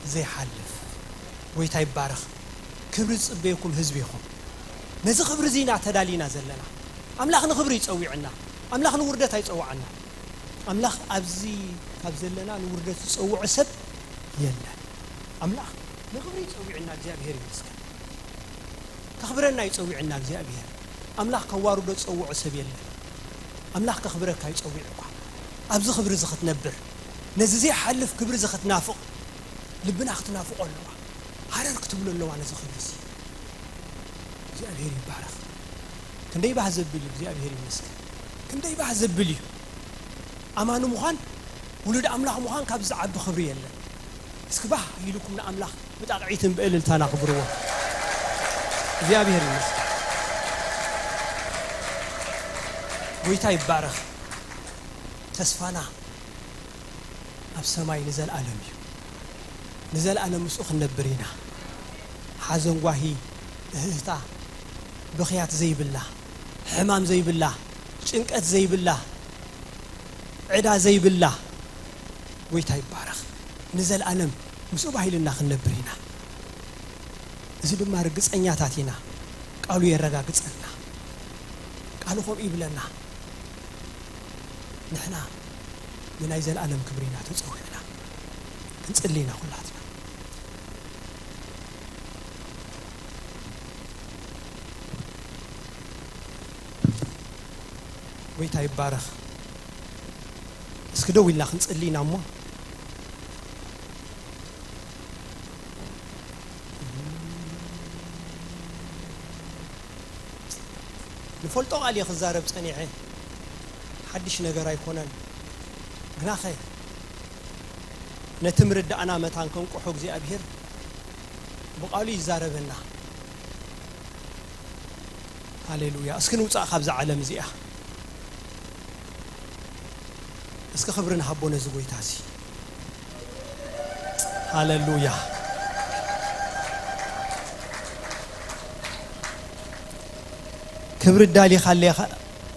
زي حلف ويتا يبارخ كبر صبيكم حزبيكم نزي خبر زينا تدالينا زلنا املاخ نخبر يصويعنا املاخ نوردت يصوعنا املاخ ابزي كابزلنا نوردت يصوع سب يلا املاخ نخبر يصويعنا እግዚአብሔር ይመስገን كخبرنا يصويعنا እግዚአብሔር املاخ كوارو دو صوع سب يلا املاخ كخبرك يصويعك ابز خبر زخت نبر نزي حلف كبر زخت نافق لبنا اختنافق الله حررك تبلو له وانا زخبس እግዚአብሔር ይባረክ كندي بحزبلي እግዚአብሔር ይመስገን كندي بحزبلي امانو مخان ولد املاخ مخان كابز عب خبر يلا اسكبح يلكم لاملاخ بتاقعيتن بقللتانا خبروا እግዚአብሔር ይመስገን ወይታ ይባረክ ተስፋና ኣብ ሰማይ ንዘል ዓለም እዩ ንዘል ዓለም ምስኡ ክንነብርና ሓዘን ጓሂ እህታ ብኽያት ዘይብላ ሕማም ዘይብላ ጭንቀት ዘይብላ ዕዳ ዘይብላ ወይታ ይባረክ ንዘል ዓለም ምስኡ ባሂልና ክንነብርና እዚ ድማ ርግፀኛታቲና ቃሉ ይረጋግጸና ቃሉ ሆም ይብለና ንሕና من أي زلالم كبرينا تزوجنا كنصلينا كلاتنا ويتا يبارك اسكدو ولا كنصلينا مو نفولتو علي خزارب صنيعه حدش ነገር አይኮነን غناخي نتمرد انا متان كنقحو እግዚአብሔር بقالو يزاربنا هاليلويا اسكن وصا خبز عالم زيا اسك خبرنا حبونه زغويتاسي هاليلويا كبر الدالي خلي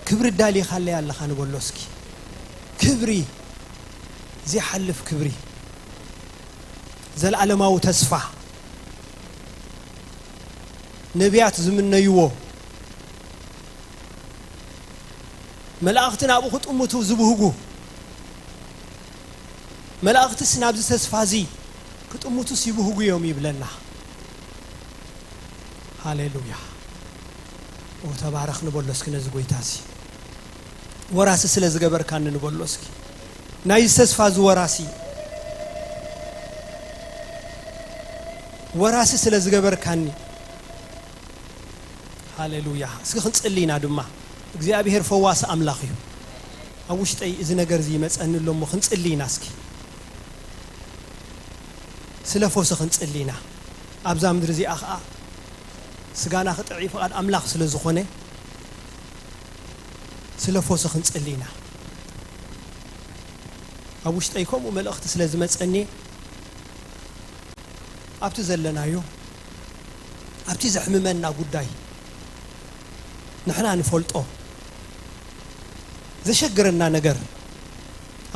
كبر الدالي خلي الله خان بولوسكي كبري زي حلف كبري زل علماو تسفح نبيات زمن يو ملائكتنا ابو خط امتو زبهغو ملائكتس نابز تسفازي خط امتو سيبهغو يوم يبلنا هاليلويا وتبارك نبولسك نزغويتاسي وراس سلاز غبر كان نبولسك نايس تسفاز وراسي وراس سلاز غبر كان هاليلويا اسك خنصلينا دما እግዚአብሔር ፈዋስ አምላክ እዩ አውሽጠይ እዚ ነገር ዚ መጸንሎም خنصلينا እስኪ ስለ ፈውስ خنصلينا አብዛ ምድር ዚ አኻ ስጋና خطعي فقاد አምላክ ስለ ዝኾነ سلفوس خنصلينا أبوش تأيكم وملأخت سلازمت أني أبتزلنا يو أبتزحم منا قداي نحنا نفولتو زي شجرنا نجر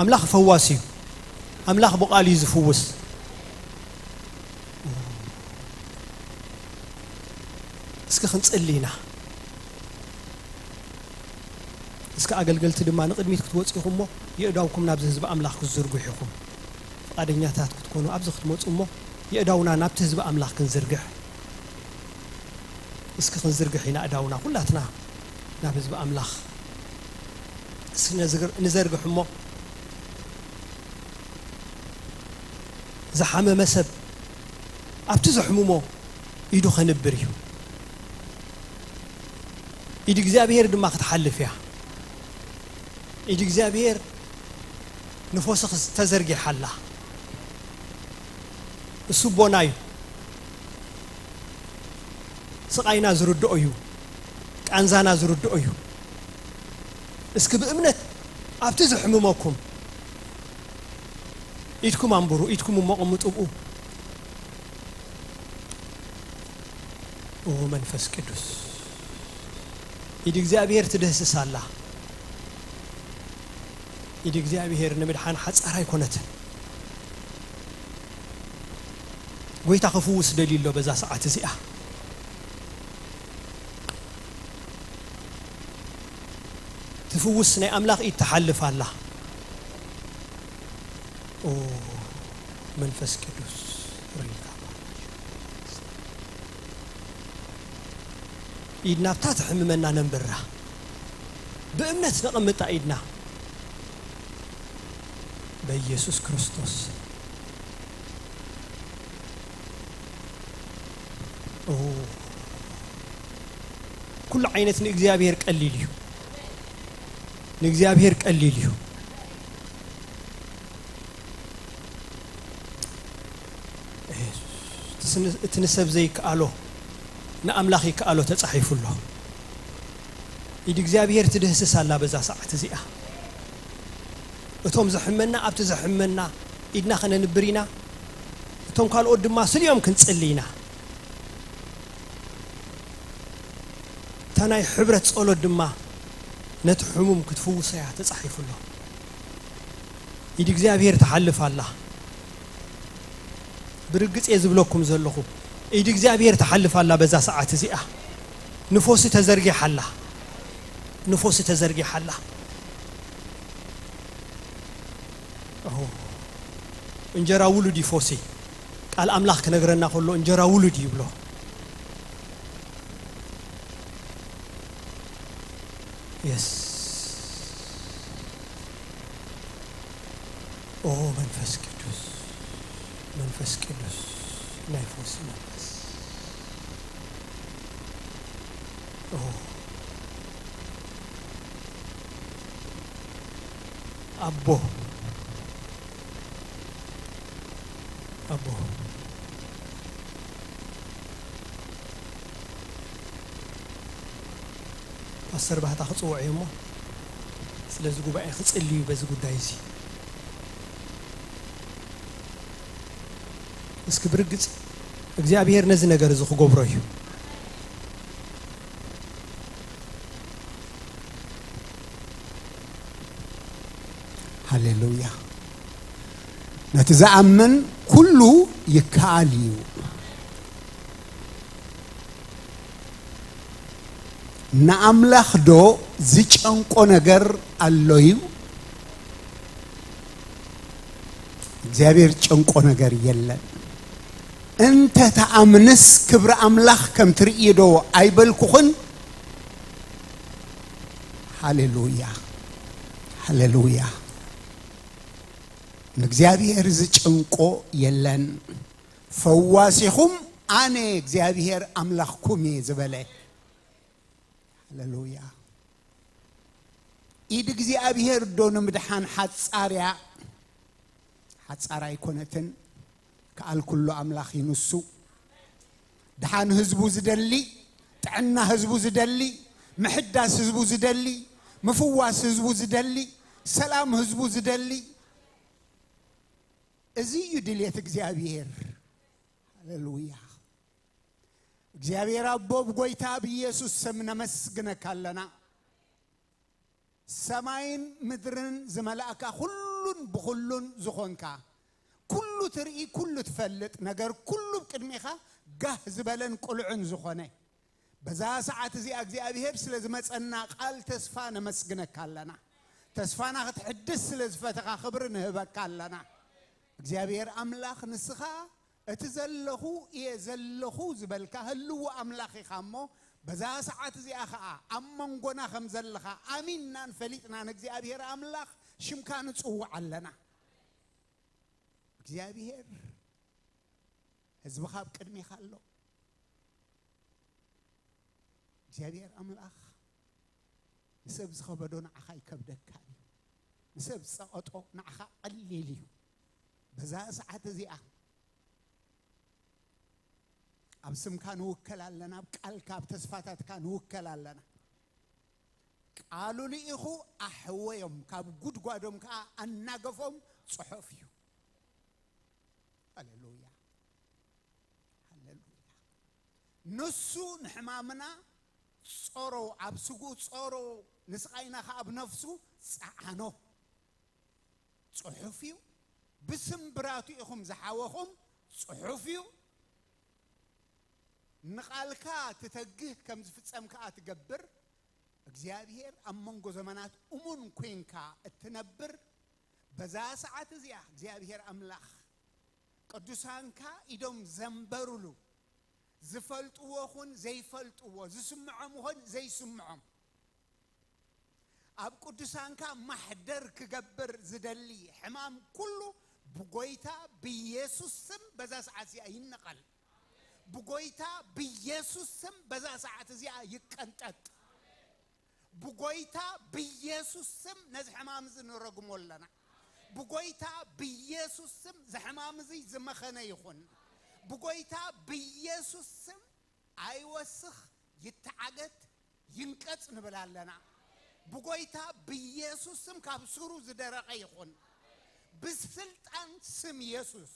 أملاخ فواسي أملاخ بقالي زفوس اسك خنصلينا اسك أقلقلت دما نقدميت كتوصيكم مو يقداوكم نابز حزب أملاخ كزرغحكم فقادنياتات كتكونوا أبز ختموص مو يقداونا نابت حزب أملاخ كنزرغح اسك خنزرغحينا أداونا كلاتنا ناب حزب أملاخ اسك نزرغح مو زحمه مسب أبتزحمو يدو خنبريو إيد እግዚአብሔር ድማ ክትሐልፍያ إيد እግዚአብሔር ንፎስኽ ተዘርጊሓላ እሱ ቦናዩ ስቃይና ዝርድኦ እዩ ቃንዛና ዝርድኦ እዩ እስኪ ብእምነት ኣብቲ ዝሕምመኩም ኢድኩም አንብሩ ኢድኩም መቆምጡኡ ኦ መንፈስ ቅዱስ إيد እግዚአብሔር ትደህስሳላ إيد እግዚአብሔር ንምድሓን ሓጻራ ይኮነትን ጎይታ ክፍውስ ደሊሎ በዛ ሰዓት እዚኣ ትፍውስ ናይ ኣምላኽ ኢድ ተሓልፋላ ኦ መንፈስ ቅዱስ ሪካ إيدنا بتاتح ممنا ننبرة بأمنة نقمت إيدنا بيسوس كريستوس أوه كل عينة نجزابير قليليو نجزابير قليليو تنسب زيك ألو نأملاخي كألو تتصحيف الله إيد እግዚአብሔር ትደህስሳላ በዛ ሰዓት እዚኣ እቶም ዘሕመና ኣብቲ ዘሕመና ኢድና ከነንብሪና እቶም ካልኦት ድማ ስልዮም ክንጽልይና ተናይ ሕብረት ጸሎት ድማ ነቲ ሕሙም ክትፍውሰያ ተጻሒፉ الله ኢድ እግዚአብሔር ተሐልፋላ ብርግጽ የዝብለኩም ዘለኹ إيد እግዚአብሔር ተሐልፋላ በዛ ሰዓት እዚኣ ንፎስ ተዘርጊሓላ ንፎስ ተዘርጊሓላ አዎ እንጀራ ውሉድ ይፎሲ ቃል አምላክ ከነገረና ሁሉ እንጀራ ውሉድ ይብሎ يس ኦ መንፈስ ቅዱስ መንፈስ ቅዱስ نفوس نفس أبو أسر بها تاخذ وعيمه سلازقوا بقى خص اللي بزقوا دايزي እስኪ ብርግጽ እግዚአብሔር ነዚ ነገር ዝኹ ጎብሮዩ ሃሌሉያ ነትዘአምን ኩሉ ይካልዩ نأملاخ دو زيچانكو نگر اللويو እግዚአብሔር ጨንቆ ነገር የለም انت تأمنس كبر أملاخ كم تريدو أيبلكوخن هاليلويا هاليلويا እግዚአብሔር ዝጨንቆ የለን ፈዋሲኹም አነ እግዚአብሔር አምላክኩም ይዝበለ ሃሌሉያ ኢድ እግዚአብሔር ዶን ምድሃን ሐጻሪያ ሐጻራ ይኮነትን ከአል ኩሉ አምላክ ይንሱ دحان هزبو زدلي تعنا هزبو زدلي محداس هزبو زدلي مفواس هزبو زدلي سلام هزبو زدلي ازي يدليت እግዚአብሔር هللويا እግዚአብሔር አቦ በጎይታ በኢየሱስ ስም ነመስግነካለና ሰማይን ምድርን ዘመላእካ ሁሉን በሁሉን ዝኾንካ ኩሉ ትርኢ ኩሉ ትፈልጥ ነገር ኩሉ ቅድሚኻ ጋህ ዝበለን ቁልዑን ዝኾነ በዛ ሰዓት እዚ እግዚአብሔር ስለዝመጸና ቃል ተስፋ ነመስግነካለና ተስፋና ክትሕድስ ስለዝፈተኻ ክብር ንህበካለና እግዚአብሔር አምላኽ ንስኻ እትዘለኹ የዘለኹ ዝበልካ ህልው አምላኽ ኢኻሞ በዛ ሰዓት እዚኣ ኸዓ አመንጎና ከም ዘለኻ አሚንናን ፈሊጥናን እግዚአብሔር አምላኽ ሽምካ ንጽውዕ ኣለና እግዚአብሔር ህዝብኻ ቅድሚኻ ኣሎ እግዚአብሔር አምላኽ ንሰብ ዝኸበዶ ንዓኻ ይከብደካ እዩ ንሰብ ዝፀቐጦ ንዓኻ ቀሊል እዩ በዛ ሰዓት እዚኣ አብስምካ ንውከላለና በቃልካ በተስፋታትካ ንውከላለና ቃሉ ሊኢኹ አሕወዮም ካብ ጉድጓዶም ካ አናገፎም ጽሑፍ እዩ ሃሌሉያ ሃሌሉያ ንሱ ንሕማምና ጾሮ አብስጉ ጾሮ ንስቃይና ካብ ነፍሱ ጻዓኖ ጽሑፍ እዩ بسم براتو إخم زحاوخم صحفيو نقالكا تتجه كم زفتسمكا تجبر እግዚአብሔር አመንጎ ዘመናት ኡሙን ኩንካ እትነብር በዛ ሰዓት እዚያ እግዚአብሔር አምላኽ ቅዱሳንካ ኢዶም ዘንበሩሉ ዝፈልጥዎ ኹን ዘይፈልጥዎ ዝስምዖም ኹን ዘይስምዖም አብ ቅዱሳንካ ማህደር ክገብር ዝደሊ ሕማም ኩሉ بقويتا بيسوس سم بزا ساعة زي ينقل بقويتا بيسوس سم بزا ساعة زي يكنتت بقويتا بيسوس سم نزحمام زي نرقم لنا بقويتا بيسوس سم زحمام زي زمخنا يخون بقويتا بيسوس سم اي وسخ يتعقد ينقص نبلا لنا بقويتا بيسوس سم كابسورو زدرق يخون بسلطان سم يسوس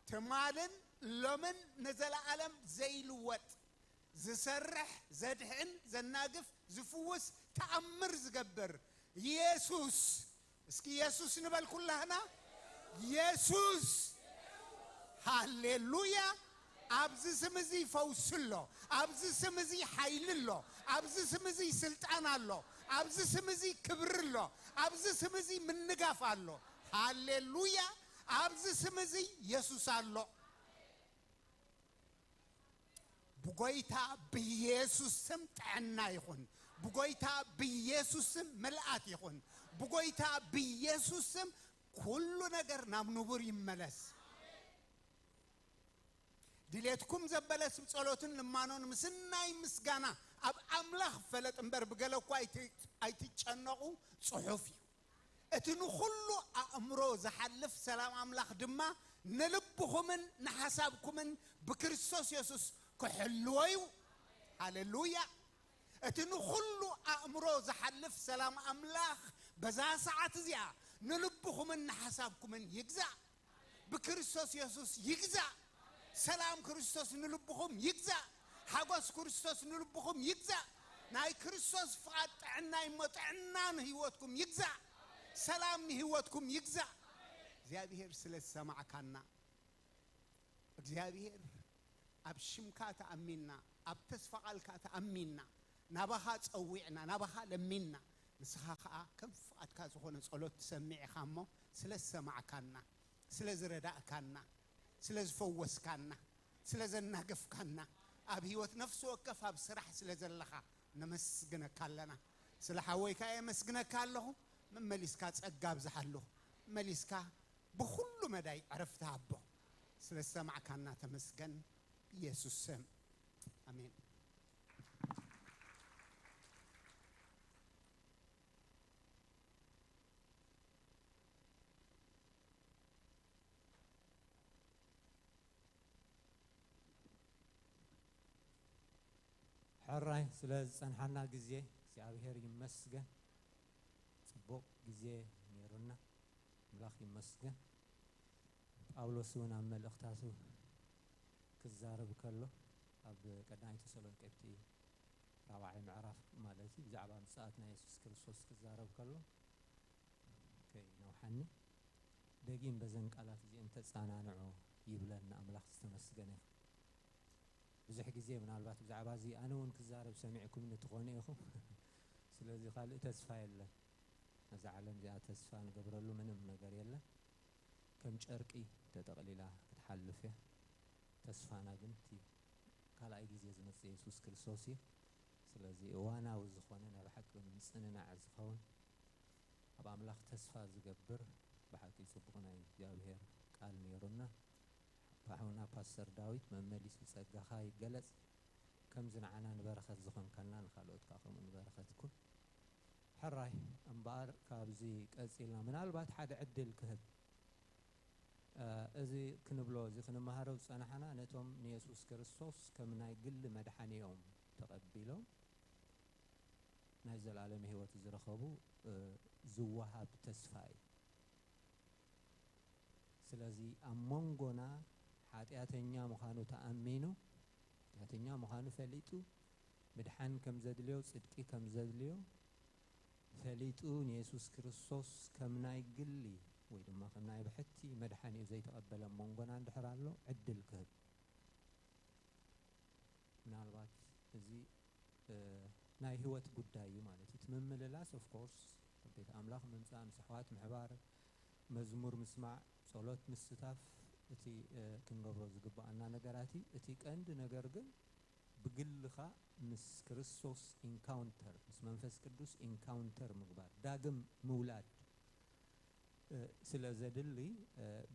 تمالن لمن نزل عالم زي الوط زسرح زدحن زناقف زفوس تأمر زقبر يسوس اسكي يسوس نبال كلها هنا يسوس هاليلويا أبز سمزي فوسلو أبز سمزي حيللو أبز سمزي سلطان الله أبز سمزي كبرلو أبز سمزي من نقاف الله هاليلويا أبز سمزي يسوس الله بقويتا بيسوس سم تعنا يخون بقويتا بيسوس سم ملآت يخون بقويتا بيسوس سم كل نجر نامنبور يملس دليتكم زبلس بصلوتن لما نون مسناي مسجانا أب أملاخ فلت أمبر بقلو كوايت أيتشنقو صحفي اتنو خلو أمرو زحلف سلام أملاخ دما نلبخمن نحسابكمن بكريستوس يسوس كحلويو هاليلويا اتنو خلو أمرو زحلف سلام أملاخ بزا ساعات زيا نلبخمن نحسابكمن يجزع بكريستوس يسوس يجزع سلام كريستوس نلبخم يجزع حقوس كريستوس نلبخم يجزع ناي كريستوس فقط عنا يمطعنا هيوتكم يجزع سلام هيوتكم يجزع እግዚአብሔር ስለሰማዓካና እግዚአብሔር አብሽምካ ተአሚና አብተስፋቃልካ ተአሚና ናባኻ ጸዊዕና ናባኻ ለሚና ንስኻ ኸኣ ከም ፍቃድካ ዝኾነ ጸሎት ትሰሚዕኻሞ ስለሰማዓካና ስለዝረዳእካና ስለዝፈወስካና ስለዘናገፍካና አብ ህይወት ነፍስ ወከፍ አብ ስራሕ ስለዘለኻ ነመስግነካለና ስለሐወይካ የመስግነካለሁ መመሊስካ ጸጋ ብዝሓለሁ መሊስካ በሁሉ መዳይ عرفت አቦ ስለሰማዕካና ተመስገን ኢየሱስ ስም አሜን حراي سلاز صنحنا غزي እግዚአብሔር ይመስገን ጽቡቅ ጊዜ ነይሩና አምላኽ ይመስገን ጳውሎስ እውን ኣብ መልእኽታቱ ክዛረብ ከሎ ኣብ ቀዳማይ ተሰሎንቄ ራብዓይ ምዕራፍ ማለት እዩ ብዛዕባ ምጽኣት ናይ ኢየሱስ ክርስቶስ ክዛረብ ከሎ ከይነውሓኒ ደጊም በዘን ቃላት እዚአን ተጻናንዑ ይብለና ኣምላኽ ዝተመስገነ ይኹን ብዙሕ ግዜ ምናልባት ብዛዕባ እዚ ኣነ እውን ክዛረብ ሰሚዕኩም ንትኾኑ ኢኹም ስለዚ ካልእ ተስፋ የለን ነዛ ዓለም እዚኣ ተስፋ ንገብረሉ ምንም ነገር የለን ከም ጨርቂ ተጠቕሊላ ክትሓልፍ እያ ተስፋና ግን እቲ ካልኣይ ግዜ ዝመጽእ ኢየሱስ ክርስቶስ እዩ ስለዚ እዋናዊ ዝኾነ ናብ ሓቂ ምጽንናዕ ዝኸውን ኣብ ኣምላኽ ተስፋ ዝገብር ብሓቂ ጽቡቕ ናይ እግዚአብሔር ቃል ነይሩና ባሕውና ፓስተር ዳዊት መመሊስ ብጸጋኻ ይገለጽ ከም ዝንዓና ንበረኸት ዝኾንከልና ንኻልኦት ከምኡ ንበረኸት ኩን ሕራይ እምበኣር ካብዚ ቀፂልና ምናልባት ሓደ ዕድል ክህብ እዚ ክንብሎ እዚ ክንመሃረው ዝጸናሕና ነቶም ንኢየሱስ ክርስቶስ ከም ናይ ግሊ መድሓኒኦም ተቐቢሎም ናይ ዘላለም ህይወት ዝረኸቡ ዝወሃብ ተስፋ እዩ ስለዚ ኣብ መንጎና ሓጢአተኛ ምዃኑ ተኣሚኑ ሓጢአተኛ ምዃኑ ፈሊጡ ምድሓን ከም ዘድልዮ ጽድቂ ከም ዘድልዮ ፈሊጡ ንኢየሱስ ክርስቶስ ከም ናይ ግሊ ወይ ድማ ከም ናይ ብሕቲ መድሓኒኡ ዘይተቐበለ መንጎና እንድሕር ኣሎ ዕድል ክህብ ምናልባት እዚ ናይ ህይወት ጉዳይ እዩ ማለት እዩ ትምምልላስ ኦፍ ኮርስ ቤት ኣምላኽ ምምፃእ ምስ ኣሕዋት ምሕባር መዝሙር ምስማዕ ጸሎት ምስታፍ እቲ ክንገብሮ ዝግባአና ነገራት እቲ ቀንዲ ነገር ግን ብግልኻ ምስ ክርስቶስ ኢንካውንተር ምስ መንፈስ ቅዱስ ኢንካውንተር ምግባር ዳግም ምውላድ ስለ ዘድሊ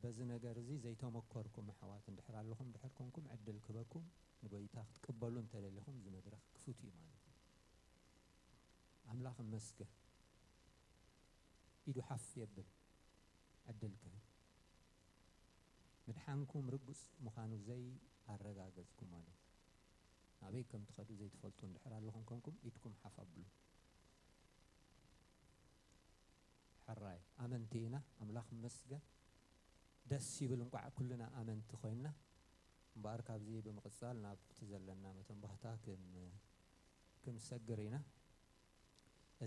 በዚ ነገር እዚ ዘይተመኮርኩም ኣሕዋት እንድሕር ኣለኹም እንድሕር ኮንኩም ዕድል ክበኩም ንጎይታ ክትቅበሉ እንተደሊኹም እዚ መድረኽ ክፉት እዩ ማለት እዩ ኣምላኽ መስገን ኢዱ ሓፍ የብል ዕድል ክህብ ምድሓንኩም ርጉፅ ምዃኑ ዘይኣረጋገፅኩም ማለት እዩ ናበይ ከም ትኸዱ ዘይትፈልጡ እንድሕር ኣለኹም ኮንኩም ኢድኩም ሓፍ ኣብሉ ሕራይ ኣመንቲ ኢና ኣምላኽ መስገን ደስ ይብል እንቋዕ ኩልና ኣመንቲ ኮይንና እምበኣር ካብዚ ብምቕፃል ናብቲ ዘለና መተንባህታ ክንሰግር ኢና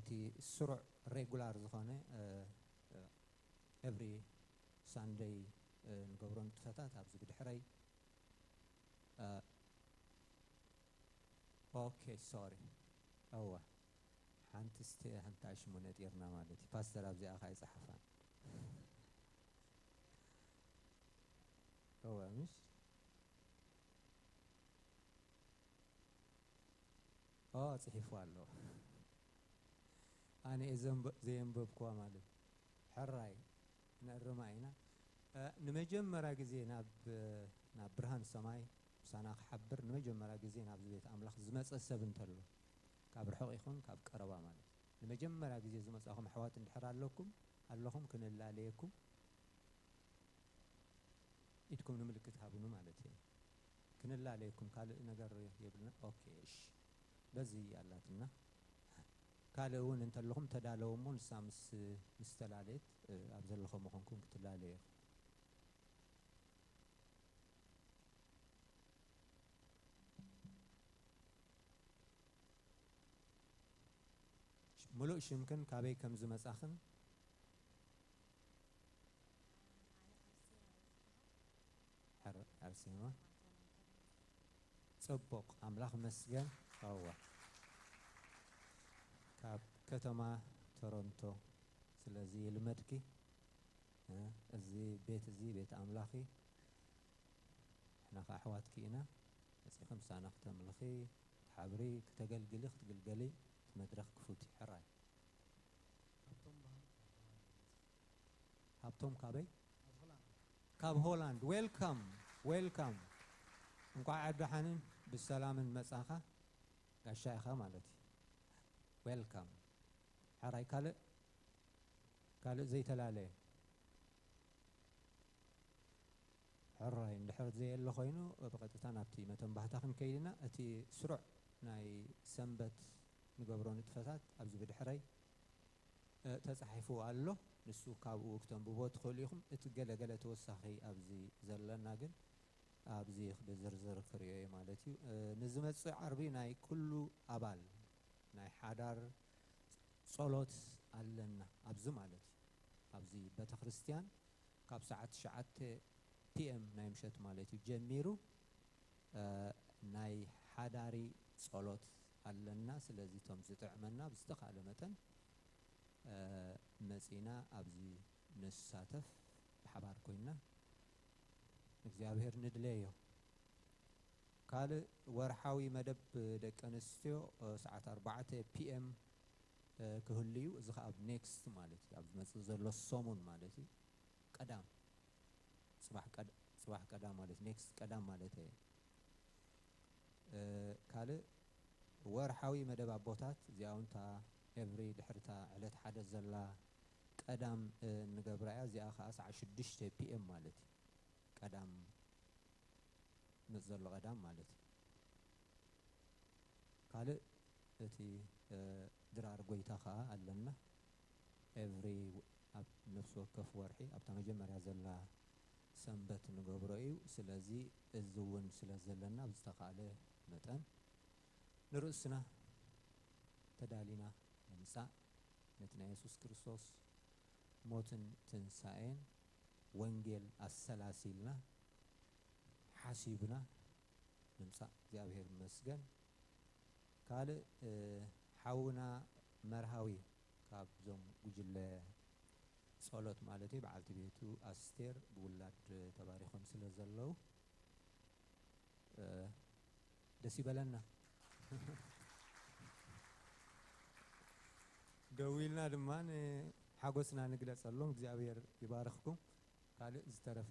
እቲ ስሩዕ ሬጉላር ዝኾነ ኤቭሪ ሳንደይ ንገብሮ ንጥፈታት ኣብዚ ብድሕረይ ኦኬ ሶሪ ኣዋ ሓንቲ ሓንቲ ኣሽሙ ነጢርና ማለት እዩ ፓስተር ኣብዚኣ ኸ ይፅሓፋን ኣዋ ምሽ ፅሒፉ ኣሎ ኣነ ዘየንበብክዋ ማለት ሕራይ ነእርማ ኢና ንመጀመርያ ግዜ ናብ ብርሃን ሰማይ ምሳና ክሓብር ንመጀመርያ ግዜ ናብዚ ቤት ኣምላኽ ዝመፀ ሰብ እንተሎ ካብ ርሑቕ ይኹን ካብ ቀረባ ማለት ንመጀመርያ ግዜ ዝመጻኹም ኣሕዋት እንድሕር ኣለኹም ክንላለየኩም ኢድኩም ንምልክት ሃብኑ ማለት እዩ ክንላለየኩም ካልእ ነገር የብልና ኦኬ እሺ በዚ ኣላትና ካልእ እውን እንተለኹም ተዳለዎ እሞ ንሳ ምስ ተላለየት ኣብ ዘለኹም ምኾንኩም ክትላለየ ሙሉእ ሽምክን ካበይ ከም ዝመጻኽን ኣርሴማ ጽቡቕ ኣምላኽ መስገን ኣዋ ካብ ከተማ ቶሮንቶ ስለዚ ልመድኪ እዚ ቤት ኣምላኺ ንኻ ኣሕዋትኪ ኢና መጺኹም ሳና ክተምልኺ ትሓብሪ ክተገልግሊ ክትግልገሊ መድረኽ ክፉት ሕራይ ሃብቶም ካበይ ካብ ሆላንድ ዌልካም እንኳዕ ኣድሓንን ብሰላምን መጻኻ ጋሻ ኢኻ ማለት እዩ ዌልካም ሕራይ ካልእ ዘይተላለየ ሕራይ እንድሕር ዘየለ ኮይኑ ብቐጥታ ናብቲ መተንባህታ ክንከይድና እቲ ስሩዕ ናይ ሰንበት ንገብሮ ንጥፈታት ኣብዚ ብድሕረይ ተጻሒፉ ኣሎ ንሱ ካብኡ ክተንብቦ ትኽእሉ ኢኹም እቲ ገለገለ ተወሳኺ ኣብዚ ዘለና ግን ኣብዚ ብዝርዝር ክሪኦ እየ ማለት እዩ ንዝመጽእ ዓርቢ ናይ ኩሉ ኣባል ናይ ሓዳር ጸሎት ኣለና ኣብዚ ማለት እዩ ኣብዚ ቤተ ክርስቲያን ካብ ሰዓት 9 PM ናይ ምሸት ማለት እዩ ጀሚሩ ናይ ሓዳሪ ጸሎት ኣለና ስለዚ ቶም ዝጥዕመና ብዝተኻለ መጠን መጺና ኣብዚ ንሳተፍ ብሓባር ኮይና እግዚአብሔር ንድለዮ ካልእ ወርሓዊ መደብ ደቂ ኣንስትዮ ሰዓት 4 PM ክህልዩ እዚ ከዓ ኣብ ኔክስት ማለት እዩ ኣብ ዝመጽእ ዘሎ ሰሙን ማለት እዩ ቀዳም ጽባሕ ቀዳም ማለት ኔክስት ቀዳም ማለት እዩ ካልእ ወርሓዊ መደብ ኣቦታት እዚኣውን ታ ኤቭሪ ድሕርታ ዕለት ሓደ ዘላ ቀዳም ንገብራ እያ እዚኣ ከዓ ሰዓት 6 PM ማለት እዩ ቀዳም ንዘሎ ቀዳም ማለት እዩ ካልእ እቲ ድራር ጎይታ ከዓ ኣለና ኤቭሪ ኣብ ነፍሲ ወከፍ ወርሒ ኣብታ መጀመርያ ዘላ ሰንበት ንገብሮ እዩ ስለዚ እዚ እውን ስለ ዘለና ብዝተኻእለ መጠን ንርእስና ተዳሊና ንምጻእ ነቲ ናይ የሱስ ክርስቶስ ሞትን ትንሣኤን ወንጌል ኣሰላሲልና ሓሲብና ንምጻእ እግዚአብሔር ይመስገን ካልእ ሓውና መርሃዊ ካብዞም ጉጅለ ጸሎት ማለት እዩ በዓልቲ ቤቱ ኣስቴር ብውላድ ተባሪኾም ስለ ዘለው ደስ ይበለና ደው ኢልና ድማ ሓጎስና ንግለጸሎም እግዚአብሔር ይባርኽኩም ካልእ ዝተረፈ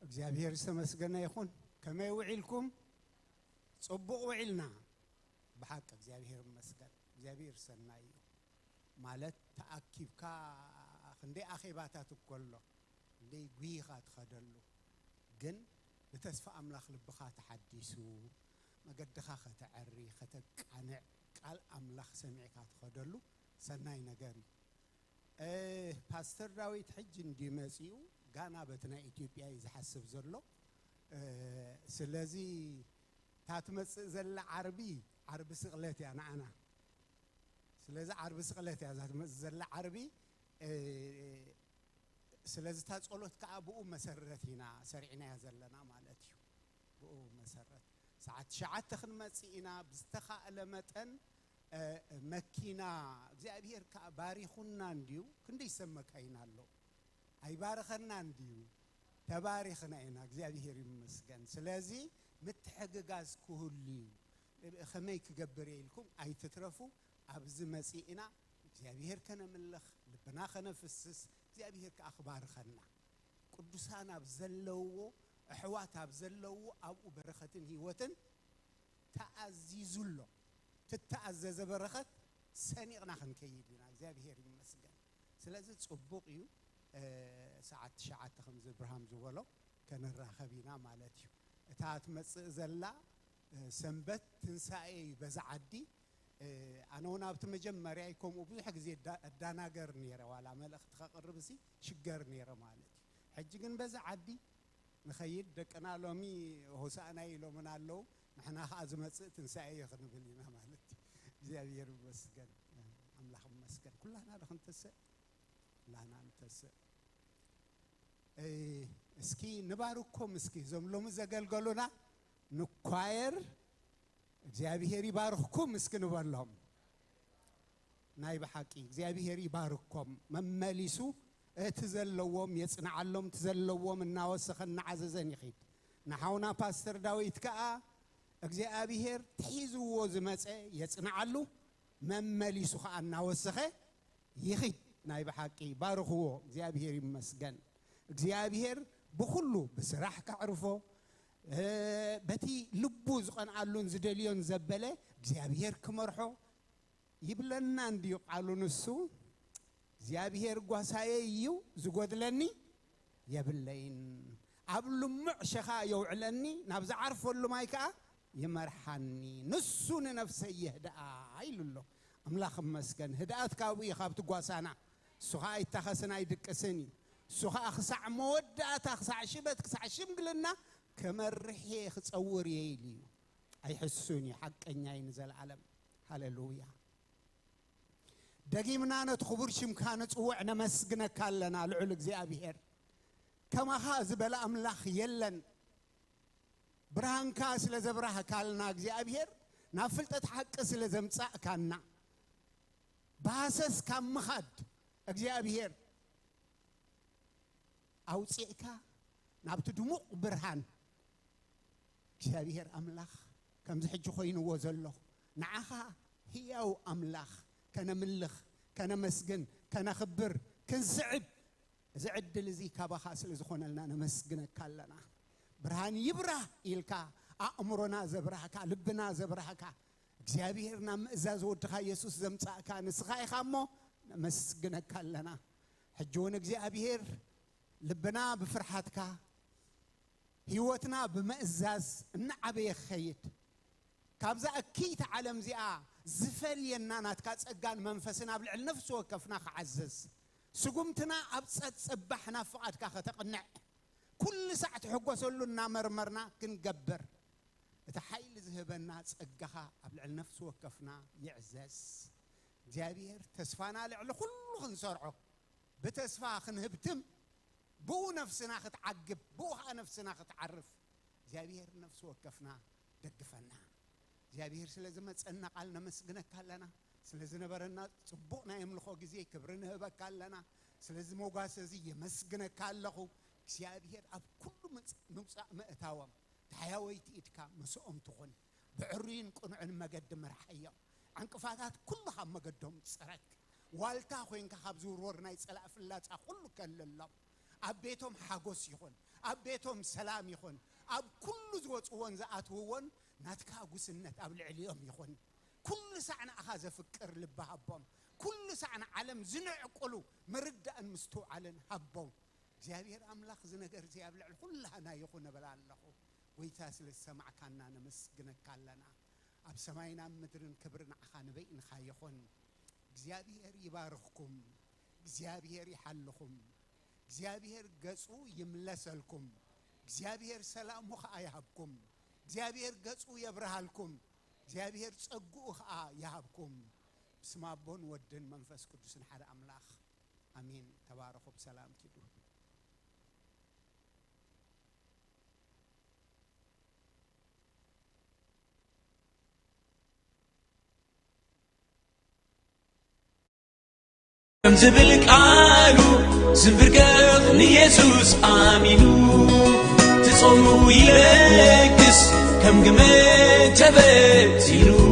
እግዚአብሔር ዝተመስገነ ይኹን ከመይ ውዒልኩም ጽቡቕ ውዒልና ብሓቂ እግዚአብሔር ይመስገን እግዚአብሔር ሰናይ እዩ ማለት ተኣኪብካ ክንደይ ኣኼባታት እኮሎ ክንደይ ጉይኻ ትኸደሉ ግን ብተስፋ ኣምላኽ ልብኻ ተሓዲሱ መገድኻ ከተዕሪ ከተቃንዕ ቃል ኣምላኽ ሰሚዕካ ትኸደሉ ሰናይ ነገር እዩ ፓስተር ዳዊት ሕጂ እንዲመጺኡ ጋና በቲ ናይ ኢትዮጵያ እዩ ዝሓስብ ዘሎ ስለዚ ታትመጽእ ዘላ ዓርቢ ስቕለት እያ ንዓና ስለዚ ዓርቢ ስቕለት እያ ታትመጽእ ዘላ ዓርቢ ስለዚ ታ ጸሎት ከዓ ብኡ መሰረት ኢና ሰሪዕናያ ዘለና ማለት እዩ ብኡ መሰረት ሰዓት 9 ክንመጽእ ኢና ብዝተኻእለ መጠን መኪና እግዚአብሔር ከዓ ባሪኹና እንዲዩ ክንደይ ሰመካ ኢና ኣሎ ኣይባረኸና እንዲዩ ተባሪኽና ኢና እግዚአብሔር ይመስገን ስለዚ ምትሕግጋዝ ክህሉ ከመይ ክገብር ኢልኩም ኣይትትረፉ ኣብዚ መጺእና እግዚአብሔር ከነምልኽ ልብና ከነፍስስ እግዚአብሔር ከዓ ክባርኸና ቅዱሳን ኣብ ዘለውዎ ኣሕዋት ኣብ ዘለውዎ ኣብኡ በረኸትን ህይወትን ተኣዚዙሎ ትተኣዘዘ በረኸት ሰኒቕና ክንከይድ ኢና እግዚአብሔር ይመስገን ስለዚ ጽቡቕ እዩ ሰዓት 9 ከም ዝብርሃም ዝበሎ ከነራኸብ ኢና ማለት እዩ እታ ትመጽእ ዘላ ሰንበት ትንሣኤ እዩ በዛ ዓዲ ኣነ እውን ኣብቲ መጀመርያ ከምኡ ብዙሕ ግዜ ኣዳናገር ነይረ ዋላ መልእኽቲ ከቕርብ እሲ ሽገር ነይረ ማለት እዩ ሕጂ ግን በዛ ዓዲ ንኸይድ ደቅና ሎሚ ሆሳእና ኢሎምን ኣለዉ ንሕና ከዓ ዝመጽእ ትንሣኤ እዩ ክንብል ኢና ማለት እዩ እግዚአብሔር ይመስገን ኣምላኽ ይመስገን ኩላና ክንተስእ ኩላና ንተስእ እስኪ ንባርኮም እስኪ እዞም ሎሚ ዘገልገሉና ንኳየር እግዚአብሔር ይባርኽኩም እስኪ ንበሎም ናይ ብሓቂ እግዚአብሔር ይባርኮም መመሊሱ እቲ ዘለዎም የጽንዓሎም ትዘለዎም እናወሰኸ እናዓዘዘን ይኺድ ንሓውና ፓስተር ዳዊት ከዓ እግዚአብሔር ትሒዝዎ ዝመጸ የጽንዓሉ መመሊሱ ከዓ እናወሰኸ ይኺድ ናይ ብሓቂ ባርኽዎ እግዚአብሔር ይመስገን እግዚአብሔር ብኩሉ ብስራሕ ካዕርፎ በቲ ልቡ ዝቐንዓሉን ዝደልዮን ዘበለ እግዚአብሔር ክመርሖ ይብለና እንዲዩ ቃሉ ንሱ እግዚአብሔር ጓሳየ እዩ ዝጎድለኒ የብለይን أبلمع شخا يوعلني نبز عارفه اللي ما يكا يمرحني نسون نفسي يهدأ عيل له أملاخ مسكن هدأت كاوي خابت قواسانا سخاء يتخسنا يدكسني سخاء أخسع مودة أخسع شبت أخسع شمقلنا كمرحي ختصور يلي أيحسوني حق أني ينزل العالم هللويا دقيمنا نتخبر شمكانت وعنا مسقنا كالنا العلق زي أبيهر كما خاز بلا أملاخ يلن برهان كاس لزبرها كالنا زي أبيهر نافلت أتحقس لزمتساء كالنا باسس كم مخد أجزي أبيهر أو سيئكا نابت دموع برهان أجزي أبيهر أملاخ كم زحج خوين وزلو نعاها هي أو أملاخ كان ملخ كان مسجن كان خبر كان زعب زعد لزي كابا خاص لزخون لنا مسجن كالنا برهان يبره إلكا أمرنا زبرهكا لبنا زبرهكا እግዚአብሔርና መእዛዝ ወድኻ ኢየሱስ ዘምጻእካ ንስኻይ ኻሞ መስግነ ካለና ሕጆን እግዚአብሔር ልብና በፍርሃትካ ህይወትና በመእዛዝ እናዓበየ ኸይድ ካብዛ አኪት ዓለም ዚኣ ዝፈልየና ናትካ ጸጋን መንፈስና ብልዕል ነፍስ ወከፍና ከዓዘዝ ስጉምትና ኣብጸት ጽባሕና ፍቃድካ ከተቅንዕ ኩል ሰዓት ሕጎሰሉና መርመርና ክንገበር تحيل ذهبنا ጸጋኻ ኣብልዕል ነፍስ ወከፍና ይዕዘዝ እግዚአብሔር ተስፋና ልዕል ኩሉ ክንሰርዖ በተስፋ ክንህብትም ብኡ ነፍስና ክትዓግብ ብኡ ነፍስና ክትዓርፍ እግዚአብሔር ነፍስ ወከፍና ደግፈና እግዚአብሔር ስለዚ መጸና ቃል ነመስግነካ ኣለና ስለዚ ነበረና ጽቡቕና የምልኾ ጊዜ ክብርን ህበካ ኣለና ስለዚ ሞጋስ እዚ የመስግነካ ኣለኹ እግዚአብሔር ኣብ ኩሉ ምውፃእ መእታወም تحيويت إتكا مسؤوم تخون بعرين قنعن مجد مرحية عنقفاتات كلها مجدهم سرك والتا خوين كخبزور ورنا يسأل أفلات أقول كل الله أبيتهم حاجوس يخون أبيتهم سلام يخون أب كل زوج وانزات هون ناتكا جوسنت أب العليم يخون كل ساعة أخذ فكر لبهبهم كل ساعة علم زنع قلو مرد أن مستوى على هبهم زيابير أملاخ زنجر زيابل كلها نا يخون بلا الله ويتاسل السمع كنا نمسجنك كلنا أب سماينا مدرن كبرنا أخان بين خايخون እግዚአብሔር ይባርክኩም እግዚአብሔር ይሐልኩም እግዚአብሔር ገጹ ይምለሰልኩም እግዚአብሔር ሰላሙ ያሃብኩም እግዚአብሔር ገጹ ይብራሃልኩም እግዚአብሔር ጸጉኡ ያሃብኩም ስማቦን ወደን መንፈስ ቅዱስን ሓደ አምላክ አሜን ተባረኩ በሰላም ኪዱ زبلك عالو زنفرقخ ليسوس آمينو تصورو يلكس كم قمت تبتيرو